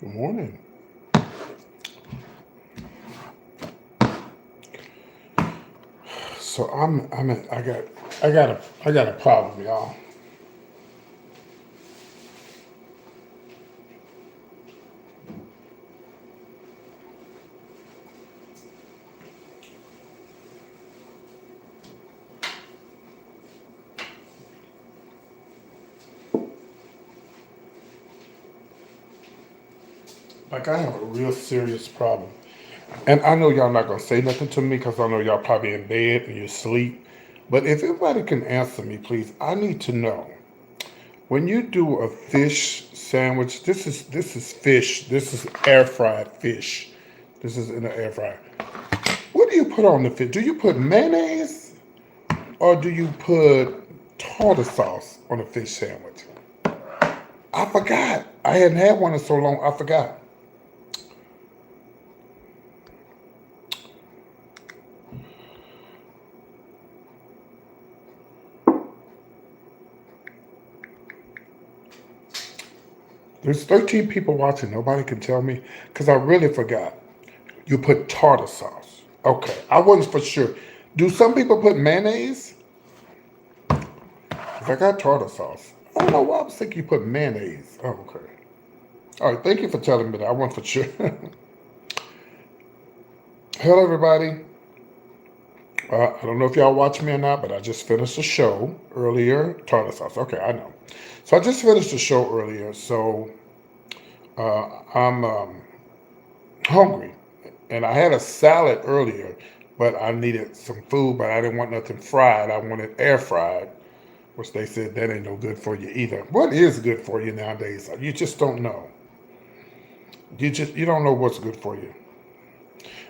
Good morning. So I got a problem, y'all. Like I have a real serious problem. And I know y'all not gonna say nothing to me because I know y'all probably in bed and you're asleep. But if anybody can answer me, please, I need to know. When you do a fish sandwich, this is fish. This is air fried fish. This is in the air fryer. What do you put on the fish? Do you put mayonnaise or do you put tartar sauce on a fish sandwich? I forgot. I hadn't had one in so long. I forgot. There's 13 people watching. Nobody can tell me because I really forgot. You put tartar sauce. Okay, I wasn't for sure. Do some people put mayonnaise? If I got tartar sauce. I don't know why I was thinking you put mayonnaise. Oh, okay. All right, thank you for telling me that. I wasn't for sure. Hello, everybody. I don't know if y'all watch me or not, but I just finished a show earlier. Tartar sauce. Okay, I know. So I just finished the show earlier. So I'm hungry. And I had a salad earlier, but I needed some food, but I didn't want nothing fried. I wanted air fried, which they said that ain't no good for you either. What is good for you nowadays? You just don't know. You don't know what's good for you.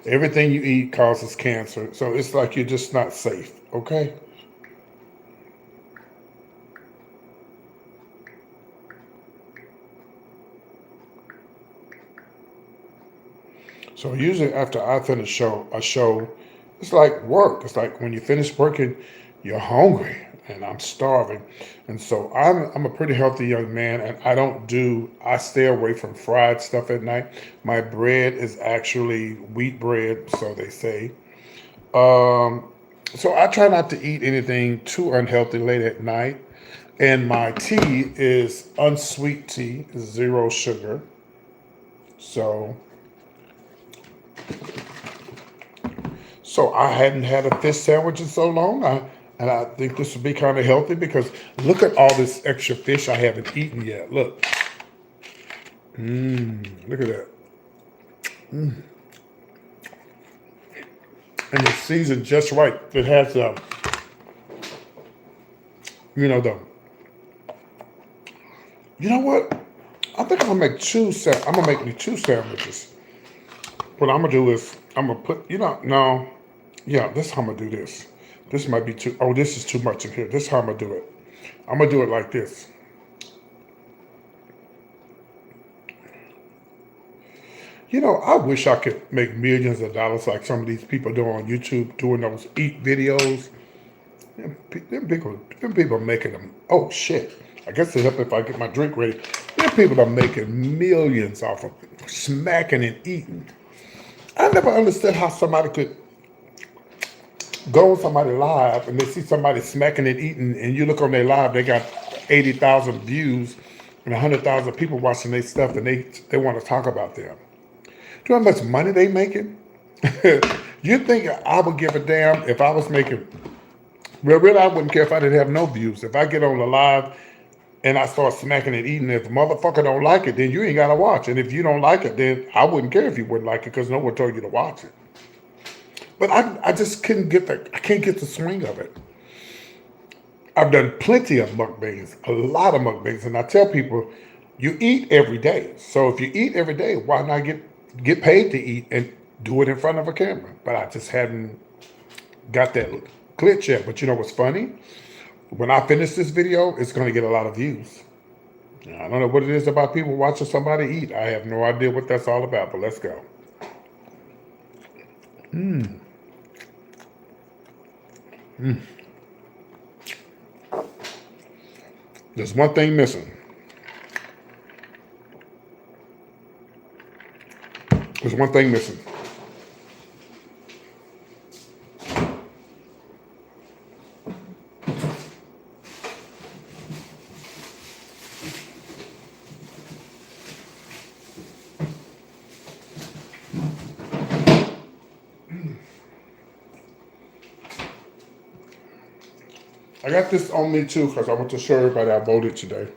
Everything you eat causes cancer, so it's like you're just not safe. Okay. So usually after I finish a show, it's like work. It's like when you finish working, you're hungry, and I'm starving, and so I'm a pretty healthy young man, and I stay away from fried stuff at night. My bread is actually wheat bread, so they say. Um, so I try not to eat anything too unhealthy late at night, and my tea is unsweet tea, zero sugar. So So I hadn't had a fish sandwich in so long. And I think this would be kind of healthy because look at all this extra fish I haven't eaten yet. Look, look at that. And it's seasoned just right. It has, you know, the, you know what? I think I'm gonna make I'm gonna make me two sandwiches. What I'm gonna do is I'm gonna put, no, yeah, this is how I'm gonna do this. This might be too. Oh, this is too much in here. This is how I'm gonna do it. I'm gonna do it like this. I wish I could make millions of dollars like some of these people do on YouTube doing those eat videos. Them people are making them. Oh shit! I guess it help if I get my drink ready. Them people are making millions off of smacking and eating. I never understood how somebody could go on somebody live and they see somebody smacking and eating, and you look on their live, they got 80,000 views and 100,000 people watching their stuff, and they want to talk about them. Do you know how much money they making? You think I would give a damn if I was making? Well, really, I wouldn't care if I didn't have no views. If I get on the live and I start smacking and eating, if the motherfucker don't like it, then you ain't gotta watch. And if you don't like it, then I wouldn't care if you wouldn't like it because no one told you to watch it. But I just couldn't get I can't get the swing of it. I've done plenty of mukbangs, a lot of mukbangs, and I tell people You eat every day. So if you eat every day, why not get paid to eat and do it in front of a camera? But I just hadn't got that glitch yet. But you know what's funny? When I finish this video, it's going to get a lot of views. I don't know what it is about people watching somebody eat. I have no idea what that's all about, but let's go. There's one thing missing. There's one thing missing. I got this on me too because I want to show everybody I voted today.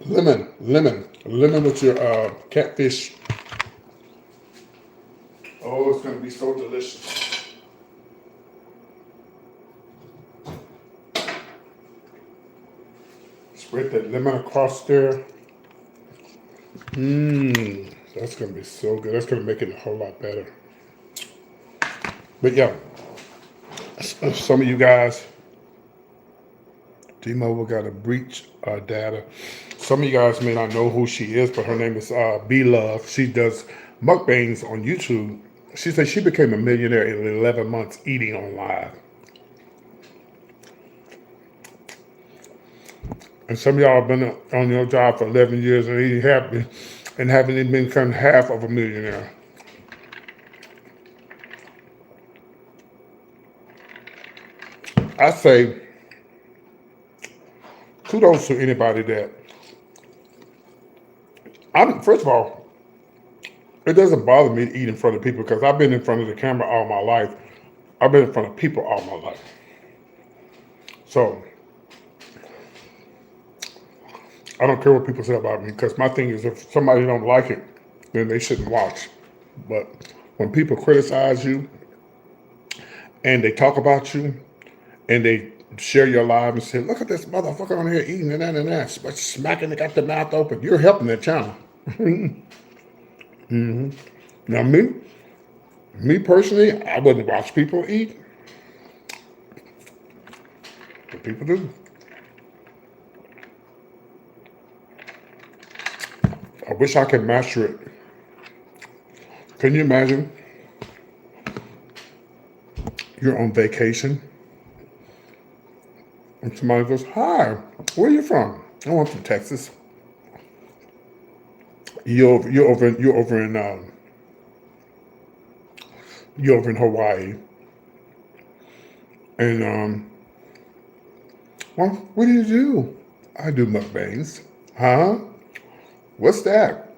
Lemon with your catfish. Oh, it's going to be so delicious. Spread that lemon across there. That's going to be so good. That's going to make it a whole lot better. But yeah, some of you guys, T-Mobile got to breach data. Some of you guys may not know who she is, but her name is B-Love. She does mukbangs on YouTube. She said she became a millionaire in 11 months eating on live. And some of y'all have been on your job for 11 years and eating happy and haven't even become half of a millionaire. I say kudos to anybody that, first of all, it doesn't bother me to eat in front of people because I've been in front of the camera all my life. I've been in front of people all my life. So, I don't care what people say about me because my thing is if somebody don't like it, then they shouldn't watch. But when people criticize you and they talk about you and they share your life and say, look at this motherfucker on here eating and that, smacking, they got the mouth open, you're helping the channel. Now me personally, I wouldn't watch people eat. But people do. I wish I could master it. Can you imagine? You're on vacation. And somebody goes, hi, where are you from? Oh, I'm from Texas. You're over in Hawaii. And well, what do you do? I do mukbangs. Huh? What's that?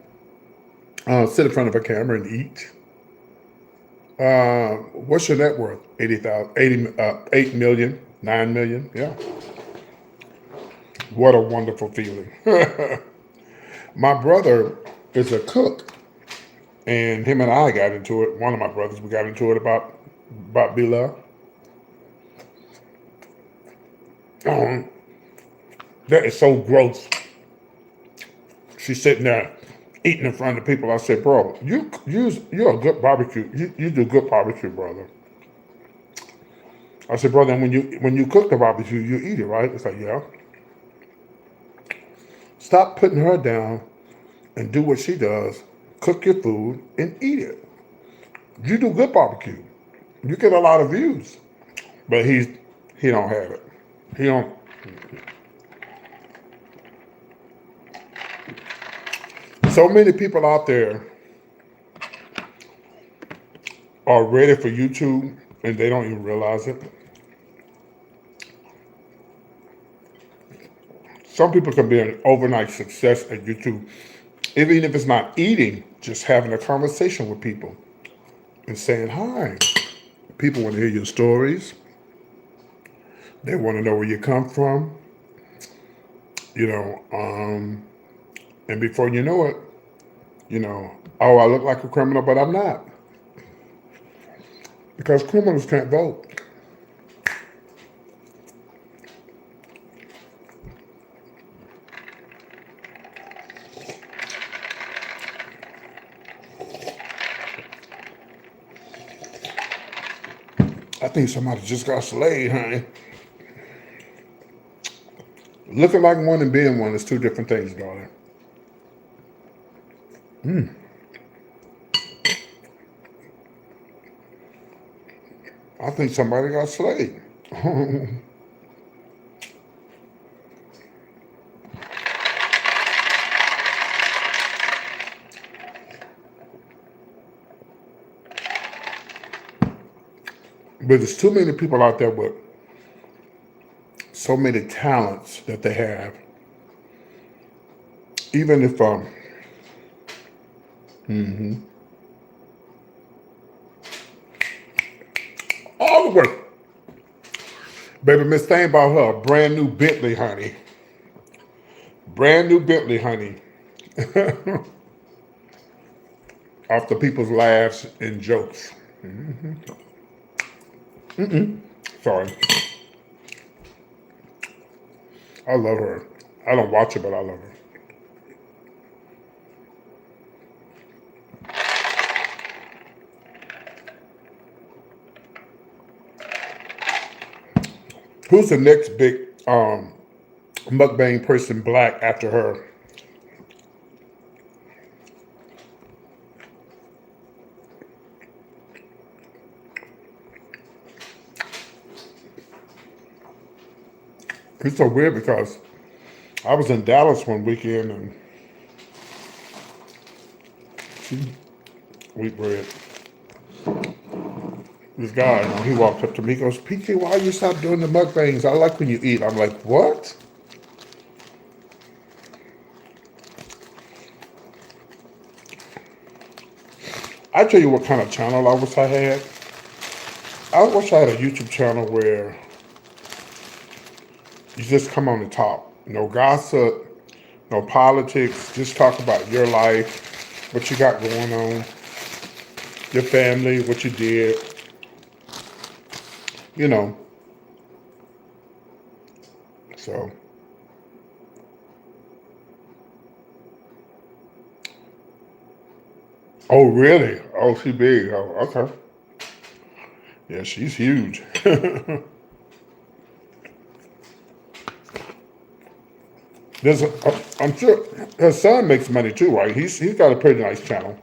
Sit in front of a camera and eat. What's your net worth? 8 million, 9 million. Yeah. What a wonderful feeling. My brother is a cook, and him and I got into it. One of my brothers, we got into it about Bila. That is so gross. She's sitting there eating in front of people. I said, bro, you're a good barbecue. You do good barbecue, brother. I said, brother, when you cook the barbecue, you eat it, right? It's like, yeah. Stop putting her down and do what she does. Cook your food and eat it. You do good barbecue. You get a lot of views. But he don't have it. He don't. So many people out there are ready for YouTube and they don't even realize it. Some people can be an overnight success at YouTube, even if it's not eating, just having a conversation with people and saying hi. People want to hear your stories. They want to know where you come from. And before you know it, oh, I look like a criminal, but I'm not. Because criminals can't vote. I think somebody just got slayed, honey. Looking like one and being one is two different things, darling. I think somebody got slayed. But there's too many people out there with so many talents that they have. Even if all the way. Baby Miss Thing bought her a brand new Bentley, honey. Brand new Bentley, honey. Off the people's laughs and jokes. Sorry. I love her. I don't watch her, but I love her. Who's the next big mukbang person black after her? It's so weird because I was in Dallas one weekend and wheat bread. This guy, he walked up to me, he goes, PK, why you stop doing the mukbangs? I like when you eat. I'm like, what? I tell you what kind of channel I wish I had. I wish I had a YouTube channel where you just come on the top. No gossip, no politics, just talk about your life, what you got going on, your family, what you did. You know. So. Oh, really? Oh, she big. Oh, okay. Yeah, she's huge. I'm sure her son makes money too, right? He's got a pretty nice channel.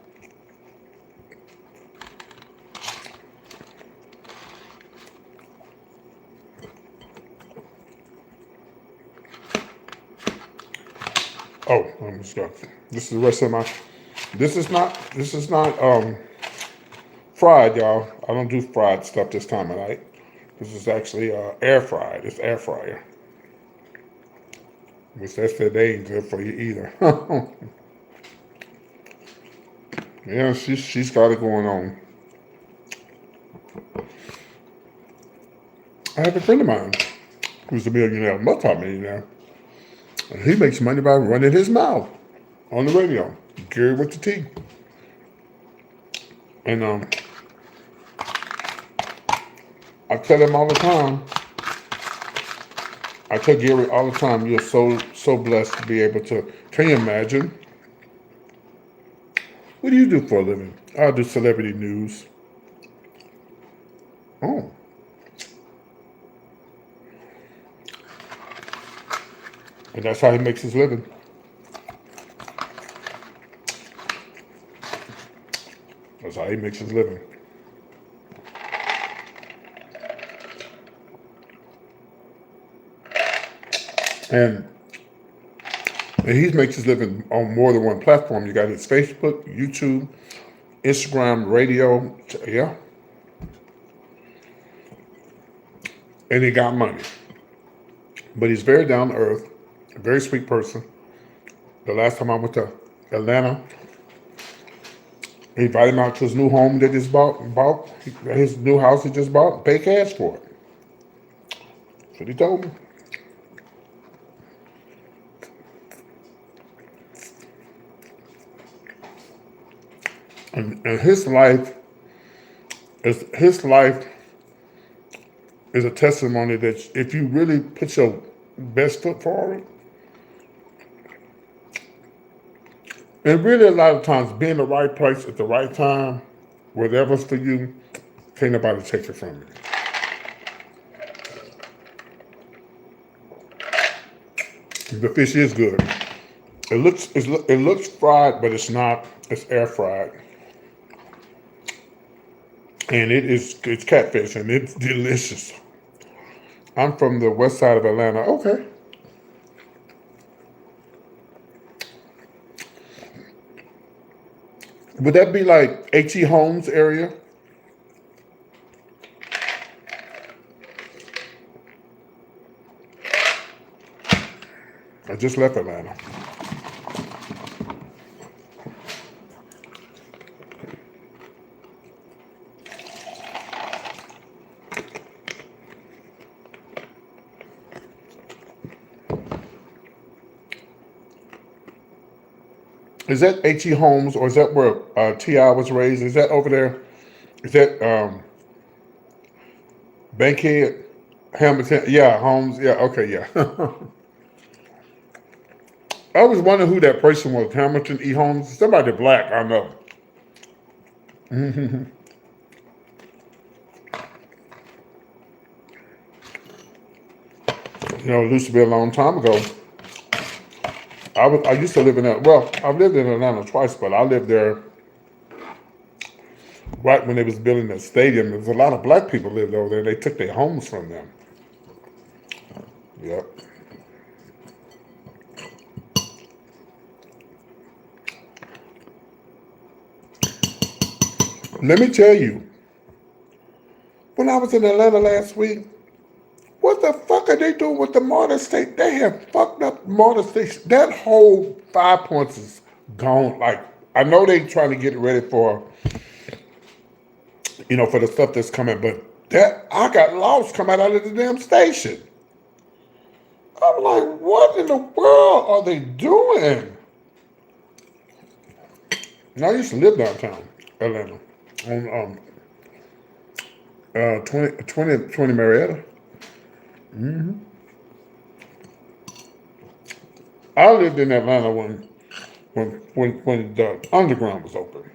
Oh, I'm stuck. This is the rest of my. This is not fried, y'all. I don't do fried stuff this time of night. This is actually air fried. It's air fryer. Which they ain't good for you either. Yeah, she's got it going on. I have a friend of mine who's a millionaire, multi-millionaire. And he makes money by running his mouth on the radio. Gary with the T. And I tell him all the time. I tell Gary all the time, you're so blessed to be able to. Can you imagine? What do you do for a living? I do celebrity news. Oh. And that's how he makes his living. That's how he makes his living. And he makes his living on more than one platform. You got his Facebook, YouTube, Instagram, radio. Yeah. And he got money. But he's very down to earth, a very sweet person. The last time I went to Atlanta, he invited me out to his new home that he just bought his new house he just bought, pay cash for it. That's what he told me. And his life is a testimony that if you really put your best foot forward, and really a lot of times be in the right place at the right time, whatever's for you, can't nobody take it from you. The fish is good. It looks fried, but it's not. It's air fried, and it's catfish, and it's delicious. I'm from the west side of Atlanta. Okay. Would that be like H.E. Holmes area? I just left Atlanta. Is that H.E. Holmes, or is that where T.I. was raised? Is that over there? Is that Bankhead, Hamilton? Yeah, Holmes. Yeah, okay, yeah. I was wondering who that person was. Hamilton E. Holmes. Somebody black, I know. You know, it used to be a long time ago. I used to live in that. Well, I've lived in Atlanta twice, but I lived there right when they was building that stadium. There was a lot of black people lived over there. They took their homes from them. Yep. Let me tell you, when I was in Atlanta last week, what the fuck are they doing with the Martyr State? They have fucked up Martyr Station. That whole 5 Points is gone. Like, I know they trying to get it ready for, you know, for the stuff that's coming, but that I got lost coming out of the damn station. I'm like, what in the world are they doing? And I used to live downtown Atlanta on 20 Marietta. I lived in Atlanta when the underground was open.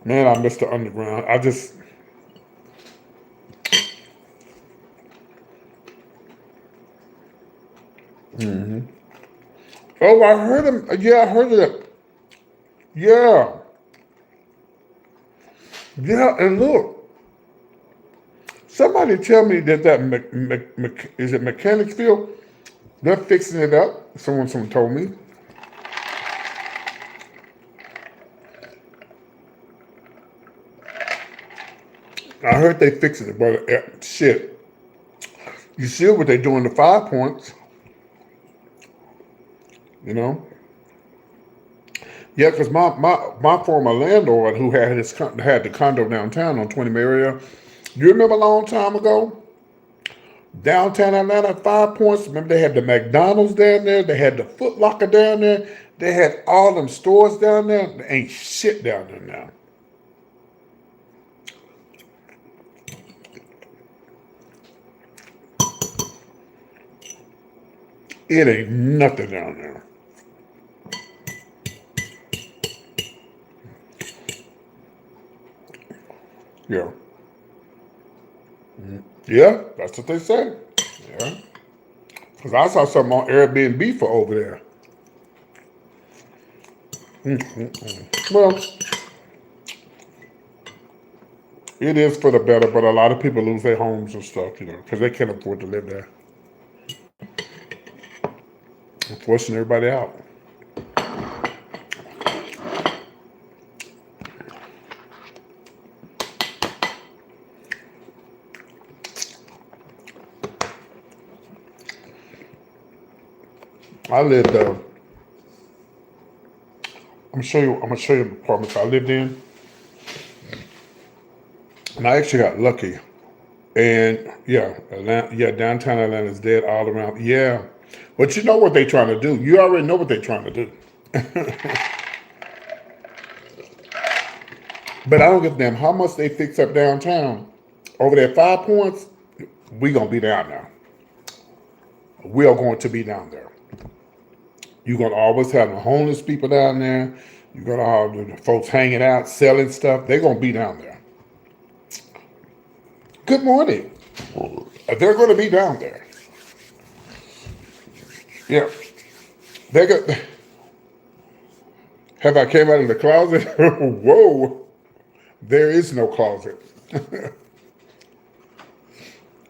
Man, I missed the underground. I just Oh, I heard him. Yeah, I heard of that. Yeah. Yeah, and look, somebody tell me that is it Mechanicsville? They're fixing it up. Someone told me. I heard they fixing it, but shit. You see what they doing to 5 Points, you know? Yeah, because my former landlord who had the condo downtown on 20 Marietta, you remember a long time ago? Downtown Atlanta, 5 Points. Remember they had the McDonald's down there, they had the Foot Locker down there, they had all them stores down there. There ain't shit down there now. It ain't nothing down there. Yeah. Yeah, that's what they say. Yeah. Because I saw something on Airbnb for over there. Well, it is for the better, but a lot of people lose their homes and stuff, because they can't afford to live there. I'm forcing everybody out. I lived. I'm gonna show you. I'm gonna show you the apartments I lived in, and I actually got lucky. And yeah, Atlanta, yeah, downtown Atlanta is dead all around. Yeah, but you know what they're trying to do. You already know what they're trying to do. But I don't give a damn how much they fix up downtown. Over there, 5 Points, we gonna be down there. We are going to be down there. You're gonna always have the homeless people down there. You're gonna have the folks hanging out, selling stuff. They're gonna be down there. Good morning. They're gonna be down there. Yeah, they got. Have I came out of the closet? Whoa, there is no closet.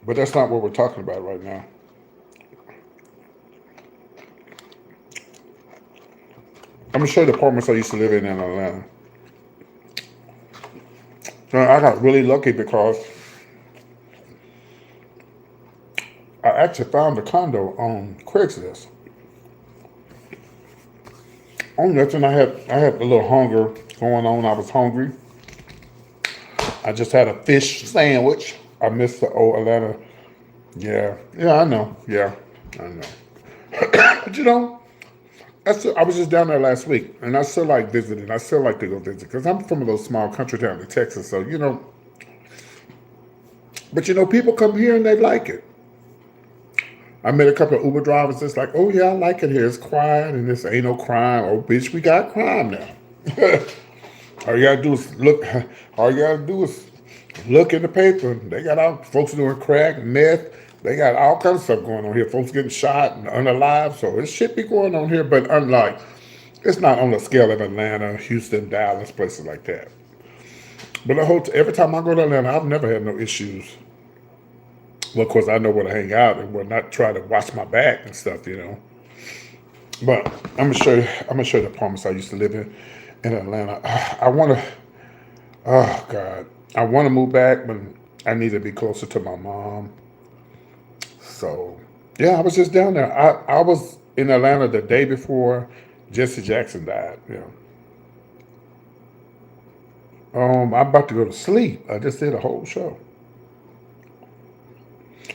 But that's not what we're talking about right now. I'm gonna show you the apartments I used to live in Atlanta. Now, I got really lucky because I actually found a condo on Craigslist. Only nothing I had a little hunger going on. I was hungry. I just had a fish sandwich. I missed the old Atlanta. Yeah, yeah, I know. Yeah, I know. But I was just down there last week, and I still like visiting. I still like to go visit because I'm from a little small country town in Texas. So but people come here and they like it. I met a couple of Uber drivers that's like, oh yeah, I like it here. It's quiet and this ain't no crime. Oh bitch, we got crime now. All you gotta do is look. All you gotta do is look in the paper. They got out folks doing crack, meth. They got all kinds of stuff going on here. Folks getting shot and unalive. So it should be going on here, but it's not on the scale of Atlanta, Houston, Dallas, places like that. But every time I go to Atlanta, I've never had no issues. Well, of course, I know where to hang out and where not try to watch my back and stuff. But I'm gonna show you. I'm gonna show you the apartments I used to live in Atlanta. I want to. Oh God, I want to move back, but I need to be closer to my mom. So yeah, I was just down there. I was in Atlanta the day before Jesse Jackson died. I'm about to go to sleep. I just did a whole show.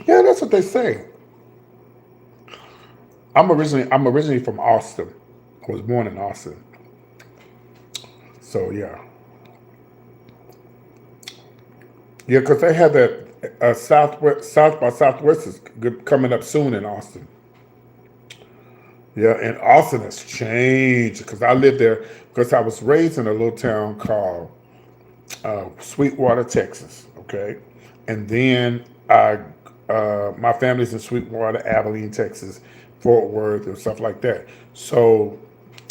Yeah, that's what they say. I'm originally from Austin. I was born in Austin. So yeah, yeah, because they had that South by Southwest is coming up soon in Austin. Yeah, and Austin has changed because I lived there because I was raised in a little town called Sweetwater, Texas. Okay, and then my family's in Sweetwater, Abilene, Texas, Fort Worth, and stuff like that. So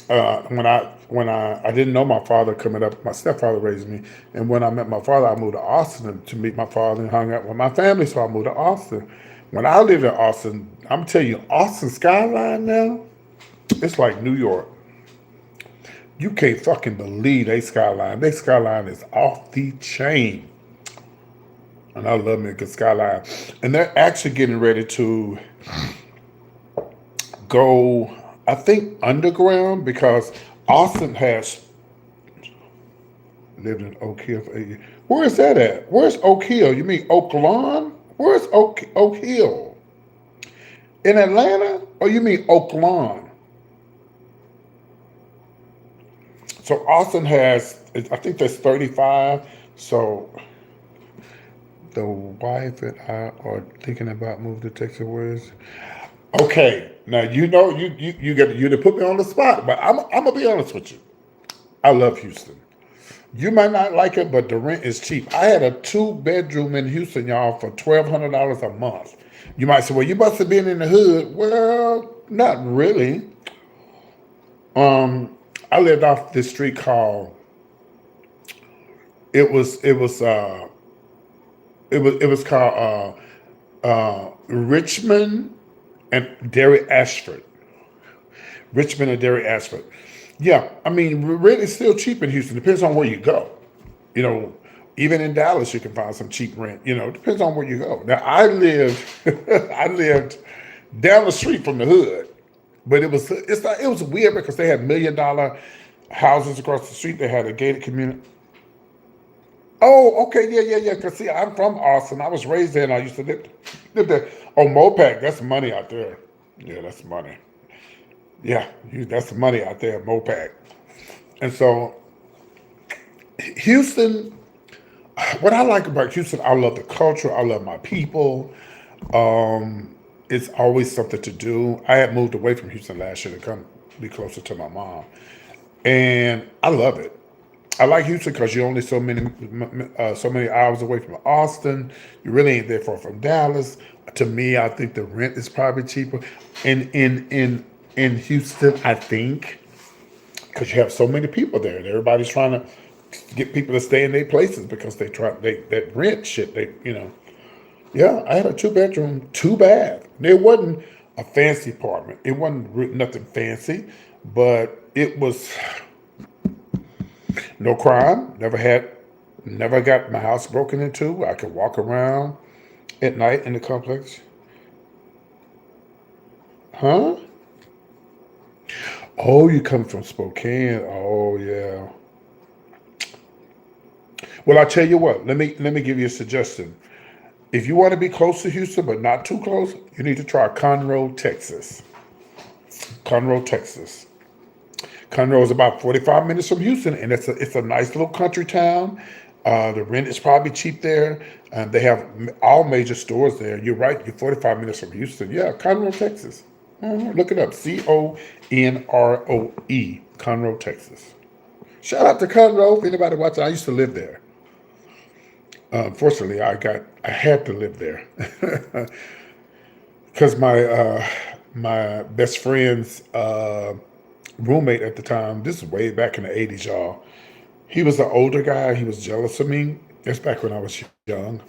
when I didn't know my father coming up, my stepfather raised me, and when I met my father, I moved to Austin to meet my father and hung out with my family. So I moved to Austin. When I lived in Austin, I'm telling you, Austin skyline now, it's like New York. You can't fucking believe they skyline. Their skyline is off the chain. And I love me a good skyline. And they're actually getting ready to go, I think, underground because Austin has lived in Oak Hill for 8 years. Where is that at? Where's Oak Hill? You mean Oak Lawn? Where's Oak Hill? In Atlanta? Or you mean Oak Lawn? So Austin has, I think there's 35. So the wife and I are thinking about moving to Texas. Where is? Okay, now you get you to put me on the spot, but I'm gonna be honest with you. I love Houston. You might not like it, but the rent is cheap. I had a 2-bedroom in Houston, y'all, for $1,200 a month. You might say, well, you must have been in the hood. Well, not really. I lived off this street called it was called Richmond and Derry Ashford. Richmond and Derry Ashford. Yeah, I mean, rent is still cheap in Houston. Depends on where you go. You know, even in Dallas, you can find some cheap rent. Depends on where you go. Now, I lived down the street from the hood, but it was weird because they had $1 million houses across the street. They had a gated community. Oh, okay, yeah. Cause see, I'm from Austin. I was raised there, and I used to live there. Oh, Mopac, that's money out there. Yeah, that's money. Yeah, that's the money out there, Mopac. And so, Houston, what I like about Houston, I love the culture. I love my people. It's always something to do. I had moved away from Houston last year to come be closer to my mom, and I love it. I like Houston because you're only so many hours away from Austin. You really ain't that far from Dallas. To me, I think the rent is probably cheaper in Houston. I think because you have so many people there, and everybody's trying to get people to stay in their places because they that rent shit. Yeah. I had a 2 bedroom, 2 bath. It wasn't a fancy apartment. It wasn't nothing fancy, but it was no crime. Never got my house broken into. I could walk around at night in the complex. Huh? Oh, you come from Spokane. Oh yeah. Well, I tell you what. Let me give you a suggestion. If you want to be close to Houston but not too close, you need to try Conroe, Texas. Conroe, Texas. Conroe is about 45 minutes from Houston, and it's a nice little country town. The rent is probably cheap there. They have all major stores there. You're right. You're 45 minutes from Houston. Yeah, Conroe, Texas. Look it up. Conroe. Conroe, Texas. Shout out to Conroe. If anybody watching, I used to live there. Unfortunately, I had to live there because my best friend's roommate at the time. This is way back in the '80s, y'all. He was an older guy. He was jealous of me. That's back when I was young.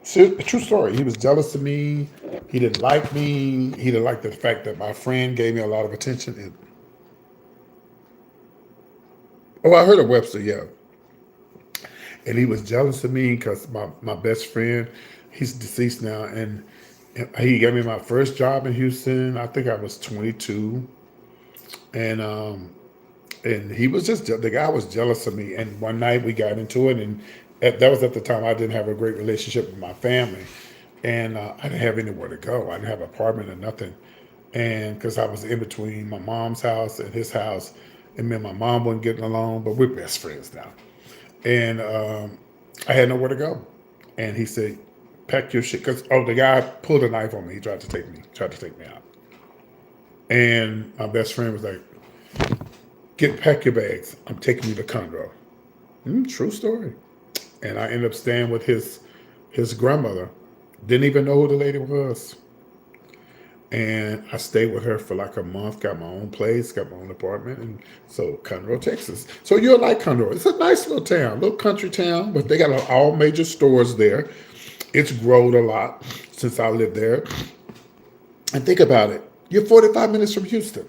So, a true story. He was jealous of me. He didn't like me. He didn't like the fact that my friend gave me a lot of attention. Oh, I heard of Webster, yeah. And he was jealous of me because my best friend, he's deceased now, and he gave me my first job in Houston. I think I was 22, and he was just the guy was jealous of me. And one night we got into it, and that was at the time I didn't have a great relationship with my family, and I didn't have anywhere to go. I didn't have an apartment or nothing, and because I was in between my mom's house and his house, and me and my mom weren't getting along, but we're best friends now. And I had nowhere to go, and he said, "Pack your shit," because the guy pulled a knife on me. He tried to take me out, and my best friend was like, pack your bags. I'm taking you to Conroe." True story. And I ended up staying with his grandmother. Didn't even know who the lady was. And I stayed with her for like a month, got my own place, got my own apartment, and so Conroe, Texas. So you'll like Conroe. It's a nice little town, little country town, but they got all major stores there. It's grown a lot since I lived there. And think about it. You're 45 minutes from Houston.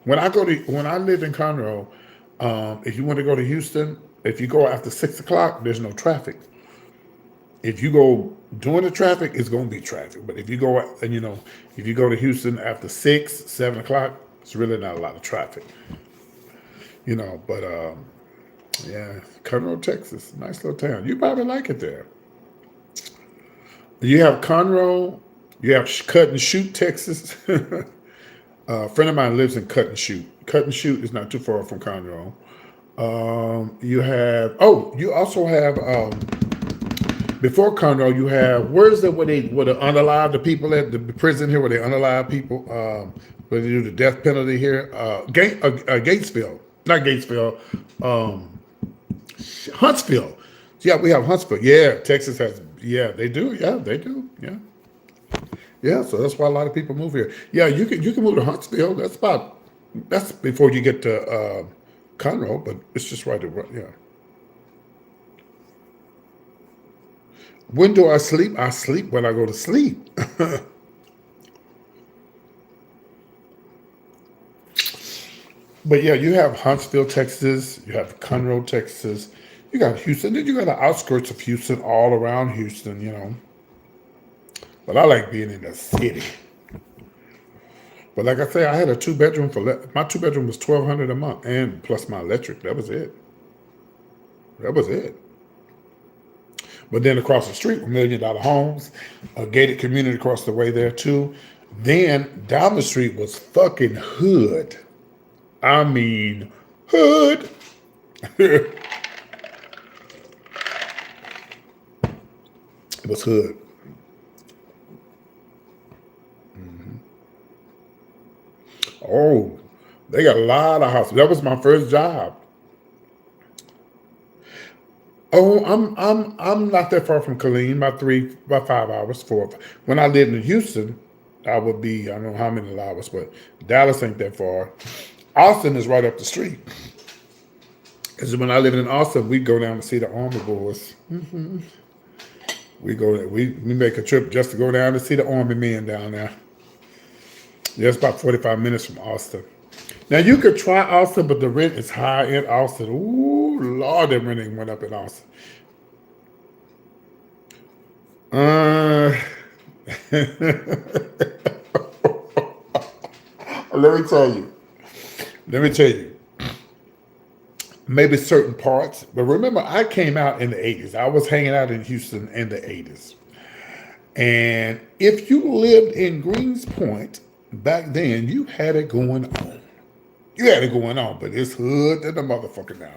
When I lived in Conroe, if you want to go to Houston, if you go after 6 o'clock, there's no traffic. If you go during the traffic, it's going to be traffic. But if you go and if you go to Houston after 6, 7 o'clock, it's really not a lot of traffic. But yeah, Conroe, Texas, nice little town. You probably like it there. You have Conroe, you have Cut and Shoot, Texas. A friend of mine lives in Cut and Shoot. Cut and Shoot is not too far from Conroe. You also have before Conroe, you have where is it where they unalive the people at the prison here where they unalive people where they do the death penalty here? Gatesville, not Gatesville, Huntsville. Yeah, we have Huntsville. Yeah, Texas has. Yeah, they do. Yeah, they do. Yeah. Yeah, so that's why a lot of people move here. Yeah, you can move to Huntsville. That's before you get to Conroe, but it's just right there. Yeah. When do I sleep? I sleep when I go to sleep. But yeah, you have Huntsville, Texas. You have Conroe, Texas. You got Houston. Then you got the outskirts of Houston, all around Houston. But I like being in the city. But like I say, I had a 2 bedroom my 2 bedroom was $1,200 a month, and plus my electric. That was it. That was it. But then across the street were $1 million homes, a gated community across the way there too. Then down the street was fucking hood. I mean, hood. It was hood. Oh, they got a lot of houses. That was my first job. Oh, I'm not that far from Killeen. About 5 hours. Four. When I lived in Houston, I would be, I don't know how many hours, but Dallas ain't that far. Austin is right up the street. Because when I lived in Austin, we go down to see the Army boys. We make a trip just to go down to see the Army men down there. Yeah, it's about 45 minutes from Austin. Now you could try Austin, but the rent is high in Austin. Ooh, Lord, the rent went up in Austin. Uh, let me tell you. Let me tell you. Maybe certain parts, but remember, I came out in the 80s. I was hanging out in Houston in the 80s. And if you lived in Greens Point back then, you had it going on. You had it going on, but it's hood to the motherfucker now.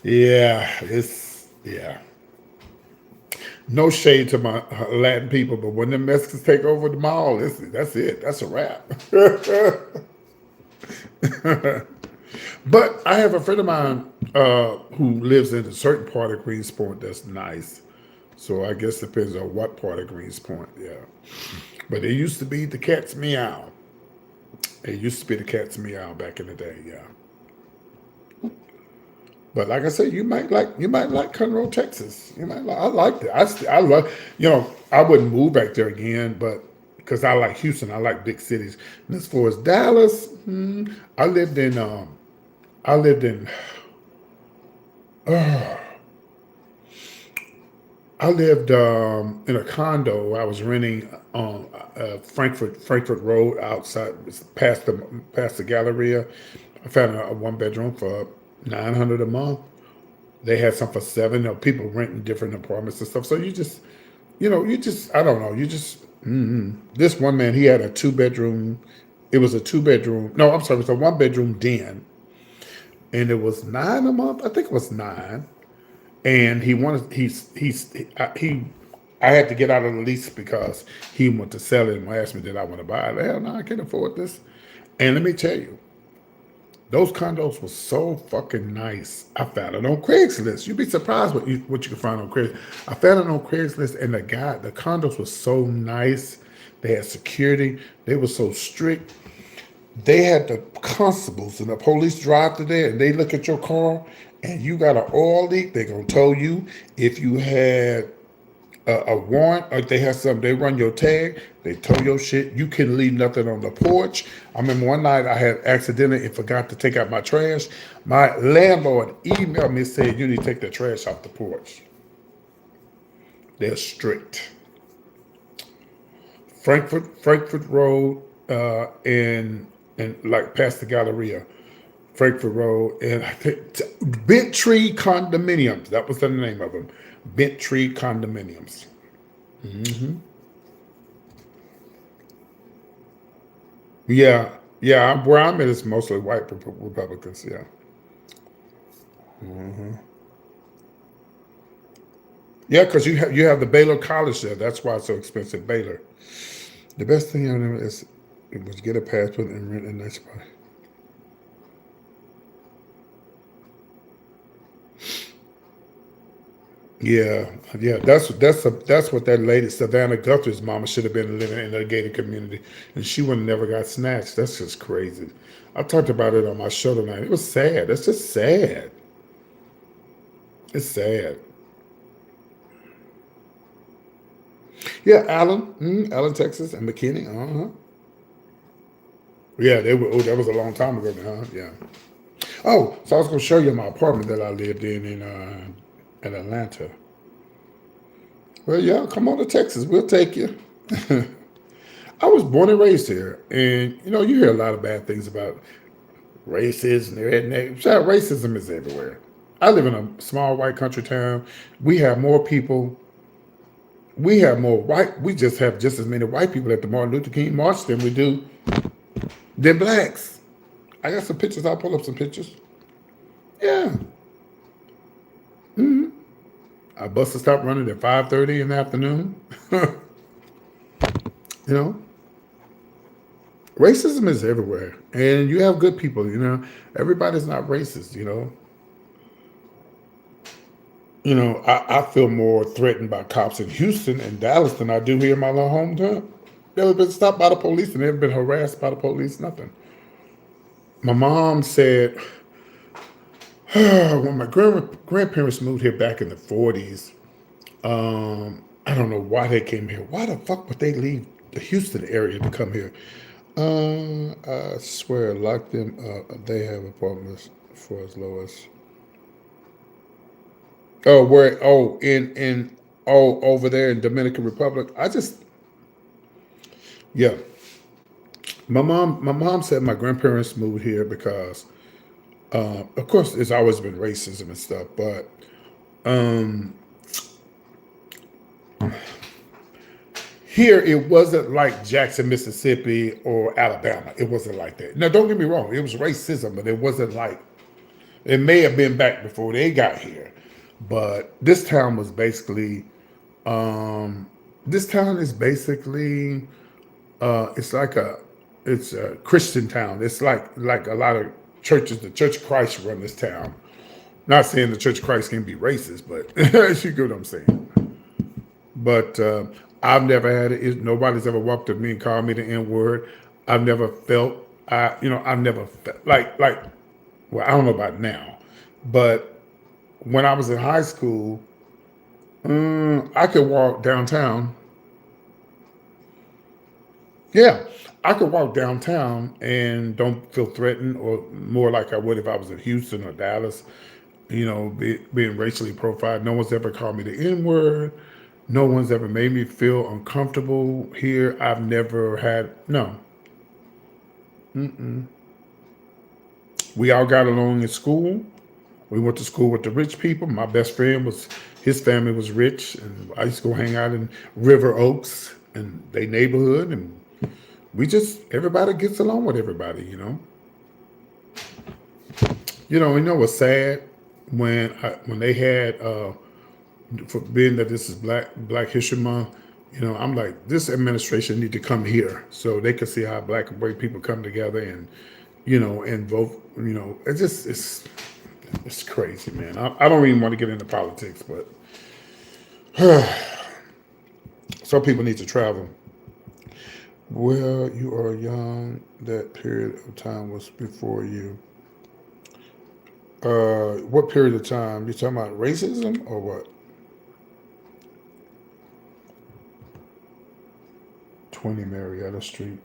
Yeah. No shade to my Latin people, but when the Mexicans take over the mall, that's it. That's a wrap. But I have a friend of mine who lives in a certain part of Greenspoint that's nice. So I guess it depends on what part of Greenspoint, yeah. But it used to be the cat's meow. It used to be the cat's meow back in the day, yeah. But like I said, you might like Conroe, Texas. I like that. I love, I wouldn't move back there again, but because I like Houston, I like big cities. And as far as Dallas, I lived in I lived in uh, I lived in a condo. I was renting on Frankfurt Road outside, past the Galleria. I found a one bedroom for 900 a month. They had some for seven. People renting different apartments and stuff. So I don't know. This one man, he had a two bedroom. It was a two bedroom. No, I'm sorry, it was a one bedroom den, and it was nine a month. I think it was nine. And he wanted he I had to get out of the lease because he wanted to sell it and asked me did I want to buy it. Hell no, I can't afford this. And let me tell you, those condos were so fucking nice. I found it on Craigslist. You'd be surprised what you can find on Craigslist. I found it on Craigslist, and the condos were so nice. They had security. They were so strict. They had the constables and the police drive to there, and they look at your car, and you got an oil leak. They're gonna tell you if you had a warrant or if they have something. They run your tag. They tow your shit. You can leave nothing on the porch. I remember one night I had accidentally and forgot to take out my trash. My landlord emailed me and said you need to take the trash off the porch. They're strict. Frankfurt Road, and like past the Galleria, Frankfurt Road, and I think Bent Tree Condominiums. That was the name of them. Bent Tree Condominiums. Yeah. Where I'm at is mostly white Republicans. Yeah. Yeah, because you have the Baylor College there. That's why it's so expensive. Baylor. The best thing I know is it was get a passport and rent a nice place. Yeah. That's what that lady Savannah Guthrie's mama should have been living in the gated community, and she would have never got snatched. That's just crazy. I talked about it on my show tonight. It was sad. It's just sad. It's sad. Yeah, Allen, Texas, and McKinney. Yeah, they were. Oh, that was a long time ago now. Yeah. Oh, so I was gonna show you my apartment that I lived in Atlanta. Well, yeah, come on to Texas. We'll take you. I was born and raised here, and you hear a lot of bad things about racism. Racism is everywhere. I live in a small white country town. We have more people. We have more white. We just have just as many white people at the Martin Luther King March than blacks. I got some pictures. I'll pull up some pictures. Yeah. Our buses stop running at 5:30 in the afternoon. you know, Racism is everywhere, and you have good people. Everybody's not racist. I feel more threatened by cops in Houston and Dallas than I do here in my little hometown. Never been stopped by the police and never been harassed by the police, nothing. My mom said when my grandparents moved here back in the 40s, I don't know why they came here. Why the fuck would they leave the Houston area to come here? I swear, lock them up. They have apartments for as low as. Oh, where? Oh, over there in Dominican Republic. Yeah. My mom said my grandparents moved here because, of course, there's always been racism and stuff, but um, here it wasn't like Jackson, Mississippi, or Alabama. It wasn't like that. Now, don't get me wrong. It was racism, but it wasn't like it may have been back before they got here. But um, this town is basically it's like it's a Christian town. It's like a lot of churches. The Church of Christ run this town. Not saying the Church of Christ can be racist, but you get what I'm saying. But I've never had it. Nobody's ever walked up to me and called me the N word. I've never felt. I've never felt like. Well, I don't know about now, but when I was in high school, I could walk downtown. Yeah, I could walk downtown and don't feel threatened, or more like I would if I was in Houston or Dallas. Being racially profiled. No one's ever called me the N word. No one's ever made me feel uncomfortable here. I've never had no. Mm-mm. We all got along in school. We went to school with the rich people. My best friend his family was rich, and I used to go hang out in River Oaks and their neighborhood, and everybody gets along with everybody. What's sad when they had for being that this is Black History Month. I'm like, this administration need to come here so they can see how black and white people come together and and vote. It's crazy, man. I don't even want to get into politics, but some people need to travel. Well, you are young. That period of time was before you. What period of time? You talking about racism or what? 20 Marietta Street.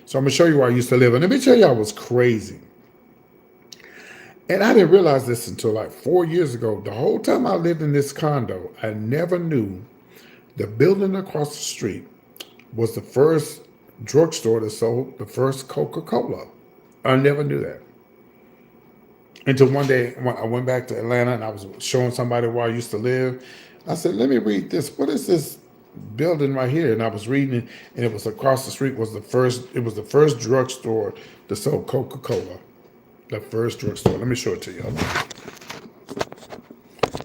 So I'm gonna show you where I used to live, and let me tell you, I was crazy. And I didn't realize this until like 4 years ago. The whole time I lived in this condo, I never knew the building across the street was the first drugstore that sold the first Coca-Cola. I never knew that until one day when I went back to Atlanta and I was showing somebody where I used to live. I said, "Let me read this. What is this building right here?" And I was reading it, and it was across the street was the first. It was the first drugstore that sold Coca-Cola. The first drugstore. Let me show it to you. Let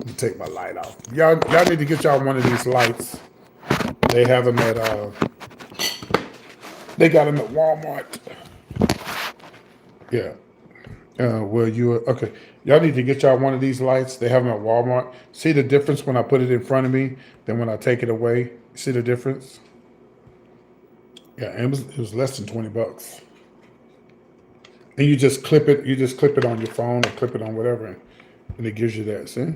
me take my light off. Y'all need to get y'all one of these lights. They have them at they got them at Walmart. Yeah. Okay. Y'all need to get y'all one of these lights. They have them at Walmart. See the difference when I put it in front of me than when I take it away? See the difference? Yeah, and it was less than $20. And you just clip it on your phone or clip it on whatever, and it gives you that. See?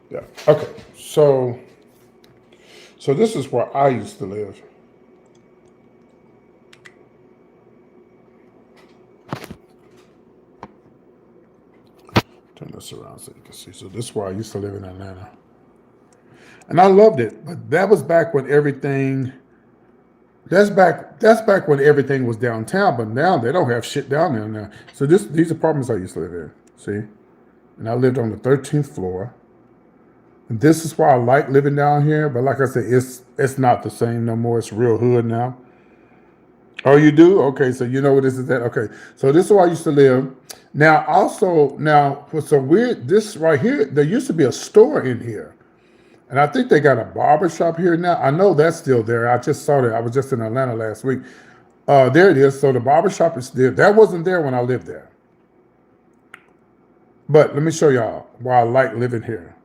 Yeah. Okay. So this is where I used to live. Turn this around so you can see. So this is where I used to live in Atlanta. And I loved it. But that was back when everything that's back when everything was downtown, but now they don't have shit down there now. So these apartments I used to live in. See? And I lived on the 13th floor. And this is why I like living down here, but like I said, it's not the same no more. It's real hood now. Oh, you do? Okay, so you know what this is at? Okay. So this is where I used to live. Now, what's so weird, this right here, there used to be a store in here. And I think they got a barber shop here now. I know that's still there. I just saw that. I was just in Atlanta last week. There it is. So the barber shop is there. That wasn't there when I lived there. But let me show y'all why I like living here.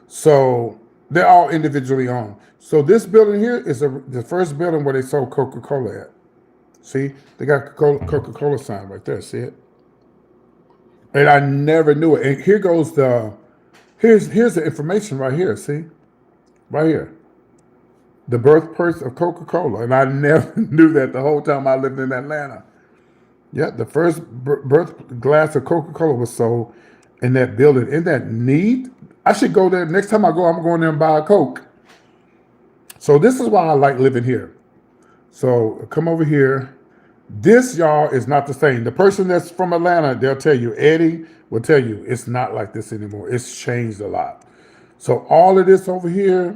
So they're all individually owned. So this building here is the first building where they sold Coca-Cola at. See, they got Coca-Cola sign right there. See it? And I never knew it. And here goes here's the information right here. See, right here, the birthplace of Coca-Cola, and I never knew that the whole time I lived in Atlanta. Yeah, the first birth glass of Coca-Cola was sold in that building. Isn't that neat? I should go there next time I go. I'm going there and buy a Coke. So this is why I like living here. So come over here. This, y'all, is not the same. The person that's from Atlanta, they'll tell you, Eddie will tell you, it's not like this anymore. It's changed a lot. So all of this over here,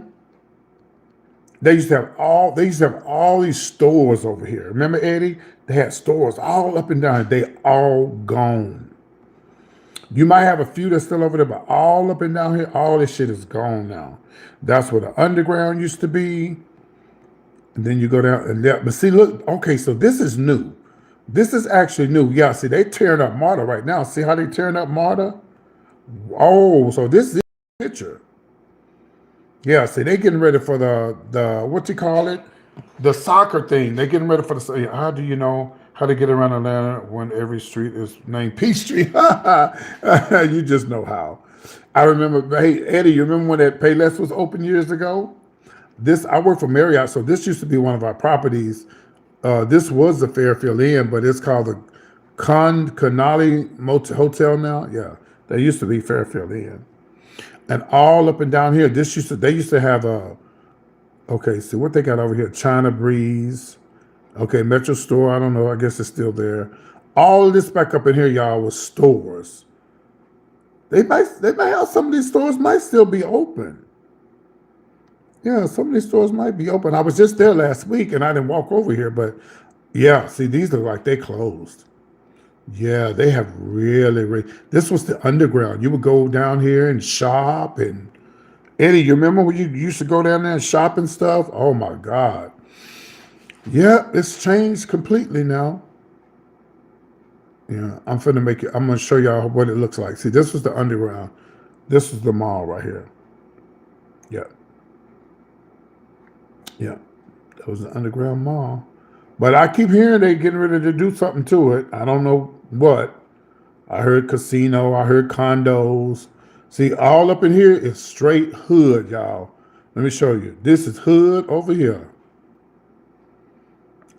they used to have all these stores over here. Remember, Eddie? They had stores all up and down. They all gone. You might have a few that's still over there, but all up and down here, all this shit is gone now. That's where the underground used to be. And then you go down and there. But see, look, okay, so this is new. This is actually new. Yeah, see, they tearing up Marta right now. See how they tearing up Marta? Oh, so this is the picture. Yeah, see, they getting ready for the what you call it? The soccer thing. They getting ready for the. How do you know how to get around Atlanta when every street is named Peachtree? You just know how. I remember. Hey, Eddie, you remember when that Payless was open years ago? This I work for Marriott, so this used to be one of our properties. This was the Fairfield Inn, but it's called the Canali Hotel now. Yeah, they used to be Fairfield Inn, and all up and down here. They used to have a. Okay, see what they got over here: China Breeze. Okay, Metro Store. I don't know. I guess it's still there. All of this back up in here, y'all, was stores. They might have some of these stores might still be open. Yeah, some of these stores might be open. I was just there last week and I didn't walk over here, but yeah, see, these look like they closed. Yeah, they have really. This was the underground. You would go down here and shop. And Eddie, you remember when you used to go down there and shop and stuff? Oh my God. Yeah, it's changed completely now. Yeah, I'm gonna show y'all what it looks like. See, this was the underground. This is the mall right here. Yeah, yeah. That was the underground mall. But I keep hearing they getting ready to do something to it. I don't know what. I heard casino. I heard condos. See, all up in here is straight hood, y'all. Let me show you. This is hood over here.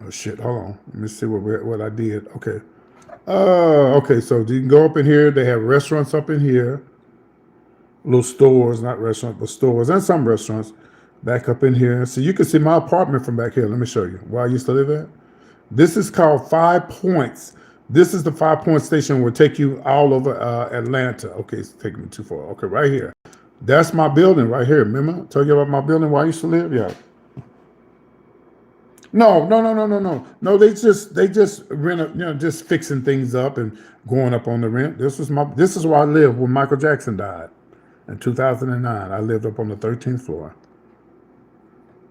Oh shit! Hold on. Let me see what I did. Okay. Okay. So you can go up in here. They have restaurants up in here. Little stores, not restaurants, but stores, and some restaurants. Back up in here. So you can see my apartment from back here. Let me show you where I used to live at. This is called 5 Points. This is the 5 Point station will take you all over Atlanta. Okay, it's taking me too far. Okay, right here. That's my building right here. Remember? I told you about my building where I used to live? Yeah. No. No, they just rent just fixing things up and going up on the rent. This is where I lived when Michael Jackson died in 2009. I lived up on the 13th floor.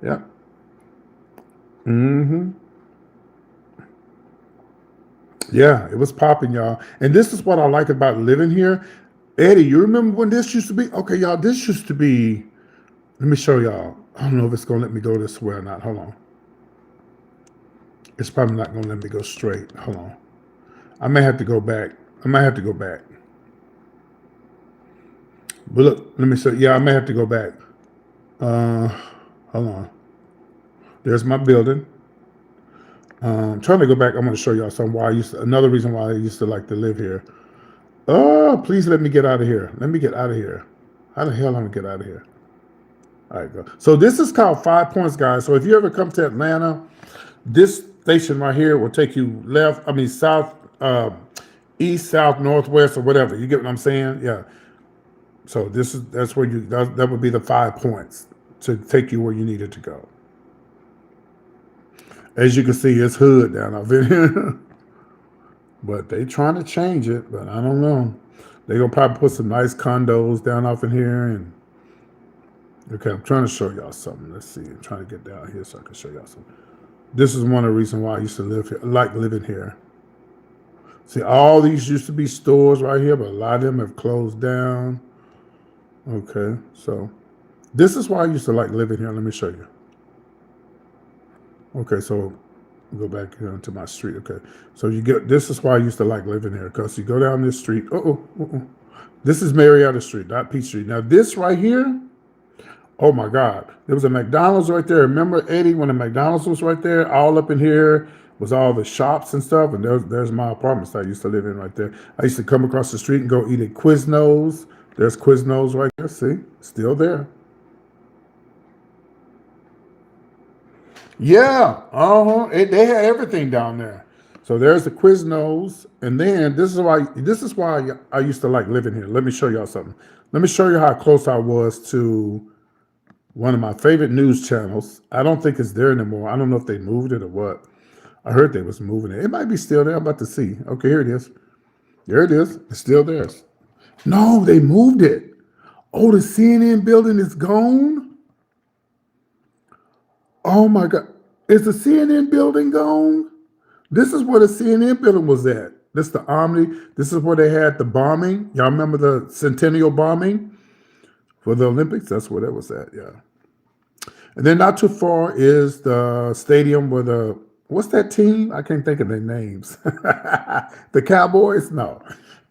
Yeah. Mm-hmm. Yeah, it was popping, y'all. And this is what I like about living here. Eddie, you remember when this used to be? Okay, y'all, this used to be, let me show y'all. I don't know if it's going to let me go this way or not. Hold on. It's probably not going to let me go straight. Hold on. I may have to go back. But look, let me say, yeah, I may have to go back. Uh, Hold on. There's my building. Trying to go back. I'm going to show y'all something. Another reason why I used to like to live here. Oh, please let me get out of here. Let me get out of here. How the hell am I going to get out of here? All right, go. So this is called 5 Points, guys. So if you ever come to Atlanta, this station right here will take you south, east, south, northwest, or whatever. You get what I'm saying? Yeah. So that's where that would be the 5 points to take you where you needed to go. As you can see, it's hood down off in here. But they trying to change it, but I don't know. They're going to probably put some nice condos down off in here. And okay, I'm trying to show y'all something. Let's see. I'm trying to get down here so I can show y'all something. This is one of the reasons why I used to live here. I like living here. See, all these used to be stores right here, but a lot of them have closed down. Okay, so this is why I used to like living here. Let me show you. Okay, so go back here onto my street. Okay, so you get this is why I used to like living here because you go down this street. This is Marietta Street, not Peach Street. Now this right here, oh my God, there was a McDonald's right there. Remember Eddie when the McDonald's was right there? All up in here was all the shops and stuff, and there's my apartments I used to live in right there. I used to come across the street and go eat at Quiznos. There's Quiznos right there. See, still there. Yeah, they had everything down there. So there's the Quiznos, and then this is why I used to like living here. Let me show y'all something. Let me show you how close I was to one of my favorite news channels. I don't think it's there anymore. I don't know if they moved it or what. I heard they was moving it. It might be still there. I'm about to see. Okay, here it is. There it is. It's still there. No, they moved it. Oh, the CNN building is gone. Oh my God. Is the CNN building gone? This is where the CNN building was at. This is the Omni. This is where they had the bombing. Y'all remember the Centennial bombing for the Olympics? That's where that was at, yeah. And then not too far is the stadium where what's that team? I can't think of their names. The Cowboys? No.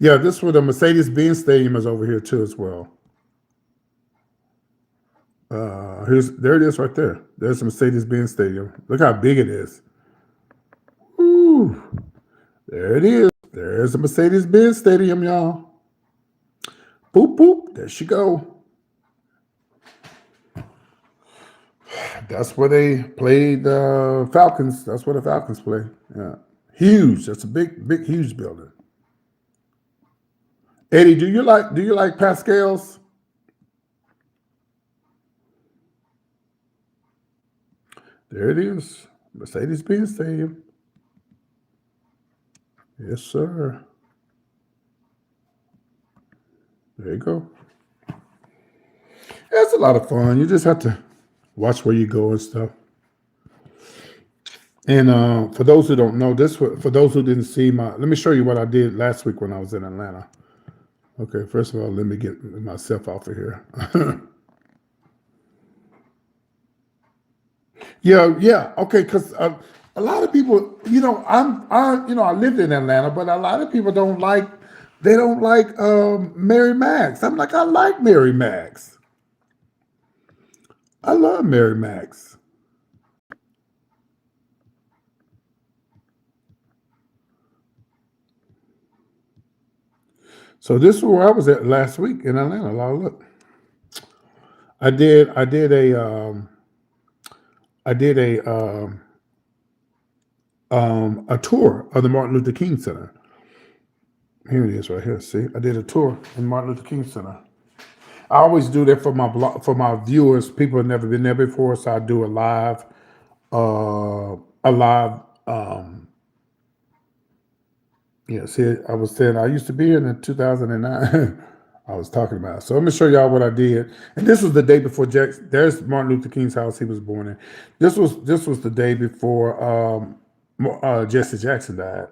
Yeah, this is where the Mercedes-Benz Stadium is over here too as well. There it is right there. There's the Mercedes-Benz Stadium. Look how big it is. Ooh, there it is. There's the Mercedes-Benz Stadium, y'all. Boop, boop. There she go. That's where they played the Falcons. That's where the Falcons play. Yeah. Huge. That's a big, huge building. Eddie, do you like Pascal's? There it is. Mercedes-Benz Stadium. Yes, sir. There you go. It's a lot of fun. You just have to watch where you go and stuff. And for those who don't know, for those who didn't see let me show you what I did last week when I was in Atlanta. Okay, first of all, let me get myself off of here. Yeah, okay, because a lot of people, I lived in Atlanta, but a lot of people don't like Mary Max. I'm like, I like Mary Max. I love Mary Max. So this is where I was at last week in Atlanta. Look, I did a tour of the Martin Luther King Center. Here it is right here. See, I did a tour in Martin Luther King Center. I always do that for my viewers. People have never been there before, so I do a live. See, I was saying I used to be here in 2009. I was talking about. So let me show y'all what I did. And this was the day before there's Martin Luther King's house he was born in. This was the day before Jesse Jackson died.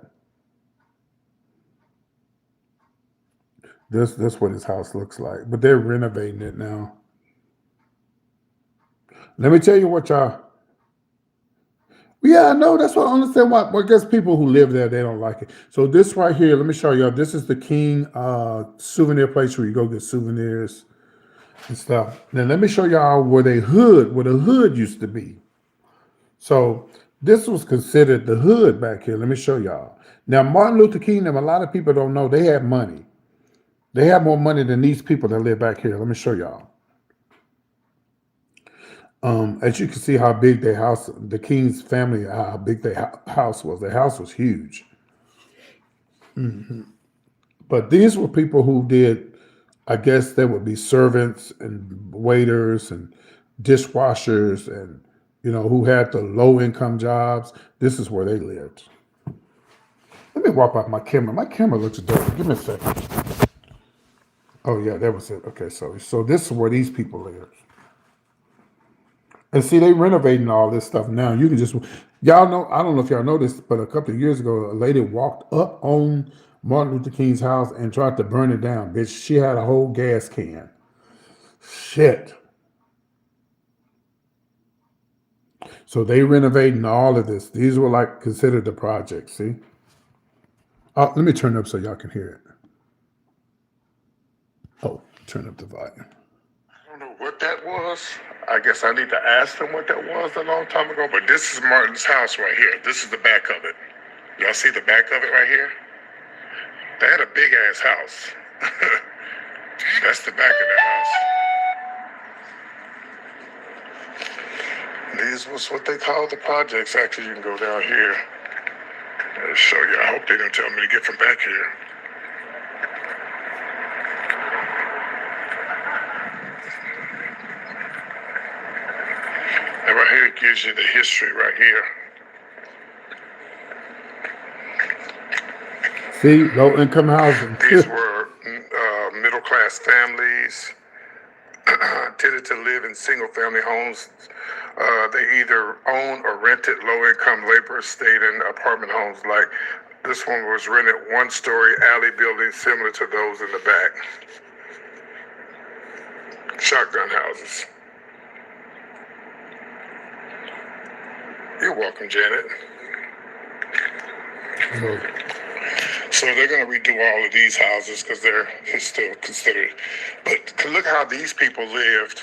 This what his house looks like. But they're renovating it now. Let me tell you what y'all. Yeah, I know. That's what I understand why. I guess people who live there, they don't like it. So this right here, let me show y'all. This is the King souvenir place where you go get souvenirs and stuff. Now let me show y'all where the hood used to be. So this was considered the hood back here. Let me show y'all. Now Martin Luther King, a lot of people don't know, they had money. They have more money than these people that live back here. Let me show y'all. As you can see how big their house, the King's family, how big their house was. Their house was huge. But these were people who did, I guess there would be servants and waiters and dishwashers and, who had the low income jobs. This is where they lived. Let me walk out my camera. My camera looks dirty. Give me a second. Oh yeah, that was it. Okay, so this is where these people lived. And see, they renovating all this stuff now. You can just, y'all know, I don't know if y'all know this, but a couple of years ago, a lady walked up on Martin Luther King's house and tried to burn it down. Bitch, she had a whole gas can. Shit. So they renovating all of this. These were like considered the projects. See? Let me turn it up so y'all can hear it. Oh, turn up the volume. I don't know what that was. I guess I need to ask them what that was a long time ago. But this is Martin's house right here. This is the back of it. Y'all see the back of it right here? They had a big ass house. That's the back of the house. These was what they call the projects. Actually, you can go down here. I'll show you. I hope they don't tell me to get from back here. And right here it gives you the history right here. See, low-income housing. These were middle-class families tended to live in single-family homes. They either owned or rented. Low-income laborers stayed in apartment homes. Like this one was rented one-story alley buildings similar to those in the back. Shotgun houses. You're welcome, Janet. So they're going to redo all of these houses because they're still considered. But look how these people lived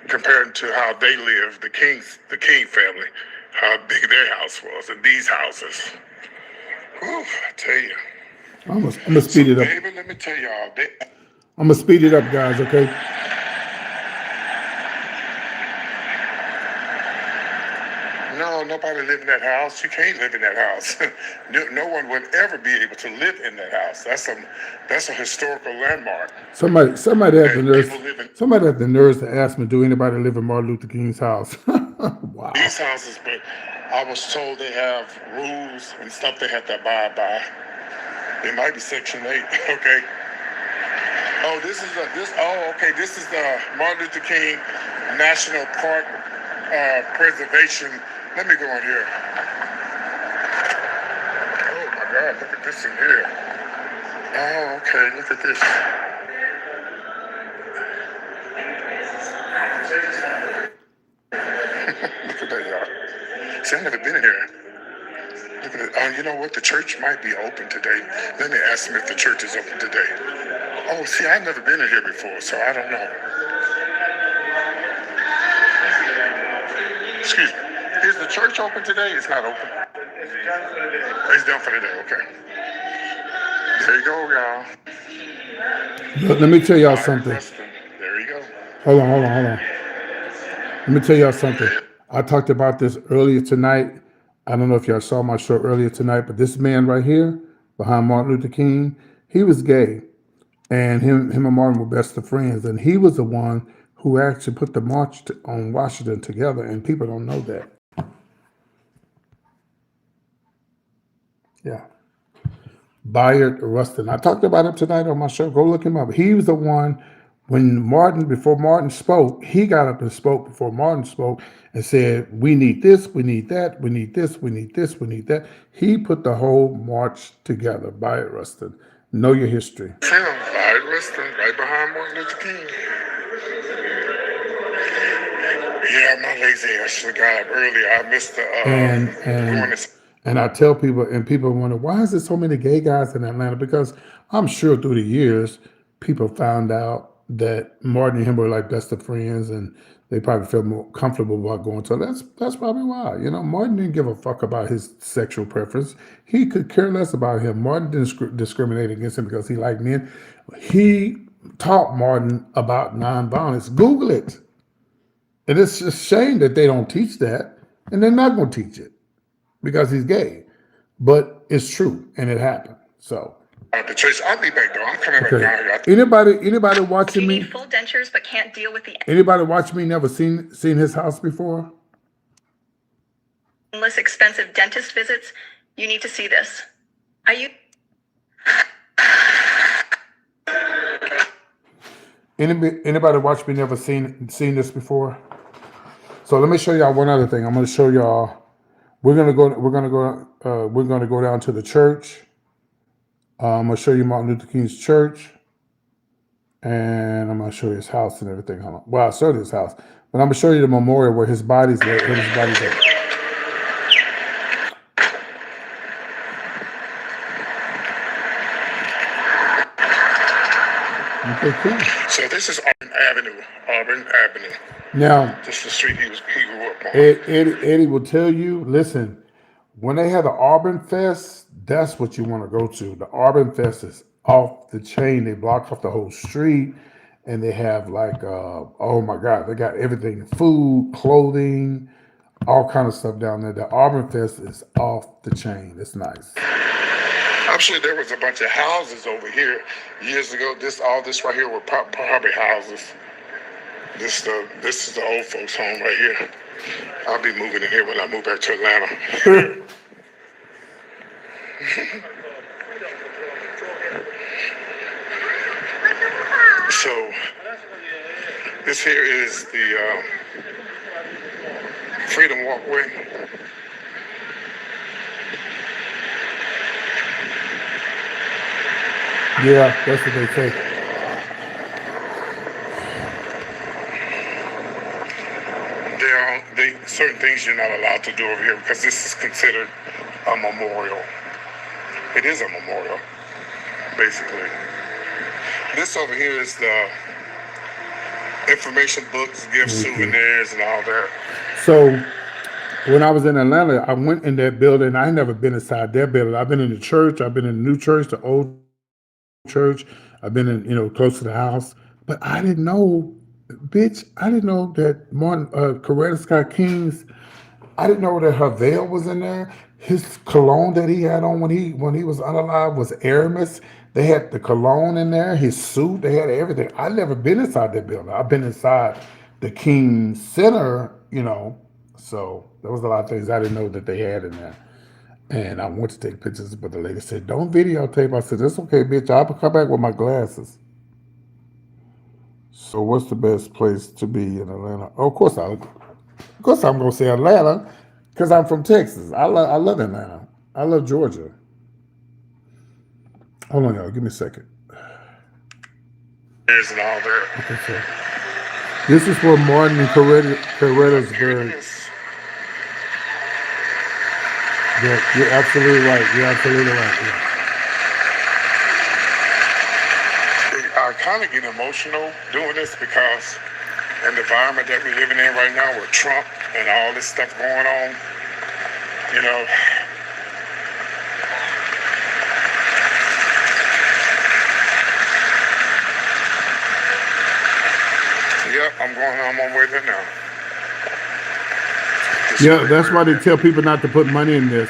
compared to how they lived, the King family, how big their house was, and these houses. Whew, I tell you. I'm gonna speed it up. David, let me tell y'all. I'm gonna speed it up, guys. Okay. No, nobody lived in that house. You can't live in that house. No one would ever be able to live in that house. That's a historical landmark. Somebody had the nerve. Somebody had the nerves to ask me, "Do anybody live in Martin Luther King's house?" Wow. These houses, but I was told they have rules and stuff they have to abide by. It might be Section 8. Okay. Oh, this is the Martin Luther King National Park Preservation. Let me go in here. Oh my God, look at this in here. Oh, okay, look at this. Look at that, y'all. See, I've never been in here. Look at it. Oh, you know what? The church might be open today. Let me ask them if the church is open today. Oh, see, I've never been in here before, so I don't know. Excuse me. Is the church open today? It's not open. It's done for the day. Okay. There you go, y'all. Let me tell y'all something. There you go. Hold on. Let me tell y'all something. I talked about this earlier tonight. I don't know if y'all saw my show earlier tonight, but this man right here behind Martin Luther King, he was gay. And him and Martin were best of friends. And he was the one who actually put the march on Washington together. And people don't know that. Yeah. Bayard Rustin. I talked about him tonight on my show. Go look him up. He was the one before Martin spoke, he got up and spoke before Martin spoke and said, we need this, we need that, we need this, we need this, we need that. He put the whole march together. Bayard Rustin. Know your history. Bayard Rustin, right behind Martin Luther King. Yeah, my lazy ass should have got up earlier. I missed the and I tell people, and people wonder, why is there so many gay guys in Atlanta? Because I'm sure through the years, people found out that Martin and him were like best of friends, and they probably felt more comfortable about going to. That's probably why. You know, Martin didn't give a fuck about his sexual preference. He could care less about him. Martin didn't discriminate against him because he liked men. He taught Martin about nonviolence. Google it. And it's a shame that they don't teach that, and they're not going to teach it because he's gay. But it's true, and it happened. So. The choice. I'll be back though. I'm coming back down here. Anybody watching me? You need full dentures, but can't deal with the. Anybody watch me? Never seen his house before? Endless expensive dentist visits. You need to see this. Anybody watch me? Never seen this before? So let me show y'all one other thing. I'm going to show y'all. We're gonna go. We're gonna go down to the church. I'm gonna show you Martin Luther King's church, and I'm gonna show you his house and everything. Hold on. Well, I'll show you his house, but I'm gonna show you the memorial where his body's laid. Where his body's at. Okay, cool. So this is Auburn Avenue. Auburn Avenue. Now, This is the street he grew up on. Eddie will tell you. Listen, when they have the Auburn Fest, that's what you want to go to. The Auburn Fest is off the chain. They block off the whole street, and they have like, oh my God, they got everything: food, clothing, all kind of stuff down there. The Auburn Fest is off the chain. It's nice. Actually, there was a bunch of houses over here years ago. All this right here were probably houses. This is the old folks' home right here. I'll be moving in here when I move back to Atlanta. So this here is the Freedom Walkway. Yeah, that's what they say. Certain things you're not allowed to do over here because this is considered a memorial. It is a memorial, basically. This over here is the information books, gifts, souvenirs, and all that. So when I was in Atlanta, I went in that building. I ain't never been inside that building. I've been in the church. I've been in the new church, the old church. I've been in, close to the house. But I didn't know, bitch, I didn't know that Martin, Coretta Scott King's, I didn't know that her veil was in there. His cologne that he had on when he was unalive was Aramis. They had the cologne in there, his suit, they had everything. I've never been inside that building. I've been inside the King Center, so there was a lot of things I didn't know that they had in there. And I went to take pictures, but the lady said, "Don't videotape." I said, "That's okay, bitch. I'll come back with my glasses." So what's the best place to be in Atlanta? Oh, of course I'm gonna say Atlanta, because I'm from Texas. I love Atlanta. I love Georgia. Hold on, y'all. Give me a second. There's and all that. Okay, so this is where Martin and Coretta's buried. Yeah, you're absolutely right. You're absolutely right. Yeah. I kind of get emotional doing this because in the environment that we're living in right now with Trump and all this stuff going on, Yep, I'm on my way there now. Yeah, that's why they tell people not to put money in this.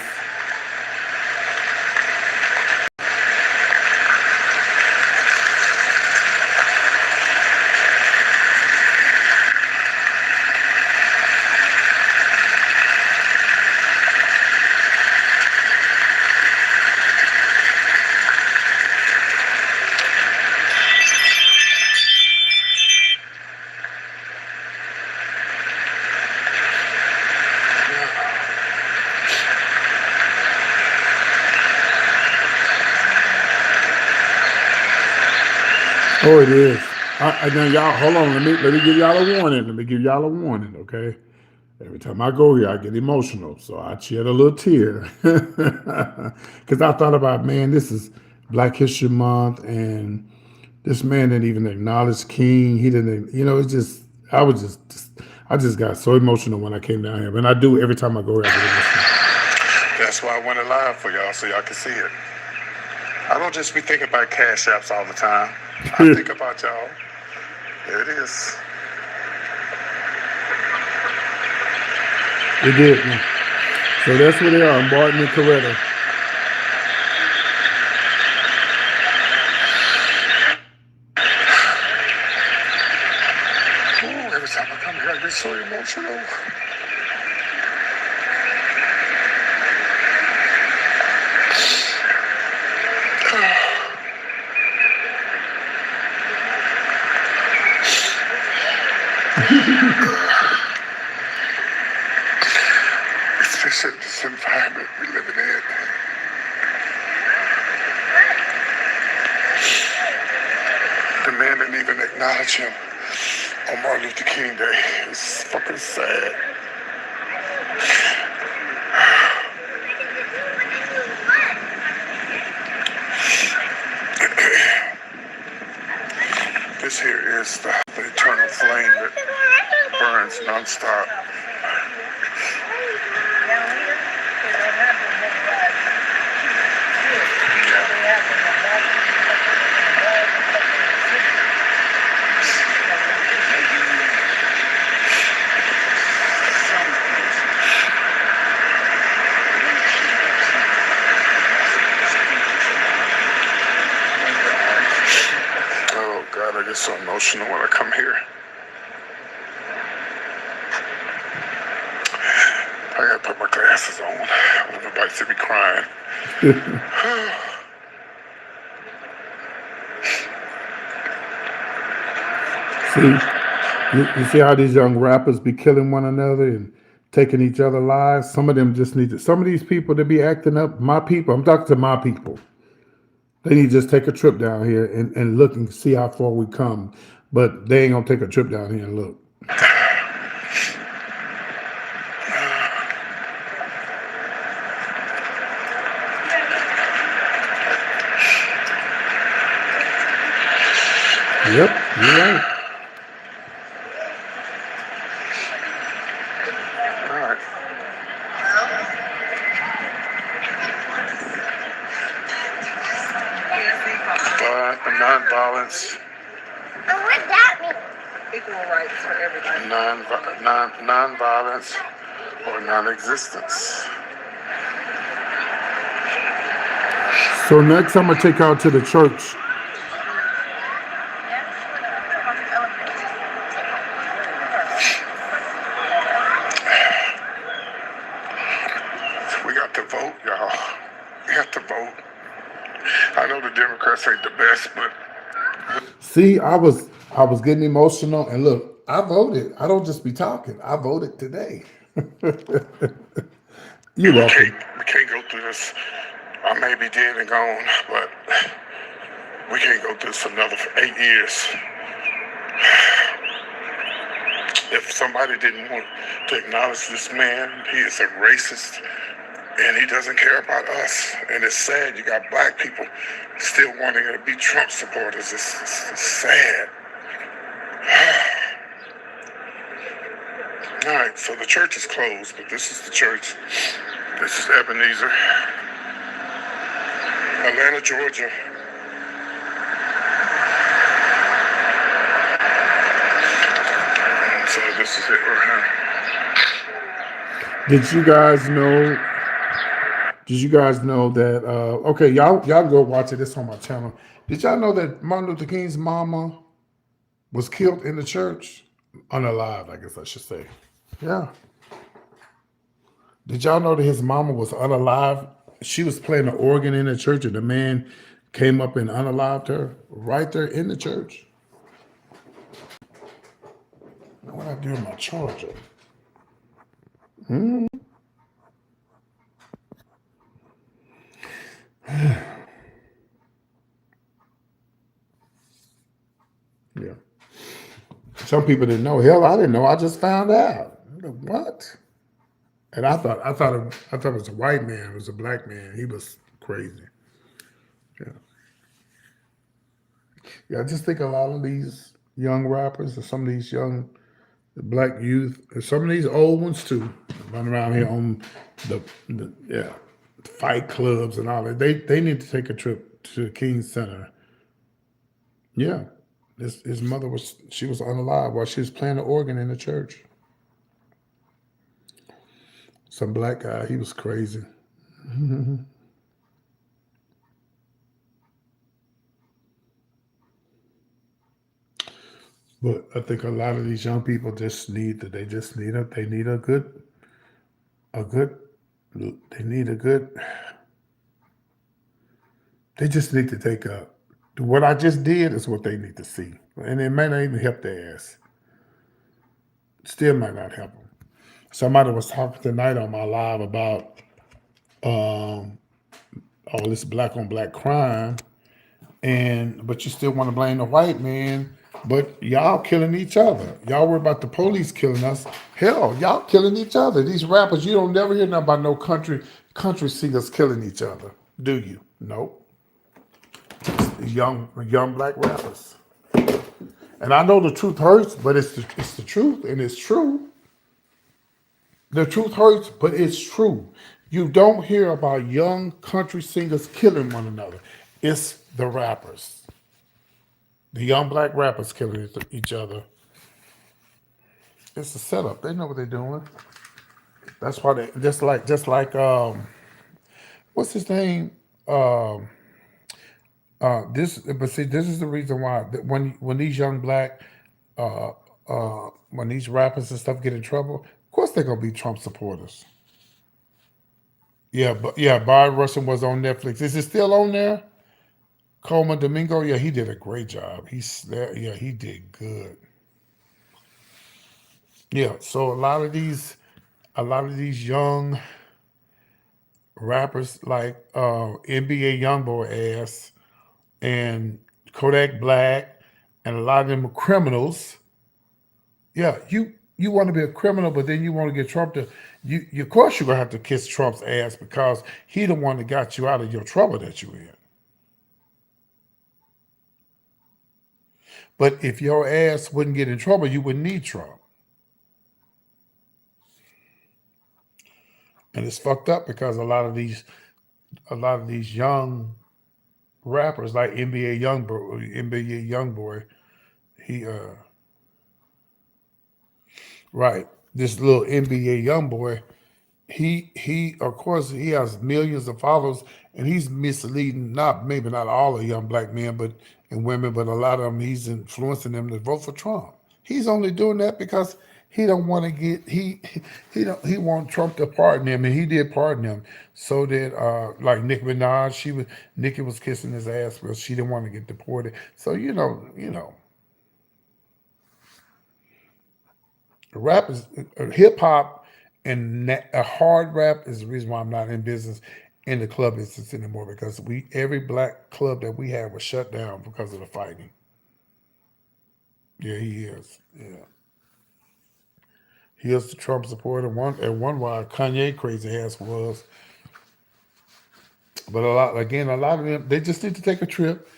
Oh, it is. Now, y'all, hold on. Let me give y'all a warning. Okay. Every time I go here, I get emotional, so I shed a little tear because I thought about, man, this is Black History Month, and this man didn't even acknowledge King. He didn't, it's just, I just got so emotional when I came down here, and I do every time I go here. I get emotional. That's why I went live for y'all so y'all can see it. I don't just be thinking about cash apps all the time. I think about y'all. There it is. It did. Yeah. So that's where they are, Martin and Coretta. Ooh, every time I come here, I get so emotional. This environment we living in. The man didn't even acknowledge him on Martin Luther King Day. It's fucking sad. This here is the eternal flame that burns nonstop. Oh God, I get so emotional when I come here. I gotta put my glasses on. I want nobody to be crying. See, you see how these young rappers be killing one another and taking each other lives? Some of them just need to, some of these people that be acting up, my people, I'm talking to my people. They need to just take a trip down here and look and see how far we come. But they ain't gonna take a trip down here and look. Yep, you're right. All right. Non-violence, What that mean? Equal rights for everybody. non-violence, or non-existence. So next I'm gonna take y'all to the church. We got to vote, y'all. We have to vote. I know the Democrats ain't the best, but See, I was getting emotional, and look, I voted. I don't just be talking. I voted today. You're welcome. we can't go through this. I may be dead and gone, but we can't go through this another 8 years. If somebody didn't want to acknowledge this man, he is a racist, and he doesn't care about us. And it's sad you got black people still wanting to be Trump supporters. It's sad. All right, so the church is closed, but this is the church. This is Ebenezer, Atlanta, Georgia. So this is it right here. Did you guys know? Did you guys know that? Okay, y'all go watch it. It's on my channel. Did y'all know that Martin Luther King's mama was killed in the church? Unalive, I guess I should say. Yeah. Did y'all know that his mama was unalive? She was playing the organ in the church, and the man came up and unalived her right there in the church. What I do with my charger? Yeah. Some people didn't know. Hell, I didn't know. I just found out. What? And I thought it was a white man. It was a black man. He was crazy. Yeah. Yeah. I just think a lot of these young rappers, or some of these young black youth, and some of these old ones too, run around here on the fight clubs and all that. They need to take a trip to the King Center. Yeah. His mother was unalive while she was playing the organ in the church. Some black guy, he was crazy. But I think a lot of these young people just need a good they just need to take a what I just did is what they need to see. And it may not even help their ass. Still might not help them. Somebody was talking tonight on my live about um, all this black on black crime, and but you still want to blame the white man, but y'all killing each other. Y'all worry about the police killing us. Hell, y'all killing each other. These rappers, you don't never hear nothing about no country singers killing each other, do you? Nope. Young black rappers. And I know the truth hurts, but it's the truth, and it's true. The truth hurts, but it's true. You don't hear about young country singers killing one another. It's the rappers, the young black rappers killing each other. It's a setup. They know what they're doing. That's why they just like what's his name? Um, but see, this is the reason why when these young black when these rappers and stuff get in trouble, of course they're gonna be Trump supporters. Yeah, but yeah, Barry Russian was on Netflix. Is it still on there? Coleman Domingo, yeah, he did a great job. He's there, yeah, he did good. Yeah, so a lot of these young rappers like NBA YoungBoy ass and Kodak Black and a lot of them are criminals. Yeah, you want to be a criminal, but then you want to get Trump to of course you're gonna have to kiss Trump's ass because he the one that got you out of your trouble that you're in. But if your ass wouldn't get in trouble, you wouldn't need Trump. And it's fucked up because a lot of these young rappers like NBA YoungBoy, he right, this little NBA YoungBoy, he of course he has millions of followers and he's misleading maybe not all the young black men but and women, but a lot of them he's influencing them to vote for Trump. He's only doing that because he don't want to get he want Trump to pardon him, and he did pardon him. So did like Nicki Minaj. Nicki was kissing his ass because she didn't want to get deported. So rap is hip hop and a hard rap is the reason why I'm not in business in the club business anymore because every black club that we had was shut down because of the fighting. Yeah, he is. Yeah, he is the Trump supporter. One why Kanye crazy ass was, but a lot of them they just need to take a trip.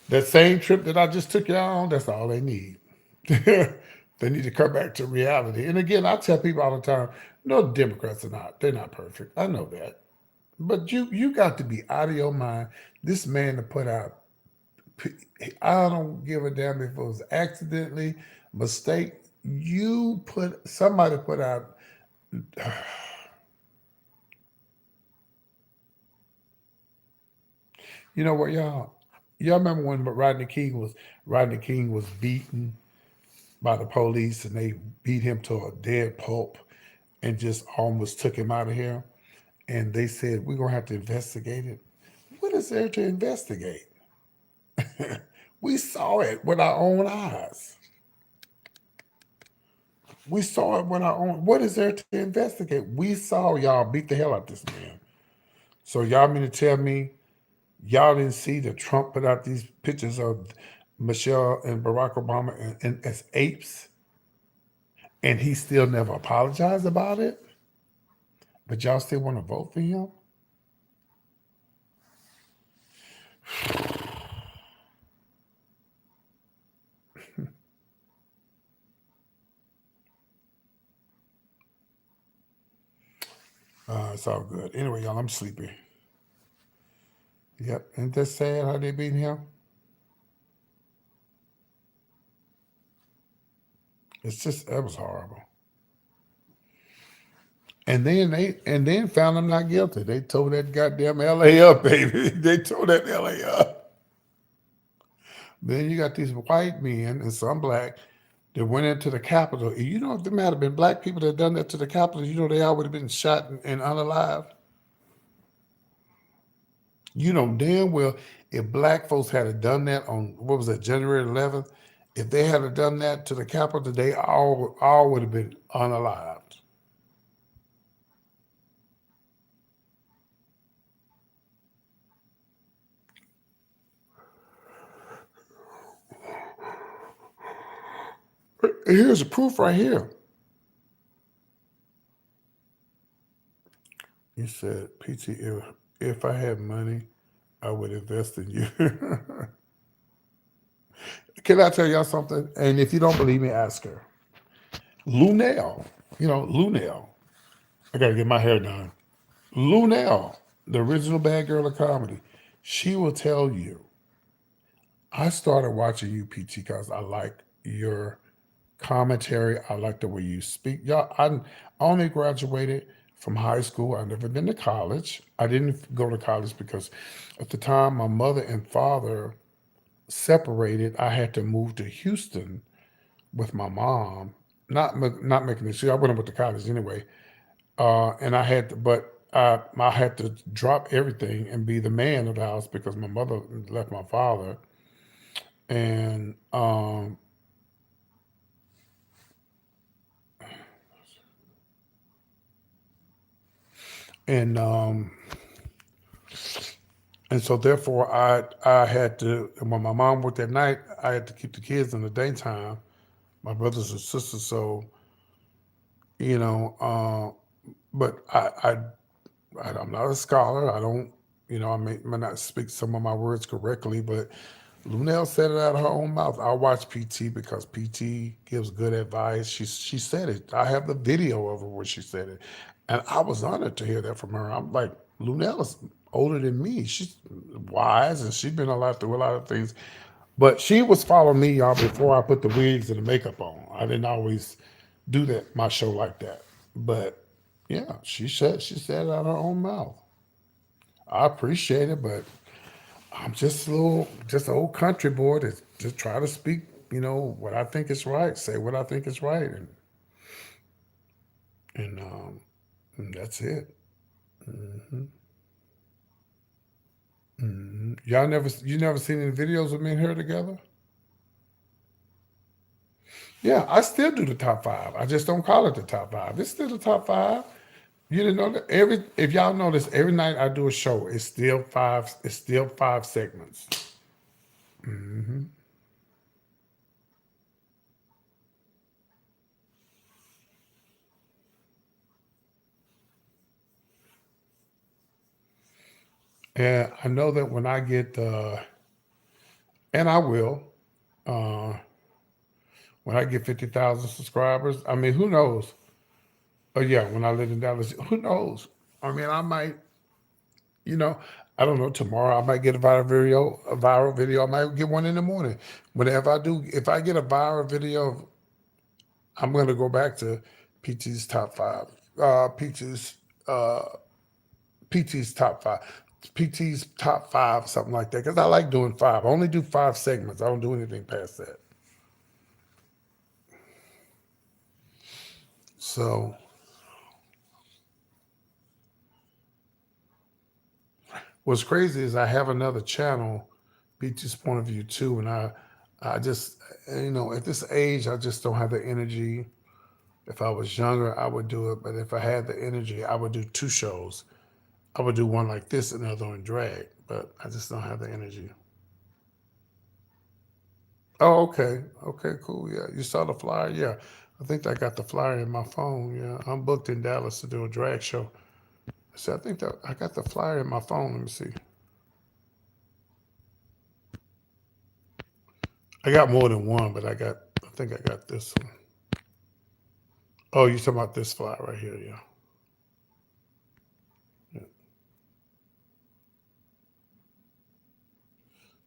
That same trip that I just took y'all on, that's all they need. They need to come back to reality. And again, I tell people all the time, no, Democrats are not. They're not perfect. I know that. But you got to be out of your mind. This man to put out, I don't give a damn if it was accidentally, mistake. Somebody put out, you know what, y'all remember when Rodney King was beaten by the police and they beat him to a dead pulp and just almost took him out of here. And they said, we're going to have to investigate it. What is there to investigate? We saw it with our own eyes. We saw it with our own. What is there to investigate? We saw y'all beat the hell out this man. So y'all mean to tell me y'all didn't see that Trump put out these pictures of Michelle and Barack Obama as apes, and he still never apologized about it? But y'all still want to vote for him? It's all good. Anyway, y'all, I'm sleepy. Yep. Ain't that sad how they beat him? It's just that was horrible. And then found him not guilty. They told that goddamn LA up, baby. They told that LA up. Then you got these white men and some black that went into the Capitol. And you know, if there might have been black people that done that to the Capitol, you know they all would have been shot and unalive. You know damn well if black folks had have done that on what was that, January 11th, if they had have done that to the Capitol, they all would have been unalived. Here's the proof right here. You said, PT, if I had money, I would invest in you. Can I tell y'all something? And if you don't believe me, ask her. Lunel, Lunel. I gotta get my hair done. Lunel, the original bad girl of comedy, she will tell you, I started watching you, PT, because I like your commentary. I like the way you speak. Y'all, I only graduated from high school. I've never been to college. I didn't go to college because at the time my mother and father separated. I had to move to Houston with my mom. Not making this. I went up to college anyway, and I had to, but I had to drop everything and be the man of the house because my mother left my father, and and um, and so therefore I had to. When my mom worked at night, I had to keep the kids in the daytime, my brothers and sisters. So you know, but I'm not a scholar. I don't, I may not speak some of my words correctly, but Lunel said it out of her own mouth. I watch PT because PT gives good advice. She said it. I have the video of her where she said it, and I was honored to hear that from her. I'm like, Lunel is older than me. She's wise, and she's been through a lot of things. But she was following me, y'all, before I put the wigs and the makeup on. I didn't always do that, my show like that. But yeah, she said it out of her own mouth. I appreciate it, but I'm just just an old country boy that just try to speak, what I think is right, say what I think is right, and that's it. Hmm. You never seen any videos of me and her together? Yeah, I still do the top five. I just don't call it the top five. It's still the top five. You didn't know that? If y'all notice, every night I do a show, it's still five. It's still five segments. Hmm. And I know that when I get, and I will, uh, when I get 50,000 subscribers. I mean, who knows? Oh yeah, when I live in Dallas, who knows? I mean, I might, you know, I don't know. Tomorrow, I might get a viral video. A viral video. I might get one in the morning. Whenever I do, if I get a viral video, I'm going to go back to PT's top five. PT's uh, PT's top five. PT's top five, something like that. Because I like doing five. I only do five segments. I don't do anything past that. So what's crazy is I have another channel, PT's Point of View too, and I just, at this age, I just don't have the energy. If I was younger, I would do it, but if I had the energy, I would do two shows. I would do one like this and another one drag, but I just don't have the energy. Oh, okay. Okay, cool. Yeah. You saw the flyer? Yeah. I think I got the flyer in my phone. Yeah. I'm booked in Dallas to do a drag show. So I think that I got the flyer in my phone. Let me see. I got more than one, but I think I got this one. Oh, you talking about this flyer right here? Yeah. Yeah.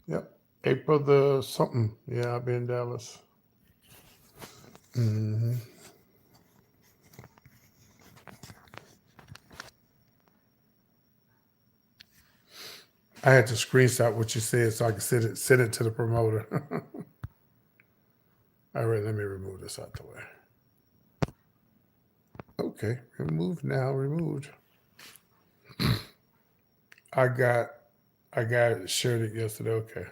Yep. April the something. Yeah, I'll be in Dallas. Hmm. I had to screenshot what you said so I could send it to the promoter. All right, let me remove this out the way. Okay, removed now, removed. I got shared it yesterday. Okay.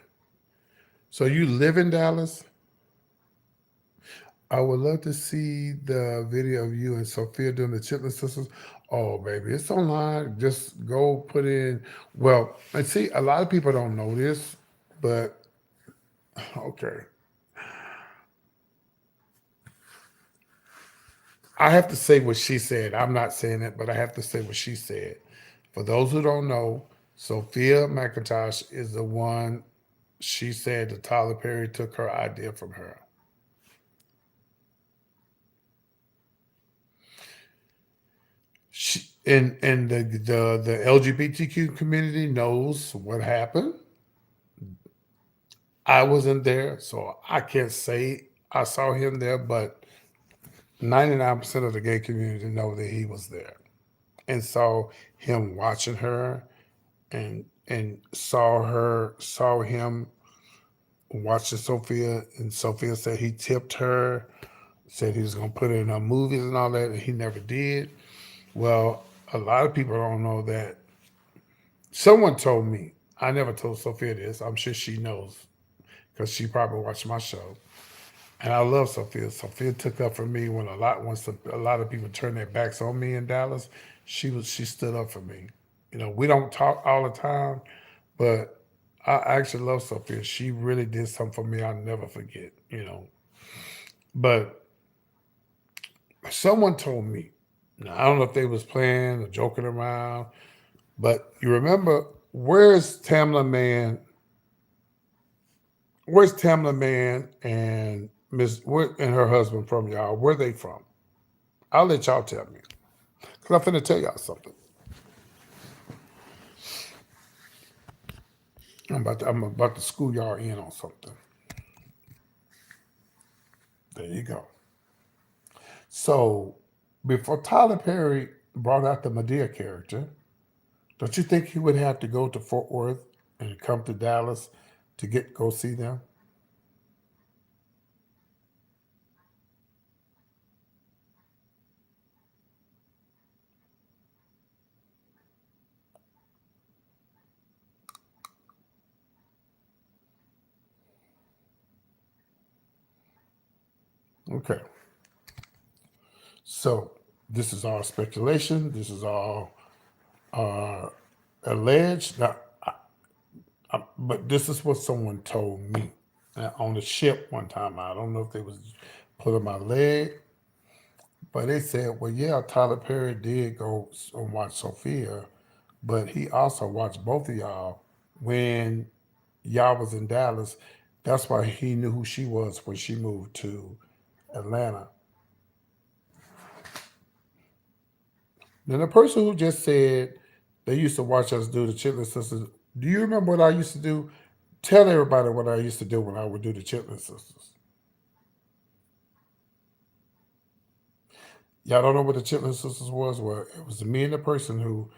So you live in Dallas? I would love to see the video of you and Sophia doing the Chitlin Sisters. Oh, baby, it's online. Just go put in. Well, and see, a lot of people don't know this, but okay. I have to say what she said. I'm not saying it, but I have to say what she said. For those who don't know, Sophia McIntosh is the one. She said that Tyler Perry took her idea from her. And the LGBTQ community knows what happened. I wasn't there, so I can't say I saw him there, but 99% of the gay community know that he was there and saw him watching her and saw him watching Sophia, and Sophia said he tipped her, said he was gonna put her in her movies and all that, and he never did. Well, a lot of people don't know that. Someone told me. I never told Sophia this. I'm sure she knows because she probably watched my show. And I love Sophia. Sophia took up for me when a lot of people turned their backs on me in Dallas. She stood up for me. You know, we don't talk all the time, but I actually love Sophia. She really did something for me I'll never forget, you know. But someone told me, now, I don't know if they was playing or joking around, but you remember where's Tamla Man and and her husband from, y'all? Where they from? I'll let y'all tell me. Because I'm finna tell y'all something. I'm about to school y'all in on something. There you go. So before Tyler Perry brought out the Medea character, don't you think he would have to go to Fort Worth and come to Dallas to go see them? Okay. So this is all speculation. This is all uh, alleged. Now, but this is what someone told me on the ship one time. I don't know if they was pulling my leg, but they said, well, yeah, Tyler Perry did go and watch Sophia, but he also watched both of y'all when y'all was in Dallas. That's why he knew who she was when she moved to Atlanta. Then the person who just said they used to watch us do the Chitlin Sisters, do you remember what I used to do? Tell everybody what I used to do when I would do the Chitlin Sisters. Y'all don't know what the Chitlin Sisters was? Well, it was me and the person who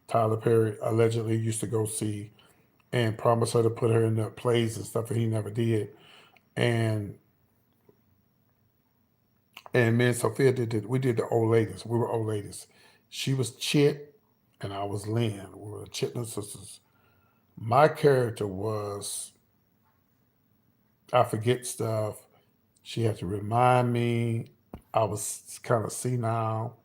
Tyler Perry allegedly used to go see and promised her to put her in the plays and stuff, and he never did. And me and Sophia we did the old ladies. We were old ladies. She was Chit and I was Lynn. We were the Chitlin Sisters. My character was, I forget stuff. She had to remind me. I was kind of senile,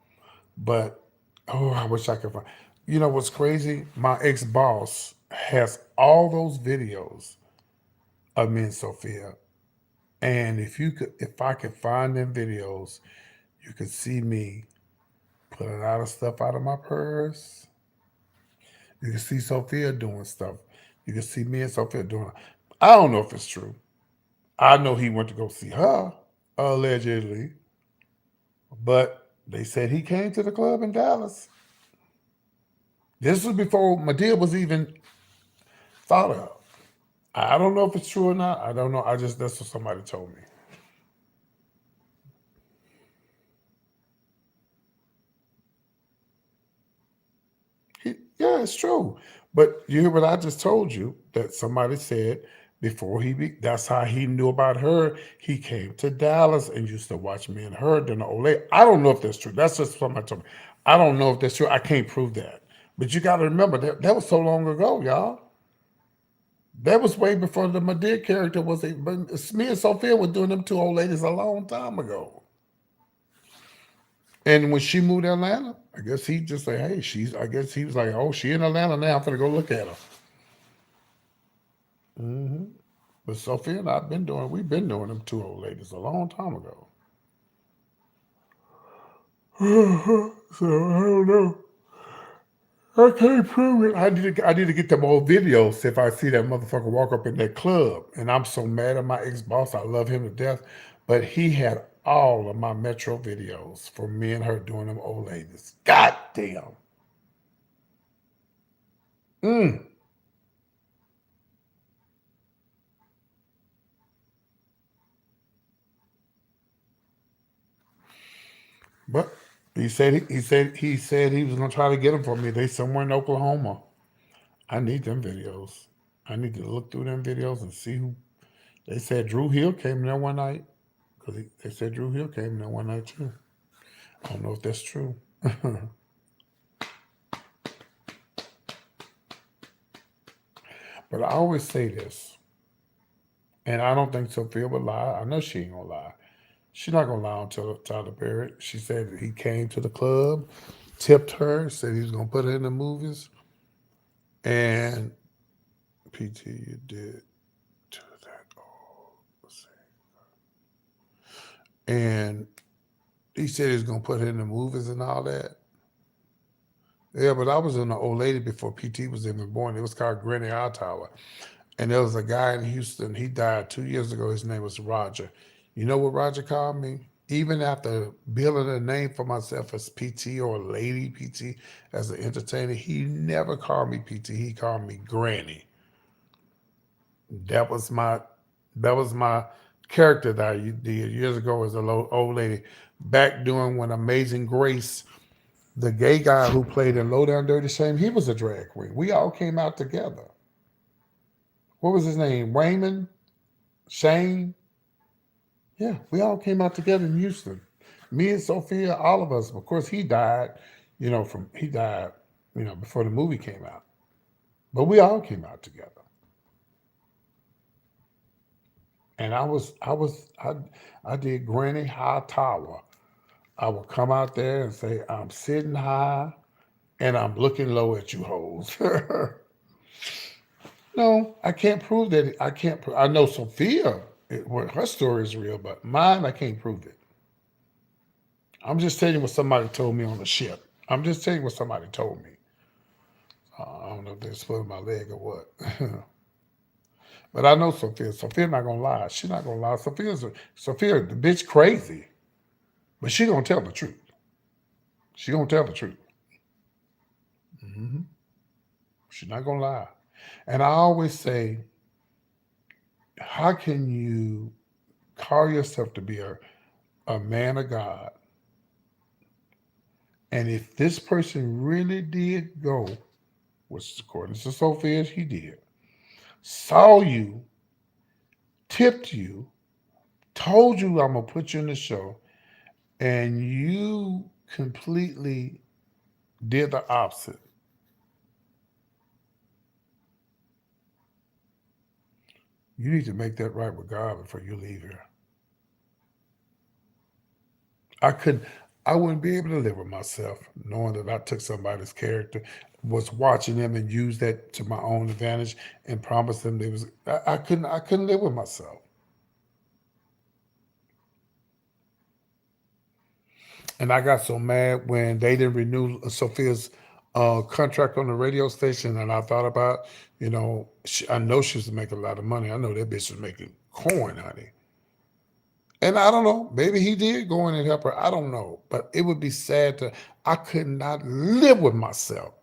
but oh, I wish I could find. You know what's crazy? My ex boss has all those videos of me and Sophia, and if I could find them videos, you could see me pulling a lot of stuff out of my purse. You can see Sophia doing stuff. You can see me and Sophia doing. I don't know if it's true. I know he went to go see her allegedly, but they said he came to the club in Dallas. This was before Medea was even thought of. I don't know if it's true or not. I don't know. That's what somebody told me. Yeah, it's true. But you hear what I just told you that somebody said before that's how he knew about her. He came to Dallas and used to watch me and her during the old lady. I don't know if that's true. That's just somebody told me. I don't know if that's true. I can't prove that. But you got to remember that was so long ago, y'all. That was way before the Medea character was. But me and Sophia were doing them two old ladies a long time ago. And when she moved to Atlanta, I guess he just said, "Hey, I guess he was like, oh, she in Atlanta now. I'm gonna go look at her." hmm But Sophia and we've been doing them two old ladies a long time ago. So I don't know. I can't prove it. I need to get them old videos if I see that motherfucker walk up in that club. And I'm so mad at my ex boss. I love him to death. But he had all of my Metro videos for me and her doing them old ladies. God damn. Mm. But he said he was gonna try to get them for me. They somewhere in Oklahoma. I need them videos. I need to look through them videos and see who. They said Drew Hill came there one night because they said Drew Hill came there one night too. I don't know if that's true. But I always say this, and I don't think Sophia would lie. I know she ain't gonna lie. She's not gonna lie on Tyler Perry. She said that he came to the club, tipped her, said he was gonna put her in the movies, and PT you did to that. Oh, let's see. And he said he was gonna put her in the movies and all that. Yeah, but I was an old lady before PT was even born. It was called Granny Hightower. And there was a guy in Houston, he died 2 years ago. His name was Roger. You know what Roger called me? Even after building a name for myself as PT or Lady PT as an entertainer, he never called me PT. He called me Granny. That was my that was my character that I did years ago as a old lady. Back during when Amazing Grace, the gay guy who played in Low Down Dirty Shame, he was a drag queen. We all came out together. What was his name? Wayman? Shane? Yeah, we all came out together in Houston. Me and Sophia, all of us. Of course, he died, he died, before the movie came out. But we all came out together. And I did Granny High Tower. I would come out there and say, I'm sitting high and I'm looking low at you hoes. No, I can't prove that. I can't. I know Sophia, her story is real, but mine, I can't prove it. I'm just telling you what somebody told me on the ship. I'm just telling you what somebody told me. I don't know if they're pulling my leg or what. But I know Sophia. Sophia's not gonna lie. She's not gonna lie. Sophia, the bitch crazy, but she gonna tell the truth. She gonna tell the truth. Hmm. She's not gonna lie. And I always say, how can you call yourself to be a man of God? And if this person really did go, which according to Sophia, he did, saw you, tipped you, told you I'm gonna put you in the show, and you completely did the opposite, you need to make that right with God before you leave here. I couldn't I wouldn't be able to live with myself knowing that I took somebody's character, was watching them and used that to my own advantage and promised them they was I couldn't live with myself. And I got so mad when they didn't renew Sophia's contract on the radio station. And I thought about, I know she was making a lot of money. I know that bitch was making coin, honey. And I don't know, maybe he did go in and help her. I don't know. But it would be sad I could not live with myself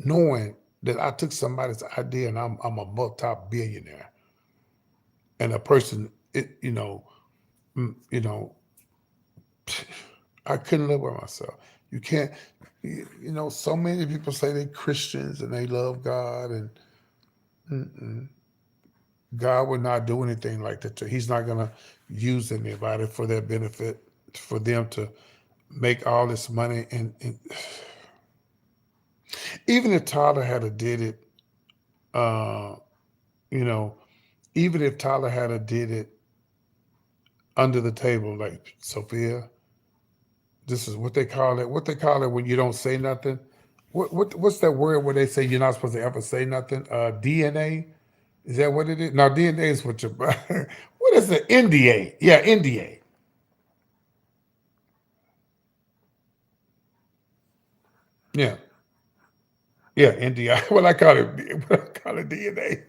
knowing that I took somebody's idea and I'm a multi-billionaire. And a person, mm, you know, I couldn't live with myself. You can't, so many people say they're Christians and they love God, and mm-mm. God would not do anything like that. He's not going to use anybody for their benefit, for them to make all this money. And even if Tyler had a did it, uh, you know, even if Tyler had a did it under the table, like Sophia, this is what they call it. What they call it when you don't say nothing. What's that word where they say you're not supposed to ever say nothing? DNA. Is that what it is? No, DNA is what you. What is it? NDA. Yeah, NDA. Yeah. Yeah, NDI. What I call it, what I call it DNA.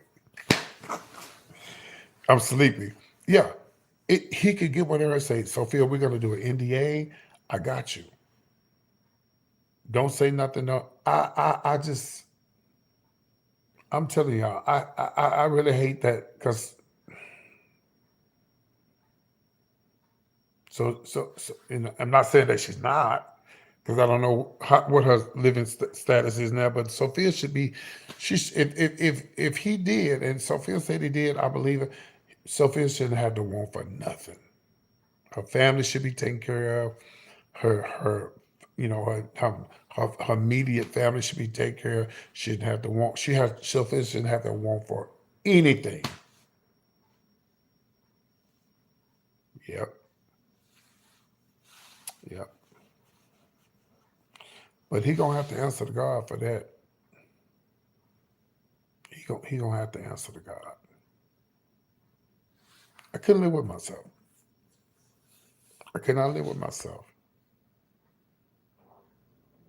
I'm sleepy. Yeah. He could get whatever I say, Sophia, we're gonna do an NDA. I got you. Don't say nothing. No. I just I'm telling y'all, I really hate that because so I'm not saying that she's not because I don't know what her living status is now, but Sophia should be. If he did, and Sophia said he did, I believe it. Sophia shouldn't have to want for nothing. Her family should be taken care of. Her you know her immediate family should be taken care of. She shouldn't have to want. Sophia shouldn't have to want for anything. Yep, yep. But he gonna have to answer to God for that. He gonna have to answer to God. I couldn't live with myself. I could not live with myself.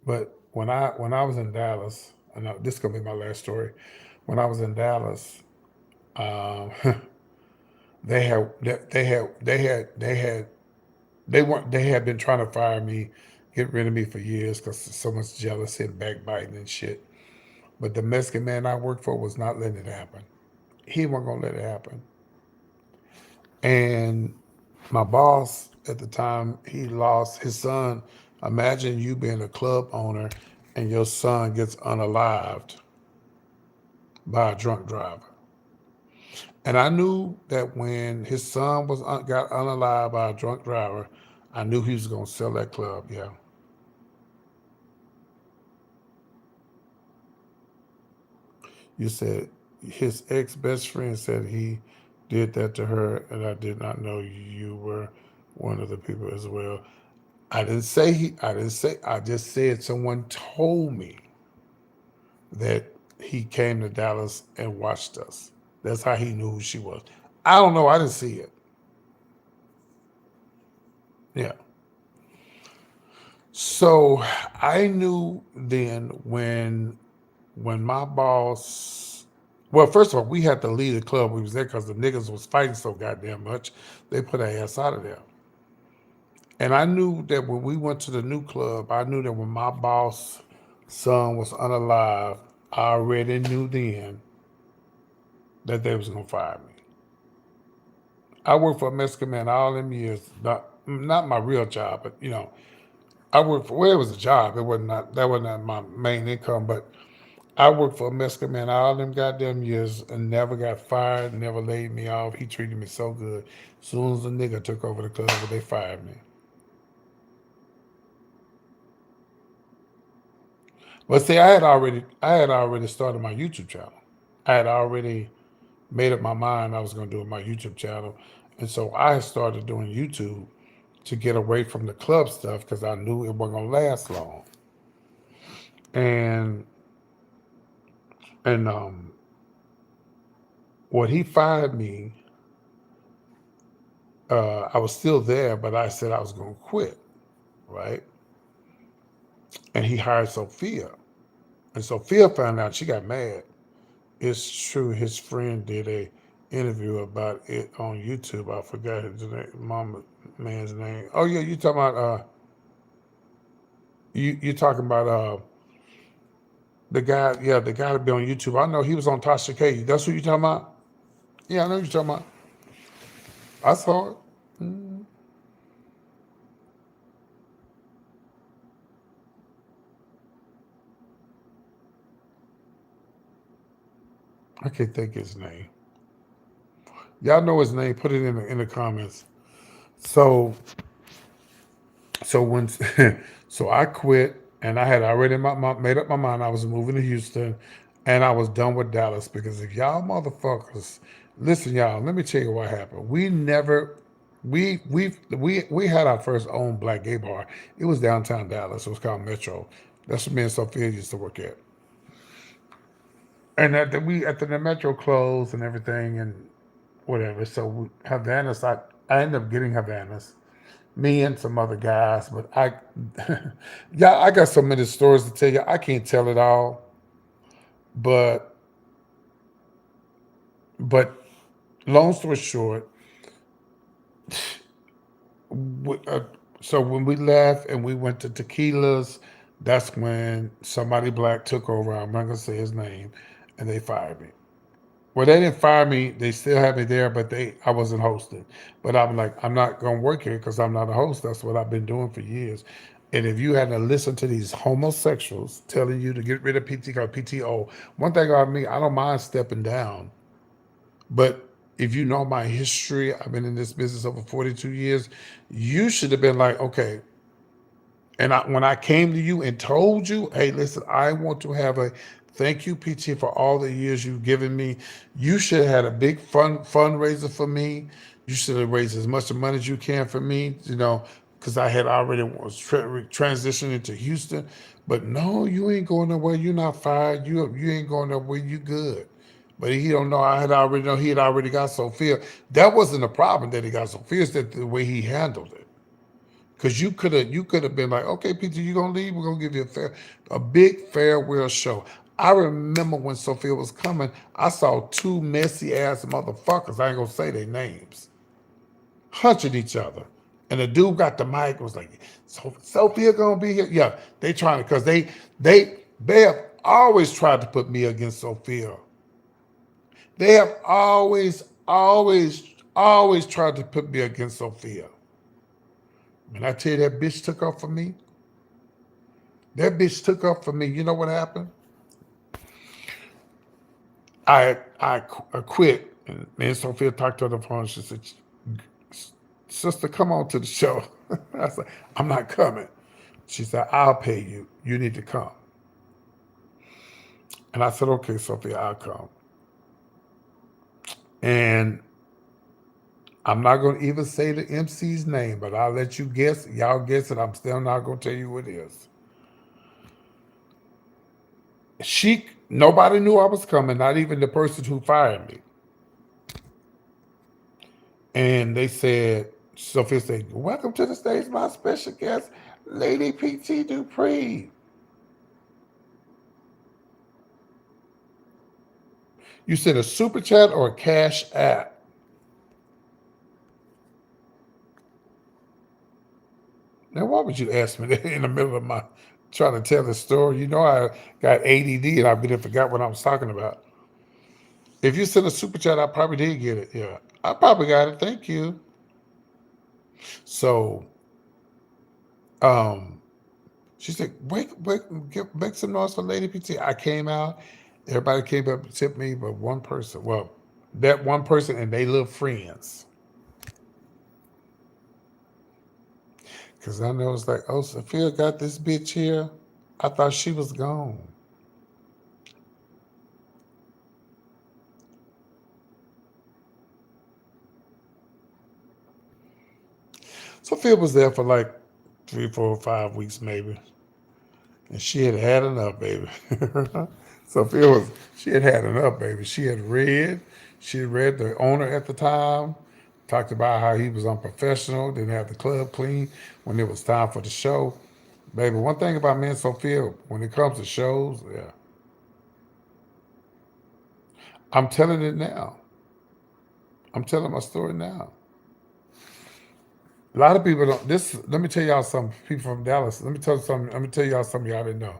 But when I was in Dallas, and this is gonna be my last story. When I was in Dallas, um, they had been trying to fire me, get rid of me for years because so much jealousy and backbiting and shit. But the Mexican man I worked for was not letting it happen. He wasn't gonna let it happen. And my boss at the time, he lost his son. Imagine you being a club owner and your son gets unalived by a drunk driver. And I knew that when his son got unalived by a drunk driver, I knew he was going to sell that club. Yeah. You said his ex best friend said he did that to her, and I did not know you were one of the people as well. I didn't say he. I didn't say. I just said someone told me that he came to Dallas and watched us. That's how he knew who she was. I don't know. I didn't see it. Yeah. So I knew then when my boss. Well, first of all, we had to leave the club we was there because the niggas was fighting so goddamn much. They put our ass out of there. And I knew that when we went to the new club, I knew that when my boss' son was unalive, I already knew then that they was gonna fire me. I worked for a Mexican man all them years, not my real job, but I worked for it was a job. It wasn't not that wasn't not my main income, but I worked for a Mexican man all them goddamn years and never got fired, never laid me off. He treated me so good. As soon as the nigga took over the club, they fired me. But see, I had already started my YouTube channel. I had already made up my mind I was going to do my YouTube channel, and so I started doing YouTube to get away from the club stuff because I knew it wasn't going to last long. And and when he fired me, I was still there, but I said I was going to quit, right? And he hired Sophia, and Sophia found out. She got mad. It's true. His friend did a interview about it on YouTube. I forgot his name, mama man's name. Oh yeah, you talking about you talking about the guy? Yeah, the guy that be on YouTube. I know he was on Tasha K. That's who you talking about? Yeah, I know you talking about. I saw it. I can't think his name. Y'all know his name. Put it in the comments. So so when so I quit and I had already made up my mind I was moving to Houston and I was done with Dallas because if y'all motherfuckers listen y'all let me tell you what happened. We never we had our first own black gay bar. It was downtown Dallas. It was called Metro. That's what me and Sophia used to work at. And after the Metro closed and everything and whatever. So Havanas I ended up getting Havanas Me and some other guys, but yeah, I got so many stories to tell you. I can't tell it all, but but long story short, w- uh, so when we left and we went to Tequila's, that's when somebody black took over. I'm not gonna say his name, and they fired me. Well, they didn't fire me. They still have me there, but I wasn't hosting. But I'm like, I'm not gonna work here because I'm not a host. That's what I've been doing for years. And if you had to listen to these homosexuals telling you to get rid of PT called PTO, one thing about me, I don't mind stepping down. But if you know my history, I've been in this business over 42 years. You should have been like, okay, and when I came to you and told you, hey, listen, I want to have a thank you, PT, for all the years you've given me. You should have had a big fundraiser for me. You should have raised as much money as you can for me, because I had already was transitioning to Houston. But no, you ain't going nowhere. You're not fired. You ain't going nowhere. You good. But he don't know. I had already know he had already got Sophia. That wasn't a problem that he got Sophia. It's that the way he handled it. Cause you could have been like, okay, Peter, you gonna leave? We're gonna give you a big farewell show. I remember when Sophia was coming, I saw two messy ass motherfuckers. I ain't gonna say their names, hunching each other. And the dude got the mic. Was like, Sophia gonna be here? Yeah, they trying to, cause they have always tried to put me against Sophia. They have always tried to put me against Sophia. And I tell you, that bitch took up for me. That bitch took up for me. You know what happened? I quit. And me and Sophia talked to her on the phone. She said, "Sister, come on to the show." I said, "I'm not coming." She said, "I'll pay you. You need to come." And I said, "Okay, Sophia, I'll come." And I'm not going to even say the MC's name, but I'll let you guess. Y'all guess it. I'm still not going to tell you who it is. Nobody knew I was coming, not even the person who fired me. And they said, Sophia said, "Welcome to the stage, my special guest, Lady PT Dupree." You said a super chat or a cash app? Now, why would you ask me that in the middle of my trying to tell the story? You know, I got ADD and I really forgot what I was talking about. If you sent a super chat, I probably did get it. Yeah, I probably got it. Thank you. So, um, she said, make some noise for Lady PT. I came out. Everybody came up and tipped me, but one person. Well, that one person and they little friends. Because I know it's like, oh, Sophia got this bitch here. I thought she was gone. Sophia was there for like 3, 4, 5 weeks maybe. And she had had enough, baby. She had had enough, baby. She had read the owner at the time, talked about how he was unprofessional, didn't have the club clean when it was time for the show. Baby, one thing about me and Sophia, when it comes to shows, yeah, I'm telling it now. I'm telling my story now. A lot of people don't. Let me tell y'all something. People from Dallas. Let me tell you something. Let me tell y'all something y'all didn't know.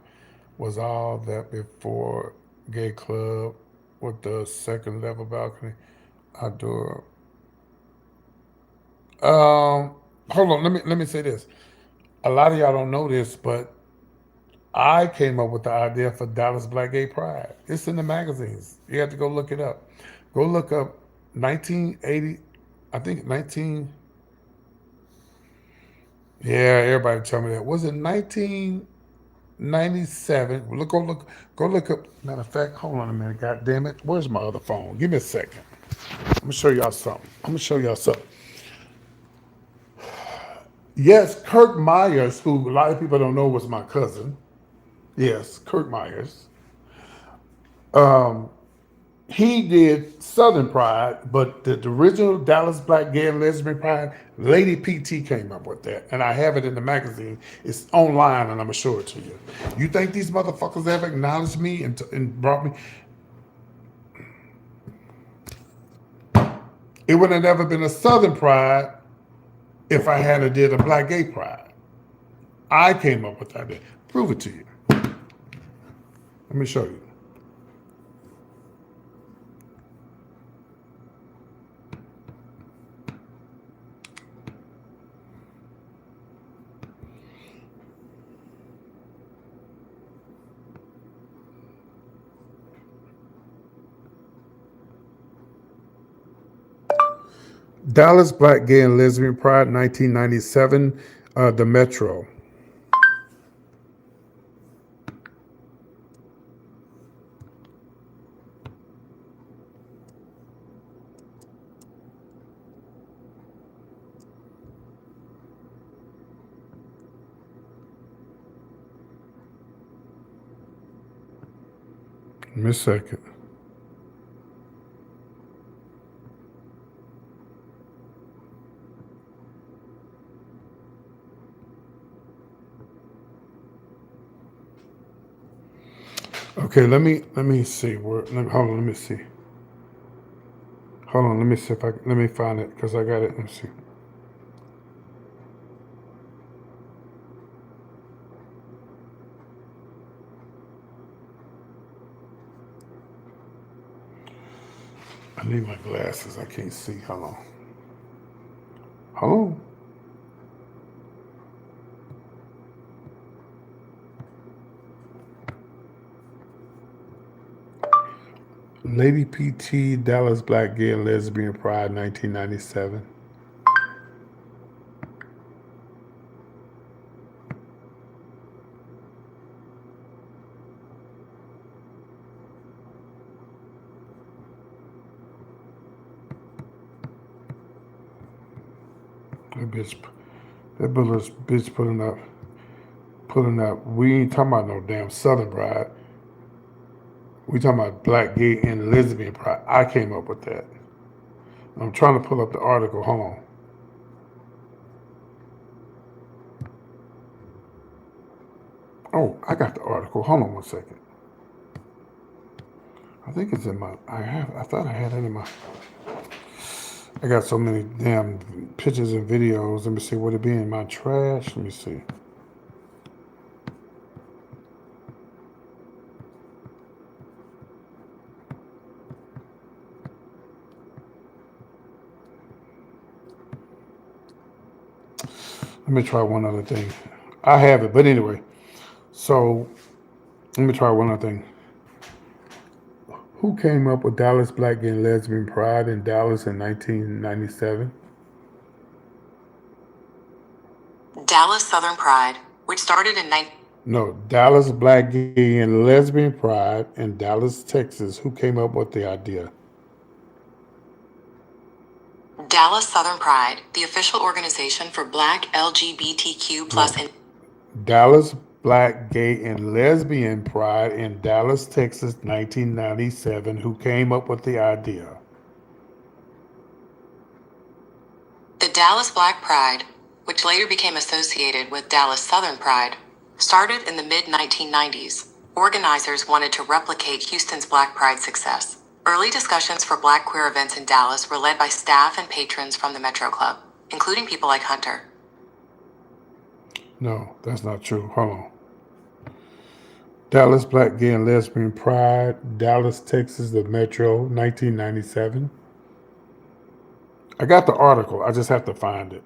Was all that before gay club with the second level balcony outdoor. Um, Hold on. Let me say this. A lot of y'all don't know this, but I came up with the idea for Dallas Black Gay Pride. It's in the magazines. You have to go look it up. Go look up 1980. I think 19. Yeah, everybody tell me that. Was it 1997? Go look up. Matter of fact, hold on a minute. God damn it. Where's my other phone? Give me a second. I'm gonna show y'all something. Yes, Kirk Myers, who a lot of people don't know was my cousin. Yes, Kirk Myers. He did Southern Pride, but the original Dallas Black Gay and Lesbian Pride, Lady PT came up with that. And I have it in the magazine. It's online, and I'm going to show it to you. You think these motherfuckers ever acknowledged me and brought me? It would have never been a Southern Pride if I had did a Black Gay Pride. I came up with that. Prove it to you. Let me show you. Dallas Black Gay and Lesbian Pride, 1997, the Metro. Give me a second. Okay, let me see where. Hold on, let me see. Hold on, let me see if let me find it because I got it. Let me see. I need my glasses. I can't see. Hold on. Hold on. Lady PT, Dallas Black Gay and Lesbian Pride, 1997. That bitch putting up. We ain't talking about no damn Southern Pride. We talking about Black Gay and Lesbian Pride. I came up with that. I'm trying to pull up the article. Hold on. Oh, I got the article. Hold on 1 second. I think it's in my. I thought I had it in my. I got so many damn pictures and videos. Let me see. Would it be in my trash? Let me see. Let me try one other thing. I have it, but anyway. So let me try one other thing. Who came up with Dallas Black Gay and Lesbian Pride in Dallas in 1997? Dallas Southern Pride, which started in No, Dallas Black Gay and Lesbian Pride in Dallas, Texas. Who came up with the idea? Dallas Southern Pride, the official organization for Black LGBTQ plus. No. Dallas Black Gay and Lesbian Pride in Dallas, Texas, 1997. Who came up with the idea? The Dallas Black Pride, which later became associated with Dallas Southern Pride, started in the mid-1990s. Organizers wanted to replicate Houston's Black Pride success. Early discussions for Black queer events in Dallas were led by staff and patrons from the Metro Club, including people like Hunter. No, that's not true. Hold on. Dallas Black Gay and Lesbian Pride, Dallas, Texas, the Metro, 1997. I got the article. I just have to find it.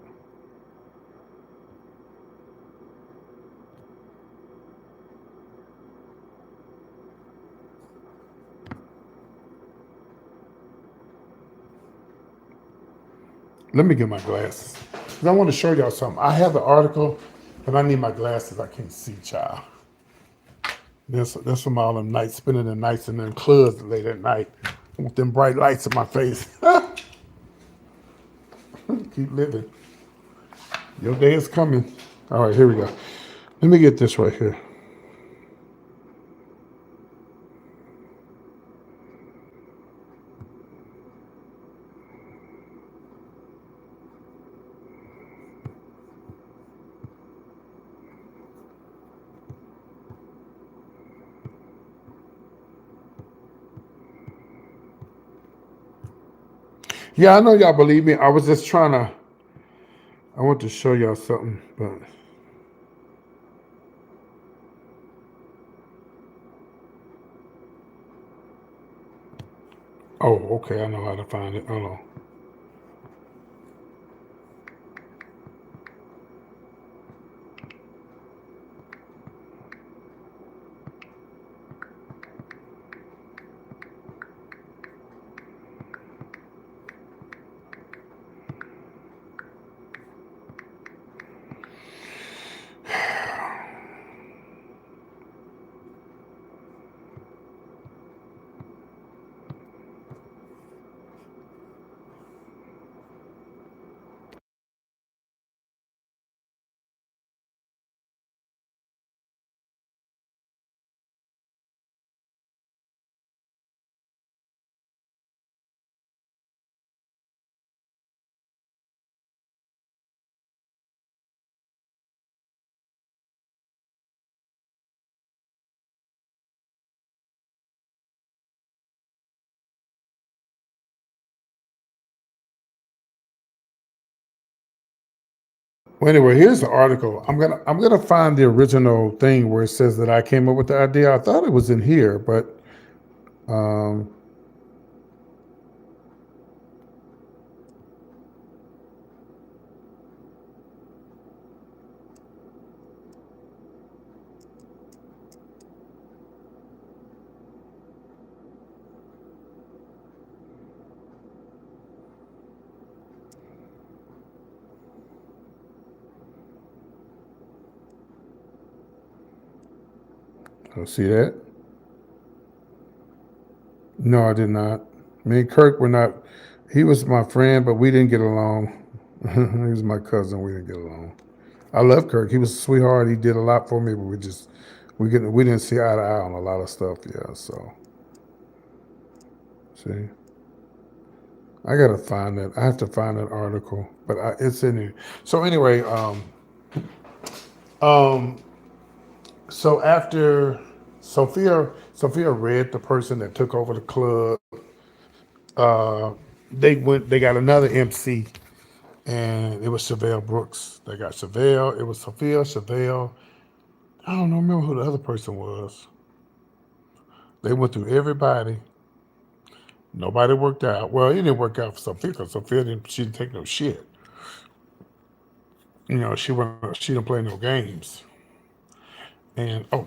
Let me get my glasses. Because I want to show y'all something. I have the article, but I need my glasses. I can't see, child. That's from all them nights, spending the nights in them clubs late at night with them bright lights in my face. Keep living. Your day is coming. All right, here we go. Let me get this right here. Yeah, I know y'all believe me. I was just trying to. I want to show y'all something, but oh, okay. I know how to find it. Hold on. Well, anyway, here's the article. I'm gonna find the original thing where it says that I came up with the idea. I thought it was in here, but um, see that? No, I did not. Me and Kirk were not. He was my friend, but we didn't get along. He was my cousin. We didn't get along. I love Kirk. He was a sweetheart. He did a lot for me, but we didn't see eye to eye on a lot of stuff. Yeah, so see, I gotta find that. I have to find that article, but it's in here. So anyway, um, so after Sophia read the person that took over the club, uh, they got another MC, and it was Chevelle Brooks. They got Chevelle. It was Sophia, Chevelle. I don't know, remember who the other person was. They went through everybody. Nobody worked out. Well, it didn't work out for Sophia because Sophia didn't. She didn't take no shit. You know, she didn't play no games. And oh,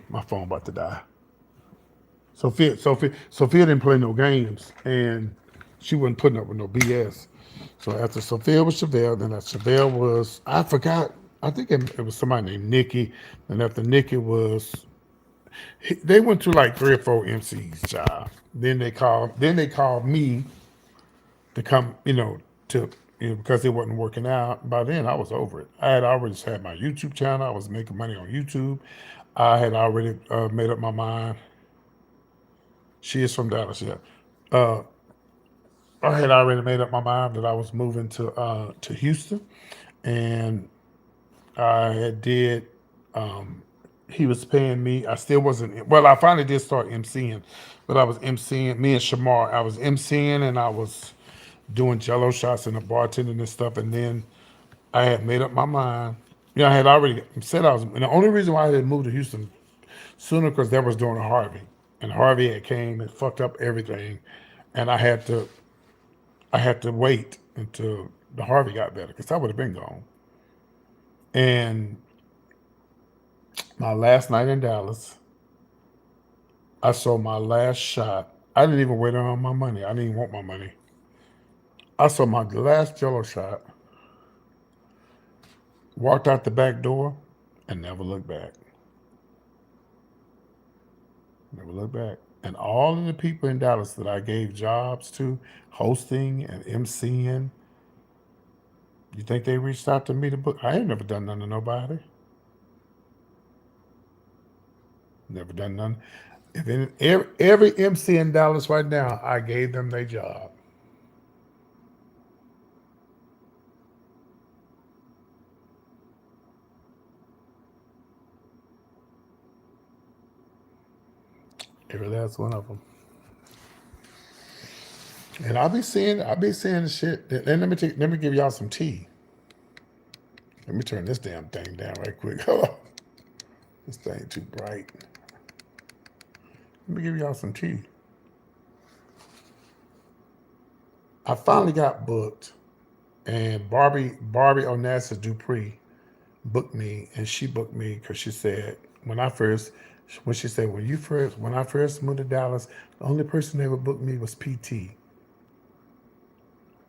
my phone about to die. Sophia didn't play no games, and she wasn't putting up with no BS. So after Sophia was Chevelle, then after Chevelle was I forgot. I think it was somebody named Nikki, and after Nikki was they went through like 3 or 4 MCs job. Then they called me to come, to because it wasn't working out. By then I was over it. I had already had my YouTube channel. I was making money on YouTube. I had already made up my mind. She is from Dallas, yeah. Uh, I had already made up my mind that I was moving to Houston, and I had did. Um, he was paying me. I still wasn't. Well, I finally did start MCing, but I was MCing. Me and Shamar, I was MCing, and I was doing Jello shots and the bartending and stuff. And then I had made up my mind. I had already said I was. And the only reason why I had moved to Houston sooner because that was during Harvey, and Harvey had came and fucked up everything, and I had to wait until the Harvey got better because I would have been gone. And my last night in Dallas, I sold my last shot. I didn't even wait on my money. I didn't even want my money. I sold my last Jello shot, walked out the back door, and never looked back. Never looked back. And all of the people in Dallas that I gave jobs to, hosting and MCing, you think they reached out to me to book? I ain't never done nothing to nobody. Never done nothing. If every MC in Dallas right now, I gave them their job. Every last one of them. And I'll be seeing the shit. And let me give y'all some tea. Let me turn this damn thing down right quick. Hold on. This thing too bright. Let me give y'all some tea. I finally got booked, and Barbie Onassis Dupree booked me, and she booked me because she said when she said when I first moved to Dallas, the only person that would book me was PT,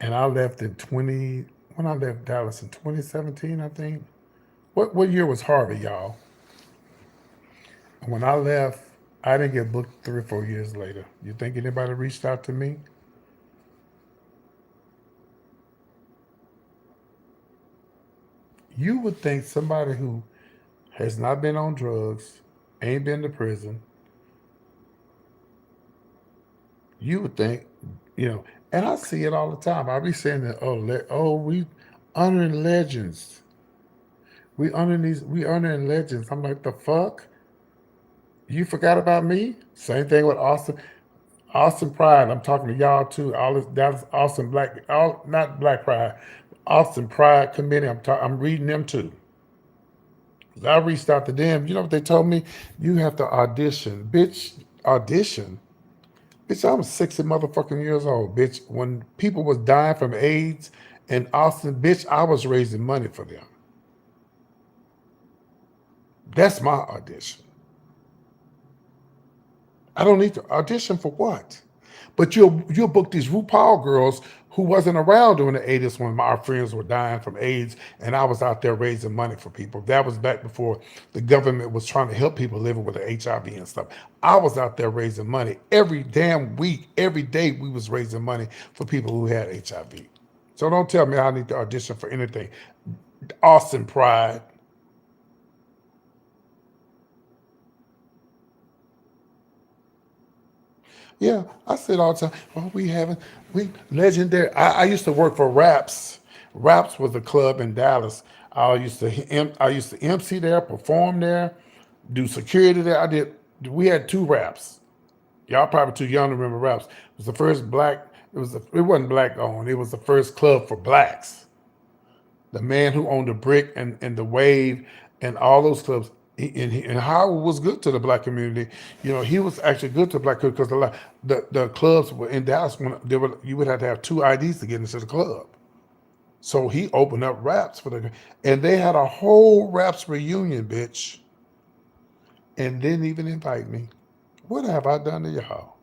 and I left in 20 when I left Dallas in 2017, I think. What year was Harvey, y'all? When I left, I didn't get booked 3 or 4 years later. You think anybody reached out to me? You would think somebody who has not been on drugs, ain't been to prison, you would think, and I see it all the time. I be saying that, we honoring legends. We honoring legends. I'm like, the fuck? You forgot about me? Same thing with Austin Pride. I'm talking to y'all too. All this that's Austin Black, all not Black Pride, Austin Pride Committee. I'm reading them too. I reached out to them. You know what they told me? You have to audition, bitch. Audition, bitch. I was 60 motherfucking years old, bitch. When people was dying from AIDS in Austin, bitch, I was raising money for them. That's my audition. I don't need to audition for what? But you'll book these RuPaul girls who wasn't around during the 80s when our friends were dying from AIDS, and I was out there raising money for people. That was back before the government was trying to help people living with the HIV and stuff. I was out there raising money every damn week, every day. We was raising money for people who had HIV. So don't tell me I need to audition for anything. Austin Pride. Yeah, I said all the time, oh, we legendary. I used to work for Raps. Raps was a club in Dallas. I used to MC there, perform there, do security there. We had two Raps. Y'all probably too young to remember Raps. It was the first black, it wasn't black owned, it was the first club for blacks. The man who owned the Brick and the Wave and all those clubs. And Howard was good to the black community. He was actually good to the black community because the clubs were in Dallas when you would have to have two IDs to get into the club. So he opened up Raps and they had a whole Raps reunion, bitch, and didn't even invite me. What have I done to y'all?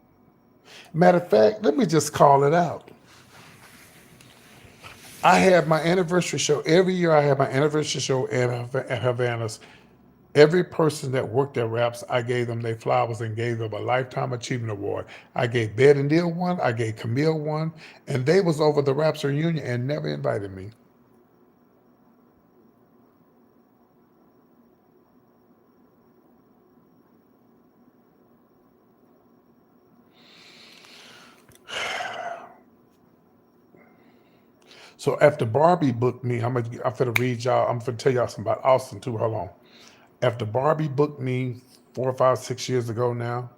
Matter of fact, let me just call it out. I have my anniversary show every year. I have my anniversary show at Havana's. Every person that worked at Raps, I gave them their flowers and gave them a Lifetime Achievement Award. I gave Bed and Deal one, I gave Camille one, and they was over the Raps reunion and never invited me. So after Barbie booked me, I'm finna read y'all. I'm finna tell y'all something about Austin too. Hold on. After Barbie booked me 4, 5, 6 years ago now,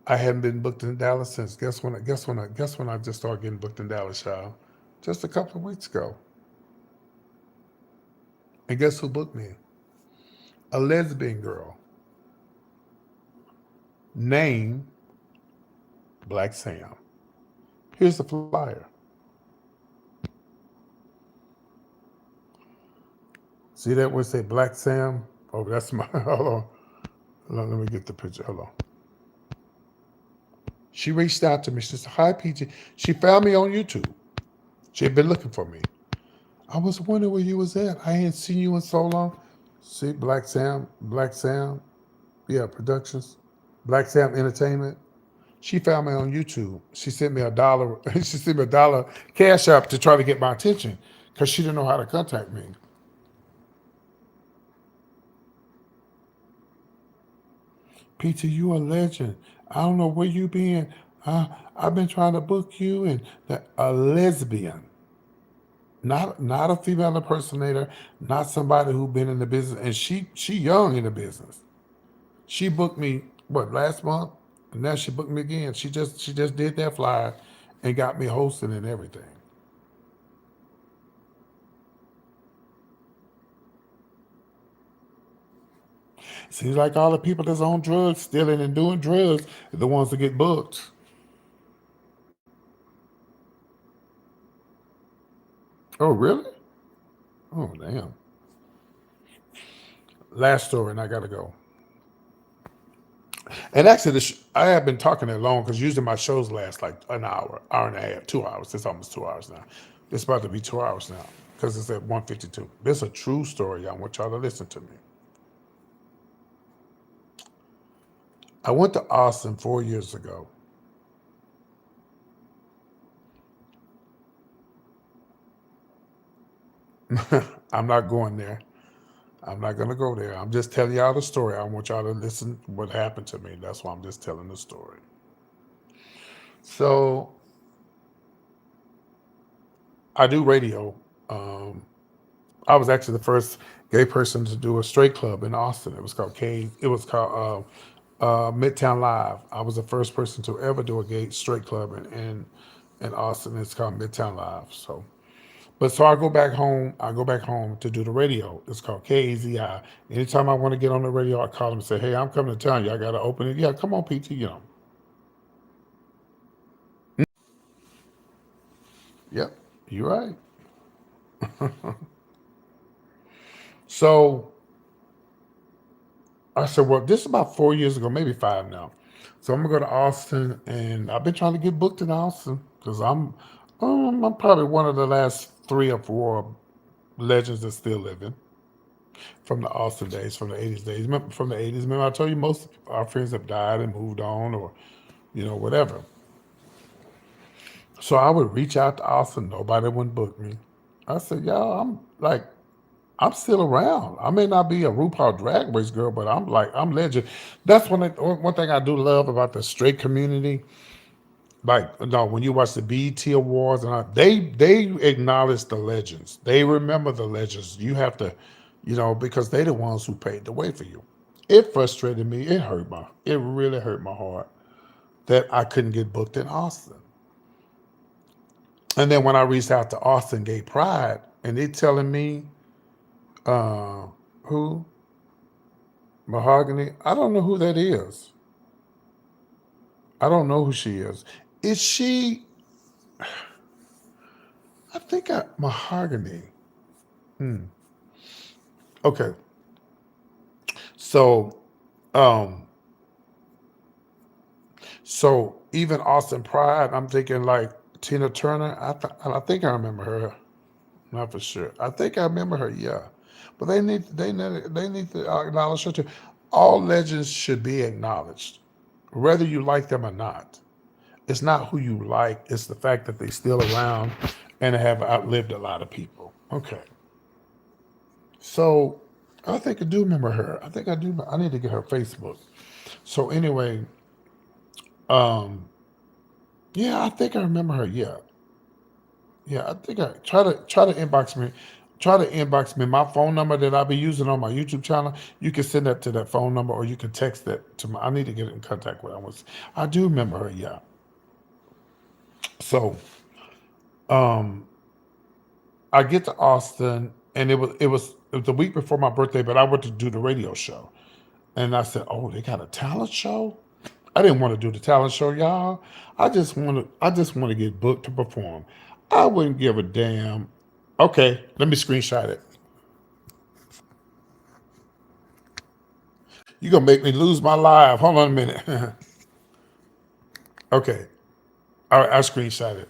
I hadn't been booked in Dallas since. Guess when I just started getting booked in Dallas, y'all? Just a couple of weeks ago. And guess who booked me? A lesbian girl named Black Sam. Here's the flyer. See that where it say Black Sam? Oh, that's my hold on. Let me get the picture. Hold on. She reached out to me. She said, hi, PG. She found me on YouTube. She had been looking for me. I was wondering where you was at. I ain't seen you in so long. See, Black Sam, yeah, Productions, Black Sam Entertainment. She found me on YouTube. She sent me $1. She sent me $1 cash app to try to get my attention because she didn't know how to contact me. PT, you a legend. I don't know where you been. I've been trying to book you and a lesbian. Not a female impersonator, not somebody who been in the business, and she young in the business. She booked me last month, And now she booked me again. She just did that flyer and got me hosting and everything. Seems like all the people that's on drugs, stealing and doing drugs, are the ones that get booked. Oh, really? Oh, damn. Last story, and I gotta go. And actually, I have been talking that long because usually my shows last like an hour, hour and a half, 2 hours. It's almost 2 hours now. It's about to be 2 hours now because it's at 1:52. This is a true story. I want y'all to listen to me. I went to Austin 4 years ago. I'm not going there. I'm not gonna go there. I'm just telling y'all the story. I want y'all to listen what happened to me. That's why I'm just telling the story. So I do radio. Um, I was actually the first gay person to do a straight club in Austin. It was called K. It was called Midtown Live. I was the first person to ever do a gay straight club in Austin. It's called Midtown Live. So I go back home. I go back home to do the radio. It's called KAZI. Anytime I want to get on the radio, I call them and say, "Hey, I'm coming to town. Y'all got to open it." Yeah, come on, PT. Yep, you're right. So I said, well, this is about 4 years ago, maybe five now. So I'm gonna go to Austin, and I've been trying to get booked in Austin because I'm probably one of the last 3 or 4 legends that's still living from the Austin days, from the '80s days. From the '80s, remember I told you most of our friends have died and moved on, or whatever. So I would reach out to Austin, nobody would book me. I said, y'all, I'm still around. I may not be a RuPaul Drag Race girl, but I'm legend. That's one thing I do love about the straight community. Like, no, when you watch the BET Awards, they acknowledge the legends. They remember the legends. You have to, because they the ones who paved the way for you. It frustrated me. It really hurt my heart that I couldn't get booked in Austin. And then when I reached out to Austin Gay Pride, and they telling me, uh, who Mahogany, I don't know who that is. I don't know who she is. Is she? I think Mahogany. Hmm. Okay. So, um, so even Austin Pride, I'm thinking like Tina Turner. I think I remember her. Not for sure. I think I remember her. Yeah, but they need to acknowledge her too. All legends should be acknowledged, whether you like them or not. It's not who you like; it's the fact that they're still around and have outlived a lot of people. Okay, so I think I do remember her. I think I do. I need to get her Facebook. So anyway, um, yeah, I think I remember her. Yeah, yeah, I think I try to inbox me. Try to inbox me my phone number that I'll be using on my YouTube channel. You can send that to that phone number, or you can text that to my. I need to get in contact with her. I do remember her. Yeah. So um, I get to Austin, and it was the week before my birthday, but I went to do the radio show, and I said, "Oh, they got a talent show." I didn't want to do the talent show, y'all. I just want to get booked to perform. I wouldn't give a damn. Okay, let me screenshot it. You're gonna make me lose my life. Hold on a minute. Okay. I screenshot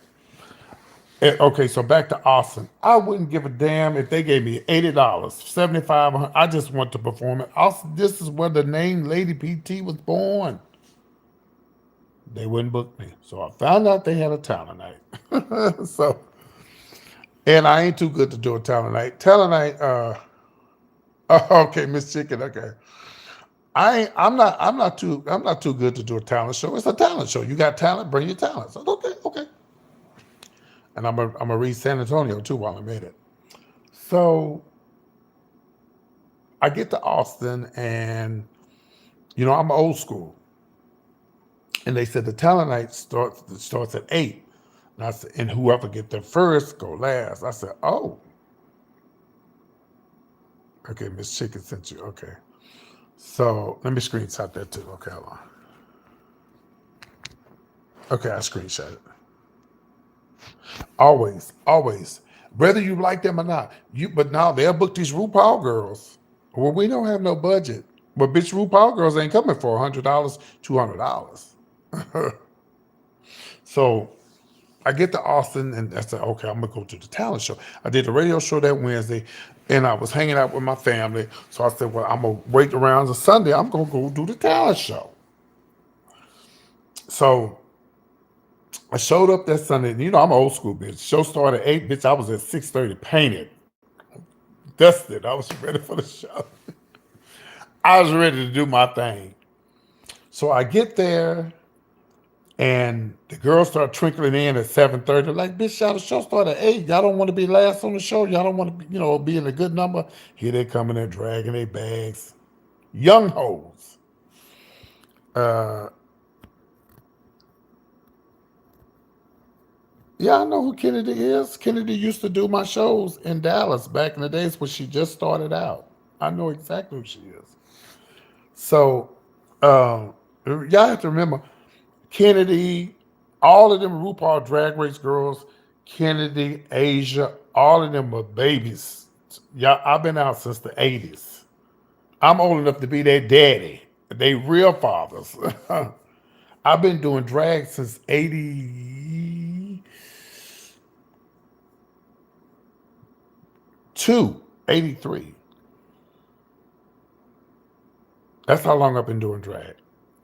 it. Okay, so back to Austin. I wouldn't give a damn if they gave me $80, 75. I just want to perform it. Austin, this is where the name Lady PT was born. They wouldn't book me. So I found out they had a talent night. And I ain't too good to do a talent night. Talent night, okay, Miss Chicken, okay. I'm not too good to do a talent show. It's a talent show. You got talent, bring your talent. So okay, okay. And I'm gonna read San Antonio too while I'm at it. So I get to Austin, and I'm old school. And they said the talent night starts at 8. And I said, and whoever get there first go last. I said, oh, okay, Miss Chicken sent you. Okay. So let me screenshot that too. Okay, hold on. Okay, I screenshot it. Always, always. Whether you like them or not. But now they'll book these RuPaul girls. Well, we don't have no budget. But bitch, RuPaul girls ain't coming for $100, $200. So I get to Austin and I said, okay, I'm gonna go to the talent show. I did the radio show that Wednesday and I was hanging out with my family. So I said, well, I'm gonna wait around the Sunday. I'm gonna go do the talent show. So I showed up that Sunday. And, I'm an old school bitch. Show started at 8, bitch. I was at 6:30 painted, dusted. I was ready for the show. I was ready to do my thing. So I get there and the girls start trickling in at 7:30. Like, bitch, y'all, the show started at 8. Y'all don't want to be last on the show. Y'all don't want to, be in a good number. Here they come in there dragging their bags. Young hoes. Yeah, I know who Kennedy is. Kennedy used to do my shows in Dallas back in the days when she just started out. I know exactly who she is. So, y'all have to remember, Kennedy, all of them RuPaul Drag Race girls, Kennedy, Asia, all of them were babies. Yeah, I've been out since the 80s. I'm old enough to be their daddy. They real fathers. I've been doing drag since 83. That's how long I've been doing drag.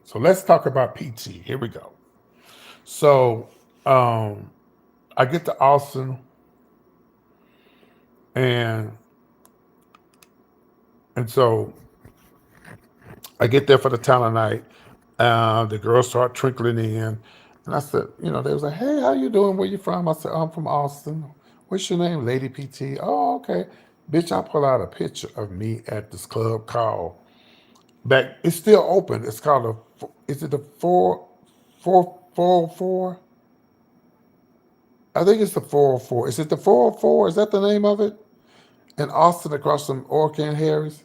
So let's talk about PT. Here we go. So I get to Austin and so I get there for the talent night. The girls start trickling in. And I said, they was like, hey, how you doing? Where you from? I said, I'm from Austin. What's your name? Lady PT. Oh, okay. Bitch, I pull out a picture of me at this club called it's still open. It's called is it the 404? I think it's the 404. Is it the 404? Is that the name of it? In Austin, across from Orca and Harry's.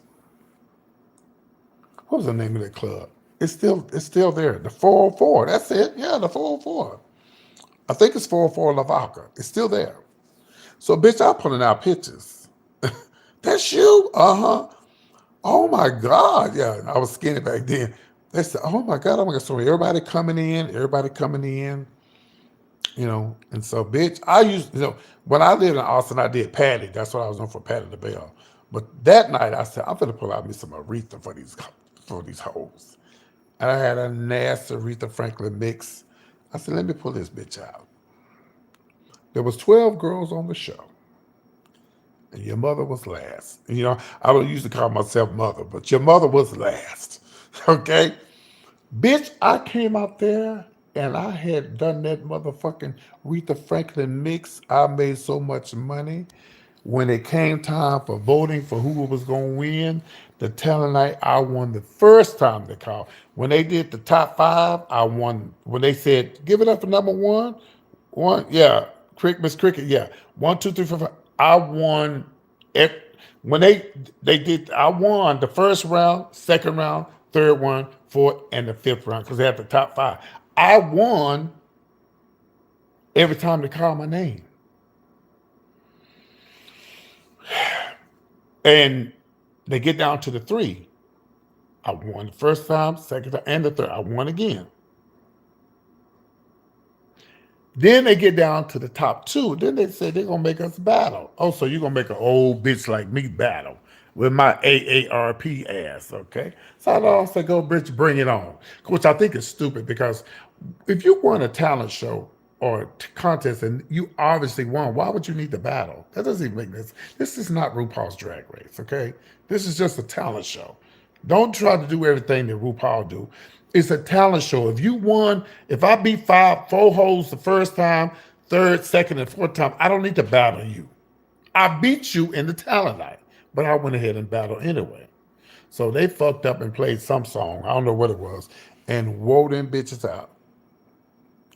What was the name of that club? It's still there. The 404. That's it. Yeah, the 404. I think it's 404 La Vaca. It's still there. So, bitch, I'm putting out pictures. That's you? Uh-huh. Oh my God. Yeah, I was skinny back then. They said, oh my God. So everybody coming in. And so, bitch, I used, when I lived in Austin, I did Patty. That's what I was doing for Patty LaBelle. But that night, I said, I'm going to pull out me some Aretha for these hoes. And I had a nasty Aretha Franklin mix. I said, let me pull this bitch out. There was 12 girls on the show. And your mother was last. And, I don't usually call myself mother, but your mother was last. Okay? Bitch, I came out there and I had done that motherfucking Aretha Franklin mix. I made so much money. When it came time for voting for who was going to win, the talent night, I won the first time they called. When they did the top 5, I won. When they said, give it up for number 1, yeah, Miss Cricket, yeah, 1, 2, 3, 4, 5. I won it. When they did, I won the first round, second round, third one, fourth, and the fifth round because they had the top 5. I won every time they called my name. And they get down to the 3. I won the first time, second time, and the third. I won again. Then they get down to the top 2. Then they say they're going to make us battle. Oh, so you're going to make an old bitch like me battle with my AARP ass, okay? So I also go, bitch, bring it on. Which I think is stupid because if you won a talent show or contest and you obviously won, why would you need to battle? That doesn't even make sense. This is not RuPaul's Drag Race, okay? This is just a talent show. Don't try to do everything that RuPaul do. It's a talent show. If you won, if I beat 4 hoes the first time, third, second, and fourth time, I don't need to battle you. I beat you in the talent night, but I went ahead and battled anyway. So they fucked up and played some song, I don't know what it was, and wore them bitches out.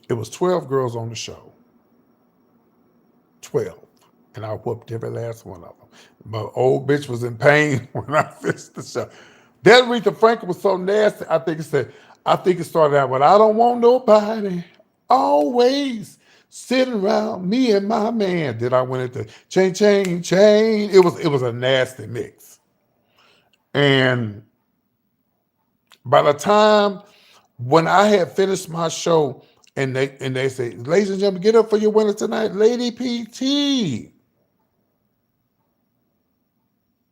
It was 12 girls on the show. 12. And I whooped every last one of them. My old bitch was in pain when I finished the show. That Aretha Franklin was so nasty. I think it started out with, I don't want nobody always sitting around me and my man. Then I went into chain, chain, chain. It was a nasty mix. And by the time when I had finished my show and they say, ladies and gentlemen, get up for your winner tonight, Lady PT.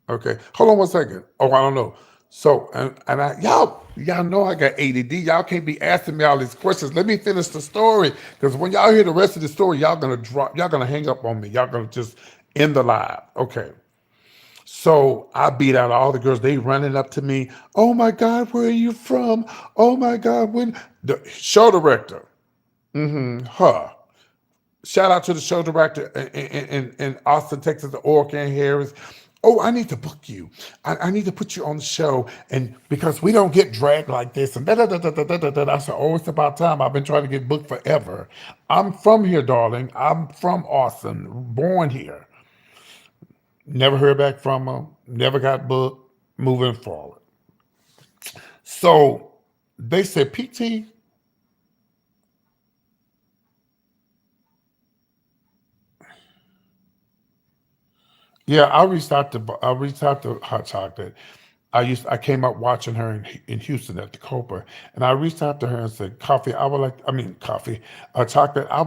Okay, hold on one second. Oh, I don't know. So and y'all know I got ADD. Y'all can't be asking me all these questions. Let me finish the story, because when y'all hear the rest of the story, y'all gonna hang up on me. Y'all gonna just end the live. Okay. So I beat out all the girls. They running up to me. Oh my God, where are you from? Oh my God, when the show director, her. Shout out to the show director in Austin, Texas, Orkin Harris. Oh, I need to book you. I need to put you on the show, and because we don't get dragged like this. And da da da da da da da. I said, oh, it's about time. I've been trying to get booked forever. I'm from here, darling. I'm from Austin, born here. Never heard back from her. Never got booked. Moving forward. So they said, PT, yeah, I reached out to Hot Chocolate. I came up watching her in Houston at the Copa, and I reached out to her and said, Chocolate, I would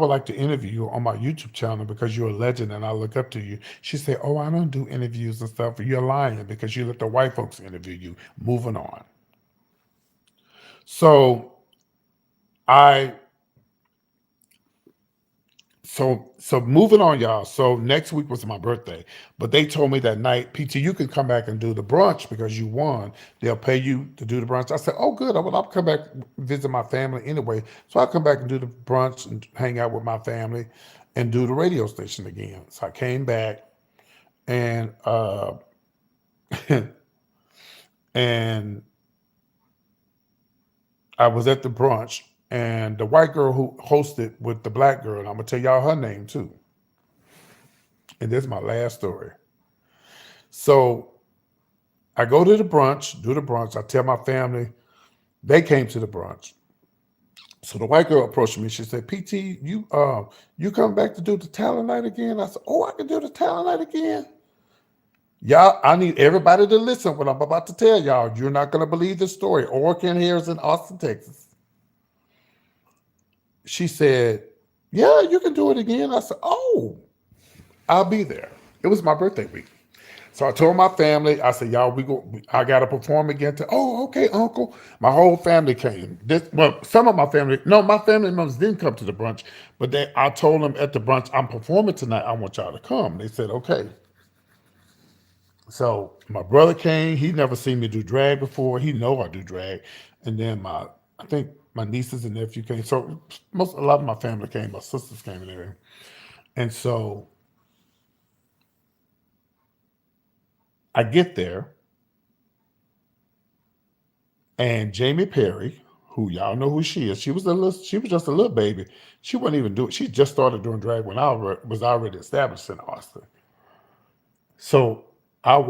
like to interview you on my YouTube channel because you're a legend and I look up to you. She said, oh, I don't do interviews and stuff. You're lying because you let the white folks interview you. Moving on. So I So moving on, y'all. So next week was my birthday, but they told me that night, PT, you can come back and do the brunch because you won. They'll pay you to do the brunch. I said, oh, good. I'll come back, visit my family anyway. So I'll come back and do the brunch and hang out with my family and do the radio station again. So I came back and and I was at the brunch, and the white girl who hosted with the black girl, and I'm gonna tell y'all her name too. And this is my last story. So I go to the brunch, do the brunch. I tell my family, they came to the brunch. So the white girl approached me. She said, PT, you come back to do the talent night again? I said, oh, I can do the talent night again. Y'all, I need everybody to listen what I'm about to tell y'all. You're not going to believe this story. Orkin Harris in Austin, Texas. She said, yeah, you can do it again. I said, oh, I'll be there. It was my birthday week. So I told my family, I said, y'all, I got to perform again. Oh, okay, uncle. My whole family came. Some of my family members didn't come to the brunch, but I told them at the brunch, I'm performing tonight. I want y'all to come. They said, okay. So my brother came. He never seen me do drag before. He know I do drag. And then I think my nieces and nephew came. So a lot of my family came. My sisters came and everything. And so I get there, and Jamie Perry, who y'all know who she is, she was just a little baby. She wasn't even doing. She just started doing drag when I was already established in Austin. So I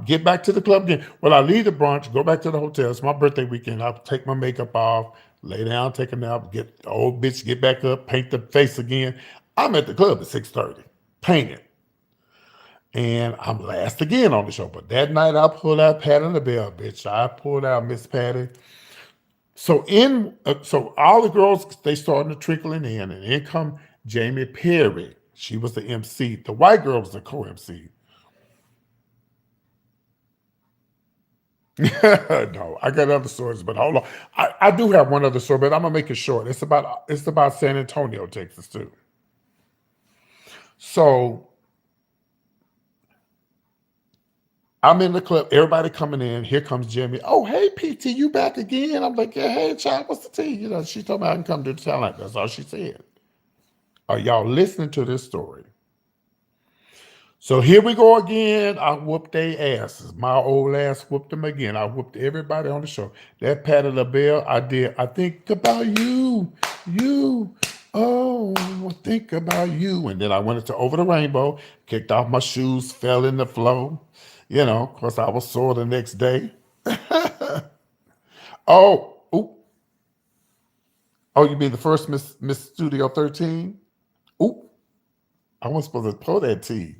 get back to the club again. Well, I leave the brunch, go back to the hotel. It's my birthday weekend. I'll take my makeup off, lay down, take a nap, get the old bitch, get back up, paint the face again. I'm at the club at 6:30, painting. And I'm last again on the show. But that night I pulled out Patty LaBelle, bitch. I pulled out Miss Patty. So all the girls, they starting to trickling in, and in come Jamie Perry. She was the MC. The white girl was the co-MC. No, I got other stories, but hold on. I do have one other story, but I'm gonna make it short. It's about San Antonio, Texas, too. So I'm in the club, everybody coming in. Here comes Jimmy. Oh, hey, PT, you back again? I'm like, yeah, hey, child, what's the tea? She told me I can come to the talent. That's all she said. Are y'all listening to this story? So here we go again. I whooped their asses. My old ass whooped them again. I whooped everybody on the show. That Patty LaBelle, I did. I think about you You, oh, think about you. And then I went into Over the Rainbow, kicked off my shoes, fell in the flow. You know, of course, I was sore the next day. Oh, ooh, oh, you mean the first Miss Studio 13? Ooh, I wasn't supposed to pull that T.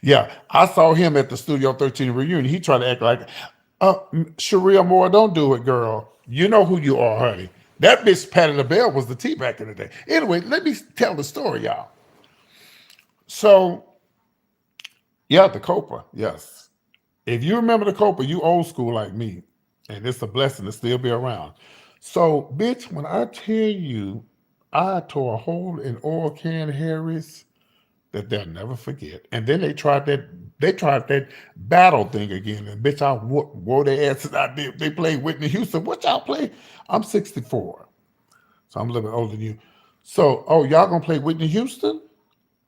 Yeah, I saw him at the Studio 13 reunion. He tried to act like, Sharia Moore, don't do it, girl. You know who you are, honey. That bitch Patty LaBelle was the T back in the day. Anyway, let me tell the story, y'all. So, yeah, the Copa, yes. If you remember the Copa, you old school like me. And it's a blessing to still be around. So, bitch, when I tell you I tore a hole in Oil Can Harris that they'll never forget. And then they tried that battle thing again. And bitch, I wore their asses out there. They played Whitney Houston. What y'all play? I'm 64. So I'm a little bit older than you. So, oh, y'all gonna play Whitney Houston?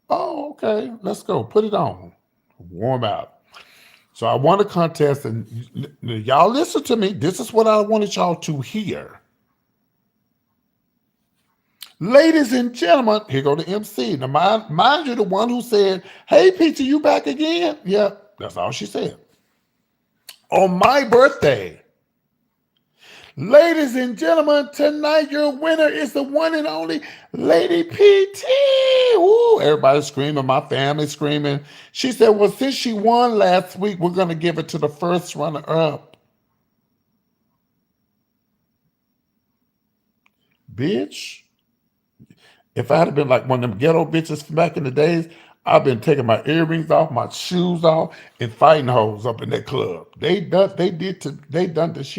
Oh, okay. Let's go. Put it on. Warm out. So I won a contest, and y'all listen to me. This is what I wanted y'all to hear. Ladies and gentlemen, here go the MC. Now, mind you, the one who said, "Hey, Peter, you back again?" Yeah, that's all she said. On my birthday, ladies and gentlemen, tonight your winner is the one and only Lady PT. Ooh, everybody screaming, my family screaming. She said, well, since she won last week, we're going to give it to the first runner-up. Bitch. If I had been like one of them ghetto bitches from back in the days, I've been taking my earrings off, my shoes off, and fighting hoes up in that club. She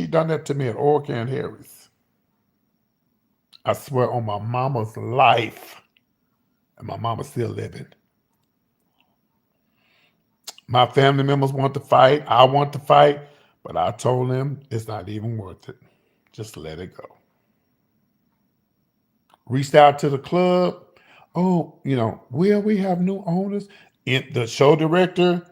done that to me at Orcan Harris. I swear on my mama's life, and my mama's still living. My family members want to fight. I want to fight, but I told them it's not even worth it. Just let it go. Reached out to the club. Oh, will we have new owners? The show director,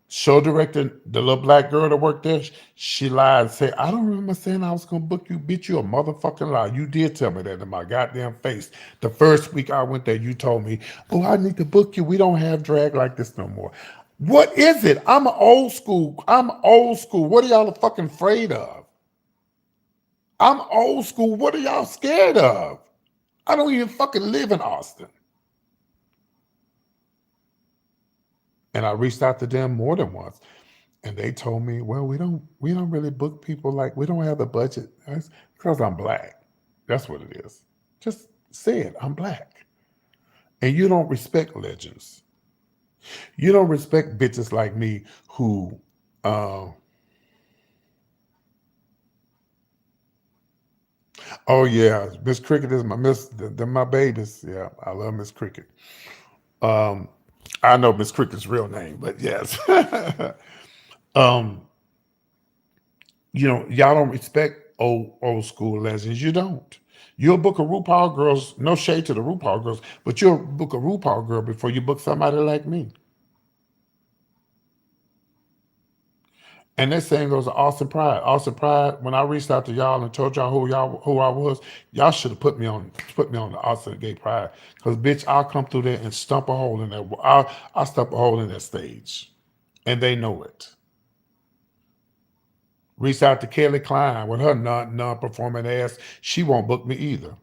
the little black girl that worked there, she lied and said, I don't remember saying I was going to book you. Bitch, you a motherfucking lie. You did tell me that in my goddamn face. The first week I went there, you told me, oh, I need to book you. We don't have drag like this no more. What is it? I'm old school. What are y'all fucking afraid of? I'm old school. What are y'all scared of? I don't even fucking live in Austin. And I reached out to them more than once. And they told me, well, we don't really book people like we don't have the budget. That's because I'm black. That's what it is. Just say it. I'm black. And you don't respect legends. You don't respect bitches like me who oh yeah, Miss Cricket is my miss they're my babies. Yeah, I love Miss Cricket. Um I know Miss Cricket's real name, but yes. um y'all don't respect old school legends. You don't. You'll book a RuPaul girls, no shade to the RuPaul girls, but you'll book a RuPaul girl before you book somebody like me. And that same goes to Austin Pride. Austin Pride, when I reached out to y'all and told y'all who I was, y'all should have put me on the Austin Gay Pride. Cause bitch, I'll come through there and stump a hole in that. I'll stump a hole in that stage. And they know it. Reached out to Kelly Klein with her non-performing ass. She won't book me either.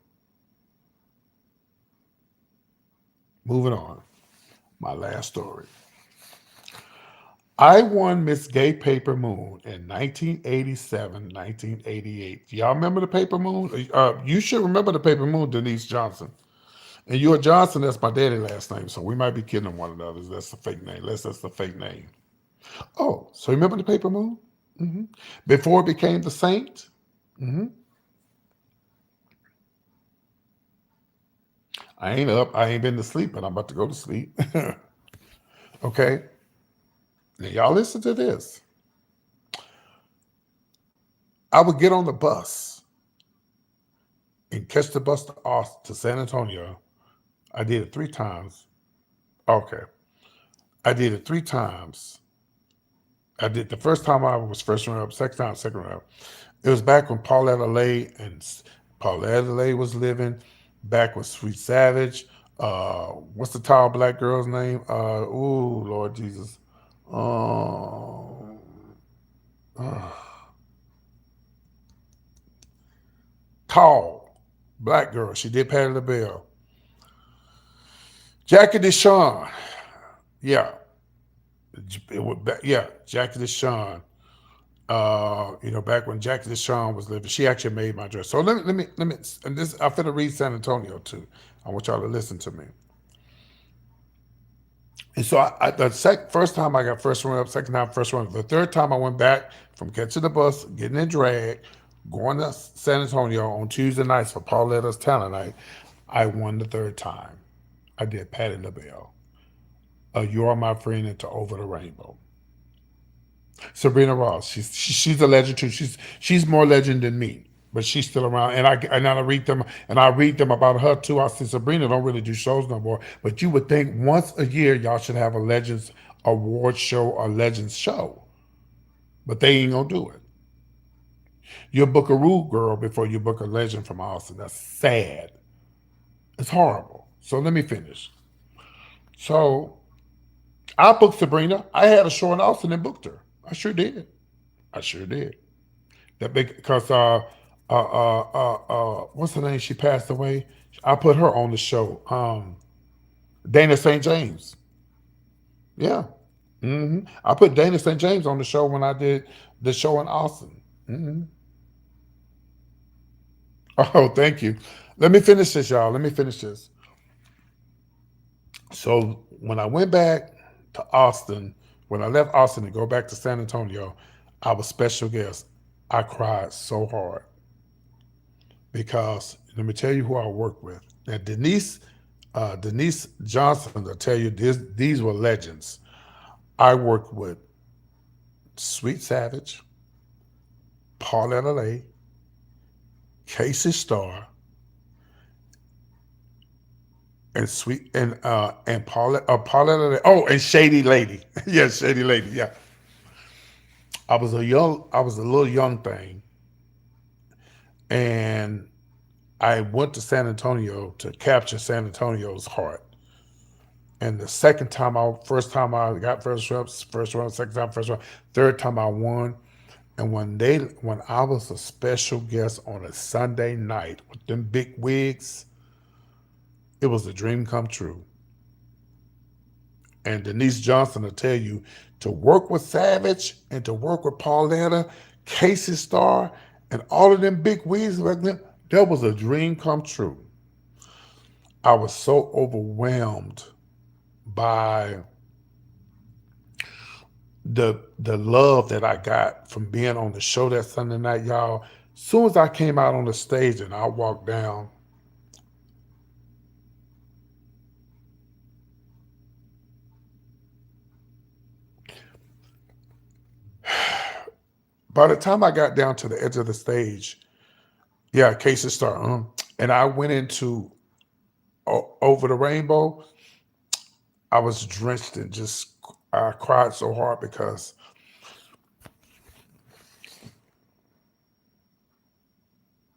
Moving on. My last story. I won Miss Gay Paper Moon in 1987, 1988. Y'all remember the Paper Moon? You should remember the Paper Moon, Denise Johnson. And you're Johnson, that's my daddy last name, so we might be kidding one another. That's the fake name. That's the fake name. Oh, so you remember the Paper Moon? hmm Before it became the Saint? hmm I ain't up. I ain't been to sleep, but I'm about to go to sleep. Okay? Now, y'all listen to this. I would get on the bus and catch the bus to San Antonio. I did it 3 times. Okay. I did it 3 times. I did the first time I was first runner up, second time, second runner up. It was back when Pauletta Lay and Paul Adelaide was living. Back with Sweet Savage. What's the tall black girl's name? Ooh, Lord Jesus. Um, Tall black girl. She did Patti LaBelle. Jackie DeShawn. Yeah, yeah, Jackie DeShawn. Back when Jackie DeShawn was living, she actually made my dress. So let me, and this I'm finna read San Antonio too. I want y'all to listen to me. And so first time I got first run up, second time first run up. The third time I went back from catching the bus, getting in drag, going to San Antonio on Tuesday nights for Pauletta's talent night. I won the third time. I did Patti LaBelle. You Are My Friend into Over the Rainbow. Sabrina Ross, she's a legend too. She's more legend than me, but she's still around. And I read them about her too. I said Sabrina don't really do shows no more, but you would think once a year y'all should have a Legends award show or Legends show, but they ain't gonna do it. You'll book a Rue girl before you book a legend from Austin. That's sad. It's horrible. So let me finish. So I booked Sabrina. I had a show in Austin and booked her. I sure did. I sure did. That big because what's her name? She passed away. I put her on the show. Dana St. James. Yeah. I put Dana St. James on the show when I did the show in Austin. Oh, thank you. Let me finish this, y'all. Let me finish this. So when I went back to Austin, when I left Austin to go back to San Antonio, I was special guest. I cried so hard because let me tell you who I worked with. Now Denise Johnson will tell you these were legends. I worked with Sweet Savage, Paul Adelaide, Casey Starr, and Paul Adelaide. Oh, and Shady Lady. Yeah, Shady Lady. Yeah. I was a little young thing, and I went to San Antonio to capture San Antonio's heart. And the first time I got first round, second time first round, third time I won. And when I was a special guest on a Sunday night with them big wigs, it was a dream come true. And Denise Johnson will tell you to work with Savage and to work with Pauletta, Casey Starr, and all of them big wigs back then, that was a dream come true. I was so overwhelmed by the love that I got from being on the show that Sunday night, y'all. As soon as I came out on the stage and I walked down, by the time I got down to the edge of the stage, yeah, Casey Star, and I went into Over the Rainbow, I was drenched in I cried so hard because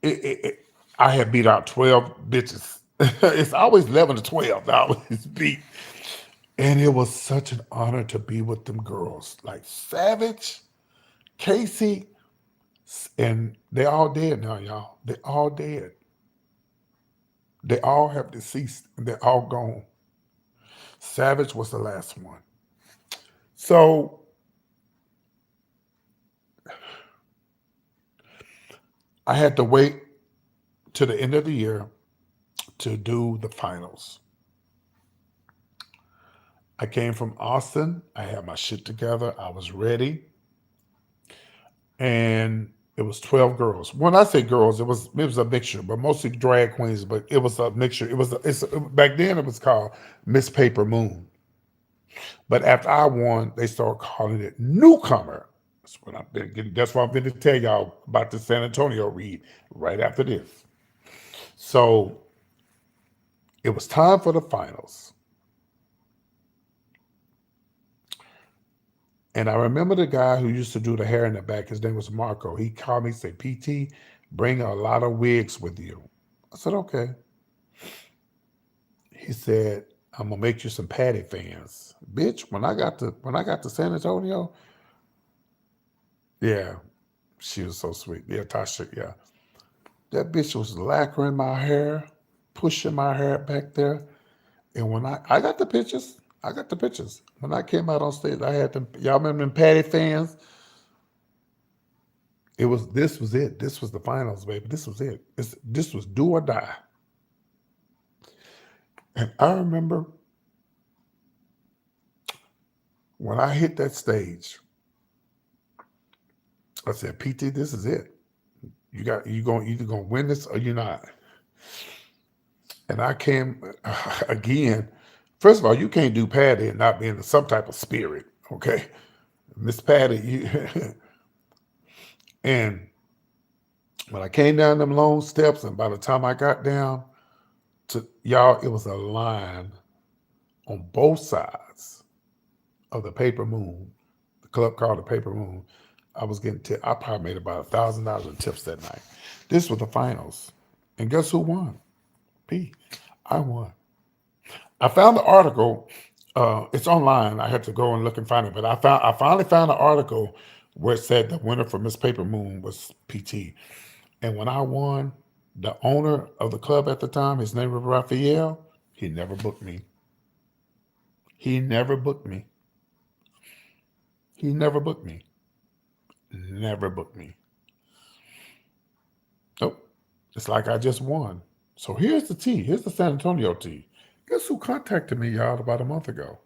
I had beat out 12 bitches. It's always 11 to 12 that I always beat. And it was such an honor to be with them girls. Like Savage, Casey, and they all dead now, y'all. They all dead. They all have deceased and they're all gone. Savage was the last one. So I had to wait to the end of the year to do the finals. I came from Austin. I had my shit together. I was ready. And it was 12 girls. When I say girls, it was a mixture, but mostly drag queens, but it was a mixture. Back then it was called Miss Paper Moon. But after I won, they started calling it Newcomer. That's what I'm going to tell y'all about the San Antonio read right after this. So it was time for the finals. And I remember the guy who used to do the hair in the back. His name was Marco. He called me, said, PT, Bring a lot of wigs with you. I said, okay. He said, I'm gonna make you some Patty fans. Bitch, when I got to San Antonio, yeah, she was so sweet. Yeah, Tasha, yeah. That bitch was lacquering my hair, pushing my hair back there. And when I got the pictures, I got the pictures. When I came out on stage, I had them. Y'all remember them Patty fans? This was it. This was the finals, baby. This was it. This was do or die. And I remember when I hit that stage, I said, PT, this is it. You going either gonna win this or you're not. And I came again. First of all, you can't do Patty and not be in some type of spirit, okay? Miss Patty, and when I came down them long steps, and by the time I got down to y'all, it was a line on both sides of the Paper Moon, the club called the Paper Moon. I was getting I probably made about $1,000 in tips that night. This was the finals. And guess who won? P. I won. I found the article. It's online. I had to go and look and find it, but I finally found an article where it said the winner for Miss Paper Moon was PT. And when I won, the owner of the club at the time, his name was Raphael, he never booked me. He never booked me. He never booked me. Never booked me. Nope. It's like I just won. So here's the tea. Here's the San Antonio tea. Guess who contacted me, y'all, about a month ago?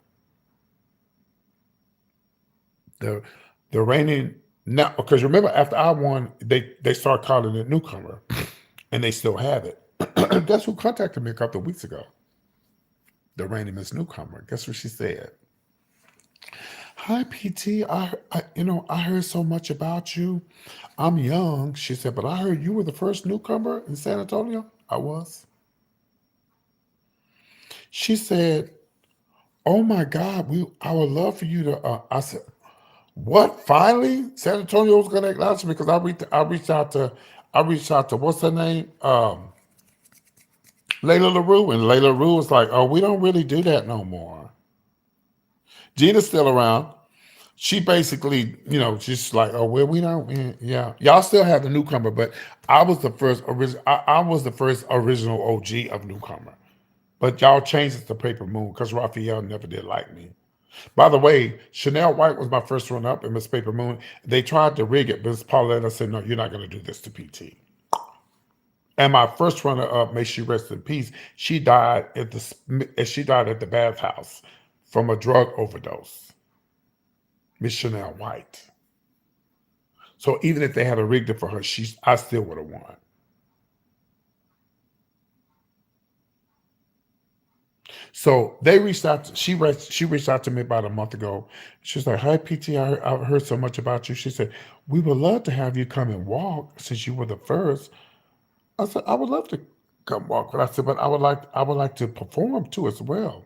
The reigning now, because remember after I won, they started calling it newcomer, and they still have it. Guess who contacted me a couple of weeks ago? The reigning Miss Newcomer. Guess what she said? Hi PT, I heard so much about you. I'm young, she said, but I heard you were the first newcomer in San Antonio. I was. She said, "Oh my God, I would love for you to." I said, "What? Finally, San Antonio was going to acknowledge me because I reached out to what's her name, Layla LaRue, and Layla LaRue was like, "Oh, we don't really do that no more." Gina's still around. She basically, just like, "Oh, well, we don't, yeah, y'all still have the newcomer," but I was the first original. I was the first original OG of newcomer. But y'all changed it to Paper Moon because Raphael never did like me. By the way, Chanel White was my first run up in Miss Paper Moon. They tried to rig it, but Miss Pauletta said, "No, you're not going to do this to PT." And my first runner up, may she rest in peace, she died at the bathhouse from a drug overdose. Miss Chanel White. So even if they had rigged it for her, I still would have won. So they reached out. She reached out to me about a month ago. She was like, "Hi PT, I've heard so much about you." She said, "We would love to have you come and walk since you were the first." I said, "I would love to come walk," but I said, "But I would like to perform too as well."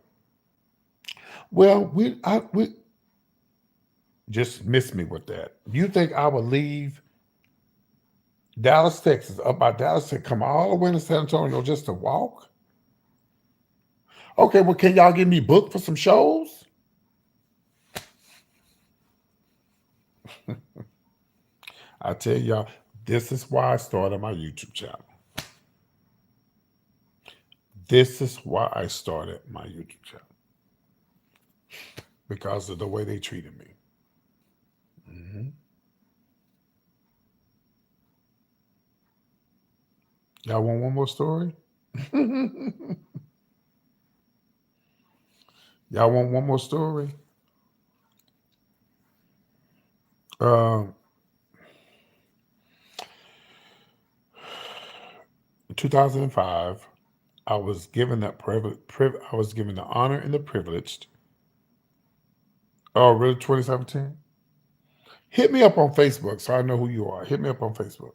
Well, we just missed me with that. You think I would leave Dallas, Texas, up by Dallas, to come all the way to San Antonio just to walk? Okay, well, can y'all get me booked for some shows? I tell y'all, this is why I started my YouTube channel. This is why I started my YouTube channel. Because of the way they treated me. Y'all want one more story? Y'all want one more story? Um, in 2005, I was given I was given the honor and the privilege. Oh, really? 2017? Hit me up on Facebook so I know who you are. Hit me up on Facebook.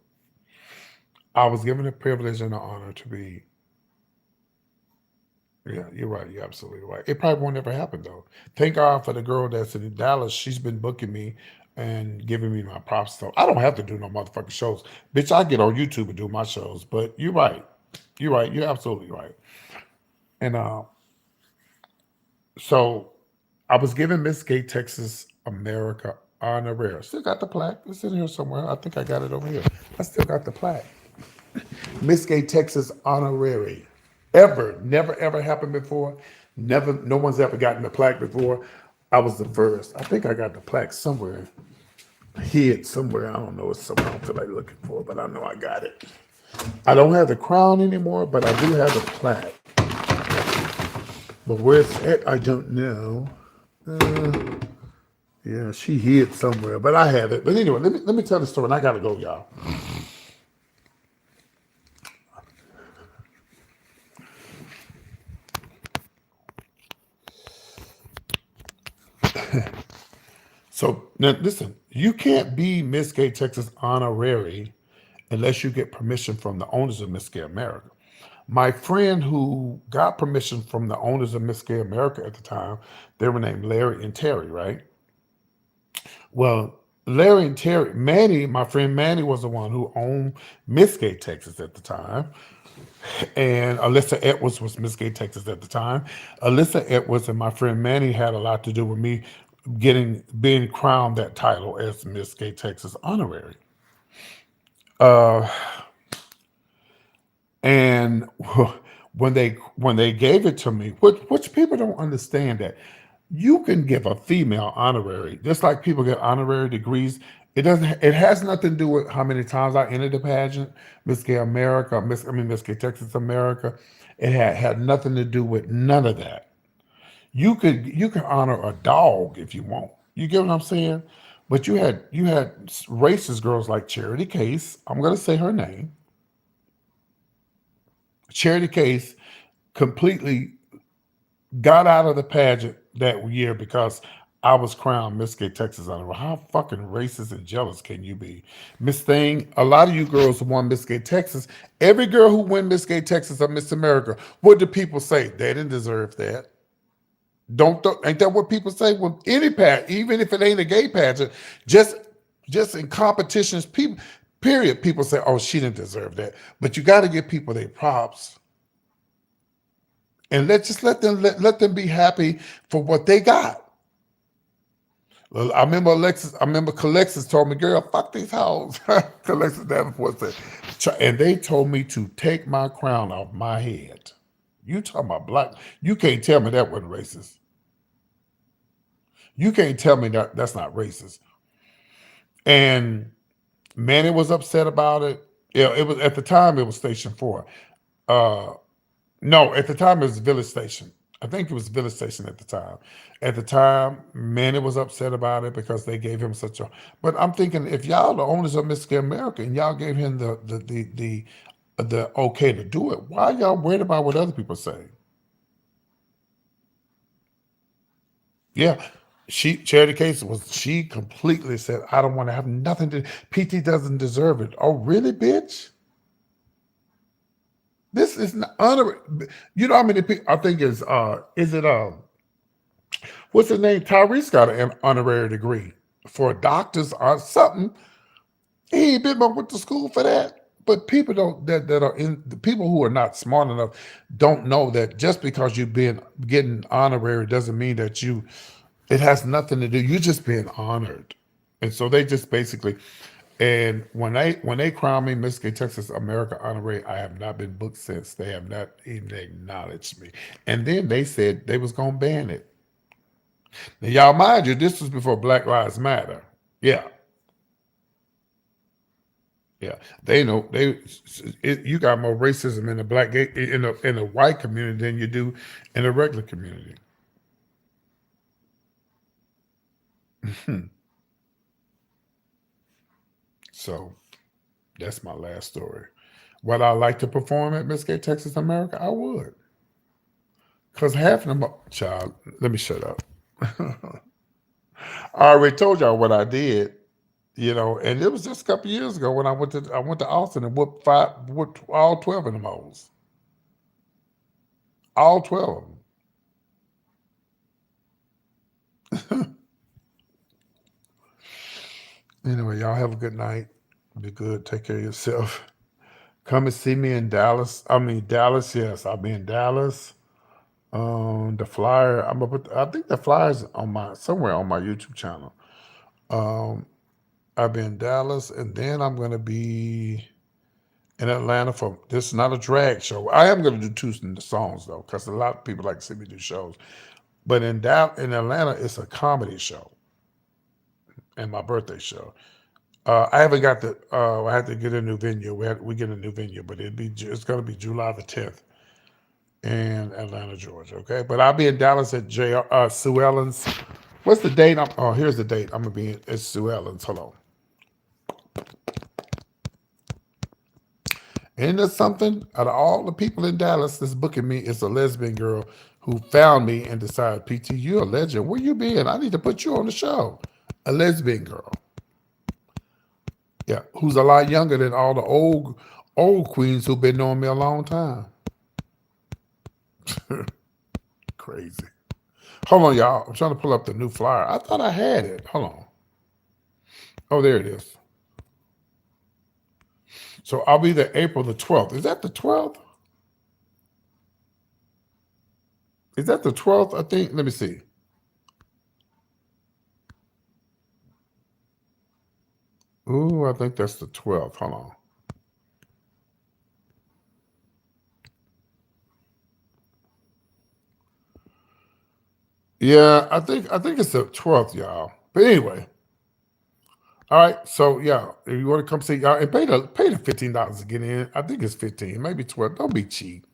I was given the privilege and the honor to be. Yeah, you're right. You're absolutely right. It probably won't ever happen though. Thank God for the girl that's in Dallas. She's been booking me and giving me my props. So I don't have to do no motherfucking shows. Bitch, I get on YouTube and do my shows. But you're right. You're right. You're absolutely right. And so I was given Miss Gay Texas America honorary. Still got the plaque. It's in here somewhere. I think I got it over here. I still got the plaque. Miss Gay Texas honorary. Ever. Never ever happened before. Never, no one's ever gotten the plaque before. I was the first. I think I got the plaque somewhere. Hid somewhere. I don't know. It's somewhere I don't feel like looking for, but I know I got it. I don't have the crown anymore, but I do have the plaque. But where it's at, I don't know. Yeah, she hid somewhere, but I have it. But anyway, let me tell the story, and I gotta go, y'all. So now listen, you can't be Miss Gay Texas honorary unless you get permission from the owners of Miss Gay America. My friend who got permission from the owners of Miss Gay America at the time, they were named Larry and Terry, right? Well, Larry and Terry, Manny, my friend Manny was the one who owned Miss Gay Texas at the time. And Alyssa Edwards was Miss Gay Texas at the time. Alyssa Edwards and my friend Manny had a lot to do with me being crowned that title as Miss Gay Texas honorary. Uh, and when they gave it to me, which people don't understand that you can give a female honorary, just like people get honorary degrees. It has nothing to do with how many times I entered the pageant, Miss Gay America, Miss Gay Texas America. It had nothing to do with none of that. You can honor a dog if you want. You get what I'm saying? But you had racist girls like Charity Case. I'm gonna say her name. Charity Case completely got out of the pageant that year because I was crowned Miss Gay Texas honor. How fucking racist and jealous can you be? Miss Thing, a lot of you girls who won Miss Gay Texas, every girl who won Miss Gay Texas or Miss America, what do people say? They didn't deserve that. Ain't that what people say? Well, any pageant, even if it ain't a gay pageant, just in competitions, people, period, people say, oh, she didn't deserve that. But you got to give people their props. And let them be happy for what they got. I remember Calexis told me, girl, fuck these hoes. Calexis Davenport said, and they told me to take my crown off my head. You talking about black? You can't tell me that wasn't racist. You can't tell me that's not racist. And Manny was upset about it. Yeah, it was at the time it was Station 4. No, at the time it was Village Station. I think it was Village Station at the time. At the time, Manny was upset about it because they gave him such a. But I'm thinking, if y'all the owners of Miss Gay America and y'all gave him the okay to do it, why y'all worried about what other people say? Yeah, Charity Case she completely said, I don't want to have nothing to. PT doesn't deserve it. Oh, really, bitch? This is not honor. You know how many people? I think is it what's his name? Tyrese got an honorary degree for doctors or something. He ain't been went to school for that. But people don't that are in the people who are not smart enough don't know that just because you've been getting honorary doesn't mean that it has nothing to do. You're just being honored. And so they just basically and when they crowned me Miss Gay Texas America honorary, I have not been booked since. They have not even acknowledged me. And then they said they was gonna ban it. Now, y'all mind you, this was before Black Lives Matter. Yeah, yeah. They know you got more racism in the black gay in the white community than you do in the regular community. So that's my last story. Would I like to perform at Miss Gay Texas America? I would. Because half of them, child, let me shut up. I already told y'all what I did, and it was just a couple years ago when I went to Austin and whooped all 12 of them hoes. All 12 of them. Anyway, y'all have a good night. Be good. Take care of yourself. Come and see me in Dallas. I mean Dallas. Yes, I'll be in Dallas. The flyer. I'm gonna put. I think the flyer's on my somewhere on my YouTube channel. Um, I'll be in Dallas, and then I'm gonna be in Atlanta for. This is not a drag show. I am gonna do two songs though, because a lot of people like to see me do shows. But in Atlanta, it's a comedy show and my birthday show. I haven't got the. I had to get a new venue. We get a new venue, but it's going to be July the 10th in Atlanta, Georgia. Okay, but I'll be in Dallas at Sue Ellen's. What's the date? Here's the date. I'm gonna be at Sue Ellen's. Hold on. Ain't there something? Out of all the people in Dallas that's booking me, it's a lesbian girl who found me and decided, PT, you're a legend. Where you been? I need to put you on the show. A lesbian girl. Yeah, who's a lot younger than all the old queens who've been knowing me a long time. Crazy. Hold on, y'all. I'm trying to pull up the new flyer. I thought I had it. Hold on. Oh, there it is. So I'll be there April the 12th. Is that the 12th? Is that the 12th? I think. Let me see. Ooh, I think that's the 12th. Hold on. Yeah, I think it's the 12th, y'all. But anyway. All right. So yeah, if you want to come see y'all and pay the $15 to get in. I think it's 15, maybe 12. Don't be cheap.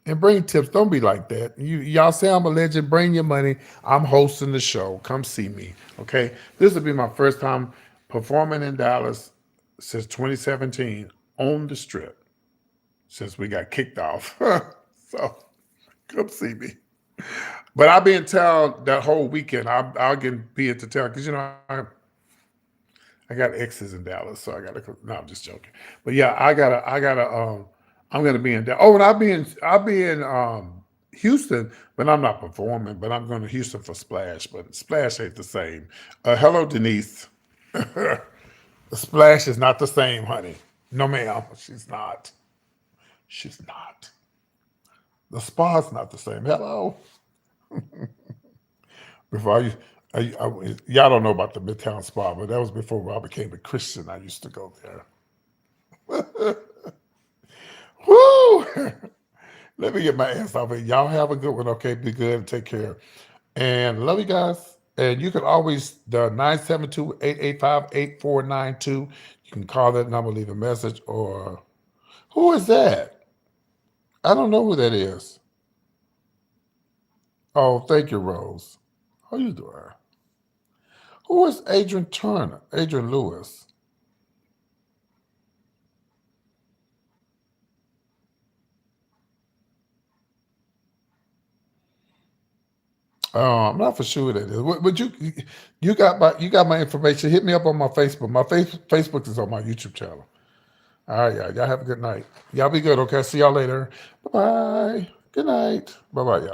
And bring tips. Don't be like that. Y'all say I'm a legend. Bring your money. I'm hosting the show. Come see me. Okay. This will be my first time performing in Dallas since 2017 on the Strip. Since we got kicked off. So come see me. But I'll be in town that whole weekend. I'll be into town because I got exes in Dallas, so I gotta. No, I'm just joking. But yeah, I'm gonna be in Dallas. Oh, and I'll be in Houston, but I'm not performing. But I'm going to Houston for Splash. But Splash ain't the same. Hello, Denise. The Splash is not the same, honey. No, ma'am, she's not. She's not. The spa's not the same. Hello. Before y'all don't know about the Midtown Spa, but that was before I became a Christian. I used to go there. Woo! Let me get my ass off it. Y'all have a good one, okay? Be good and take care. And love you guys. And you can always, the 972-885-8492. You can call that number, leave a message, or who is that? I don't know who that is. Oh, thank you, Rose. How you doing? Who is Adrian Turner? Adrian Lewis. I'm not for sure who that is. But you got my information. Hit me up on my Facebook. My Facebook is on my YouTube channel. All right, y'all have a good night. Y'all be good. Okay, see y'all later. Bye bye. Good night. Bye bye, y'all.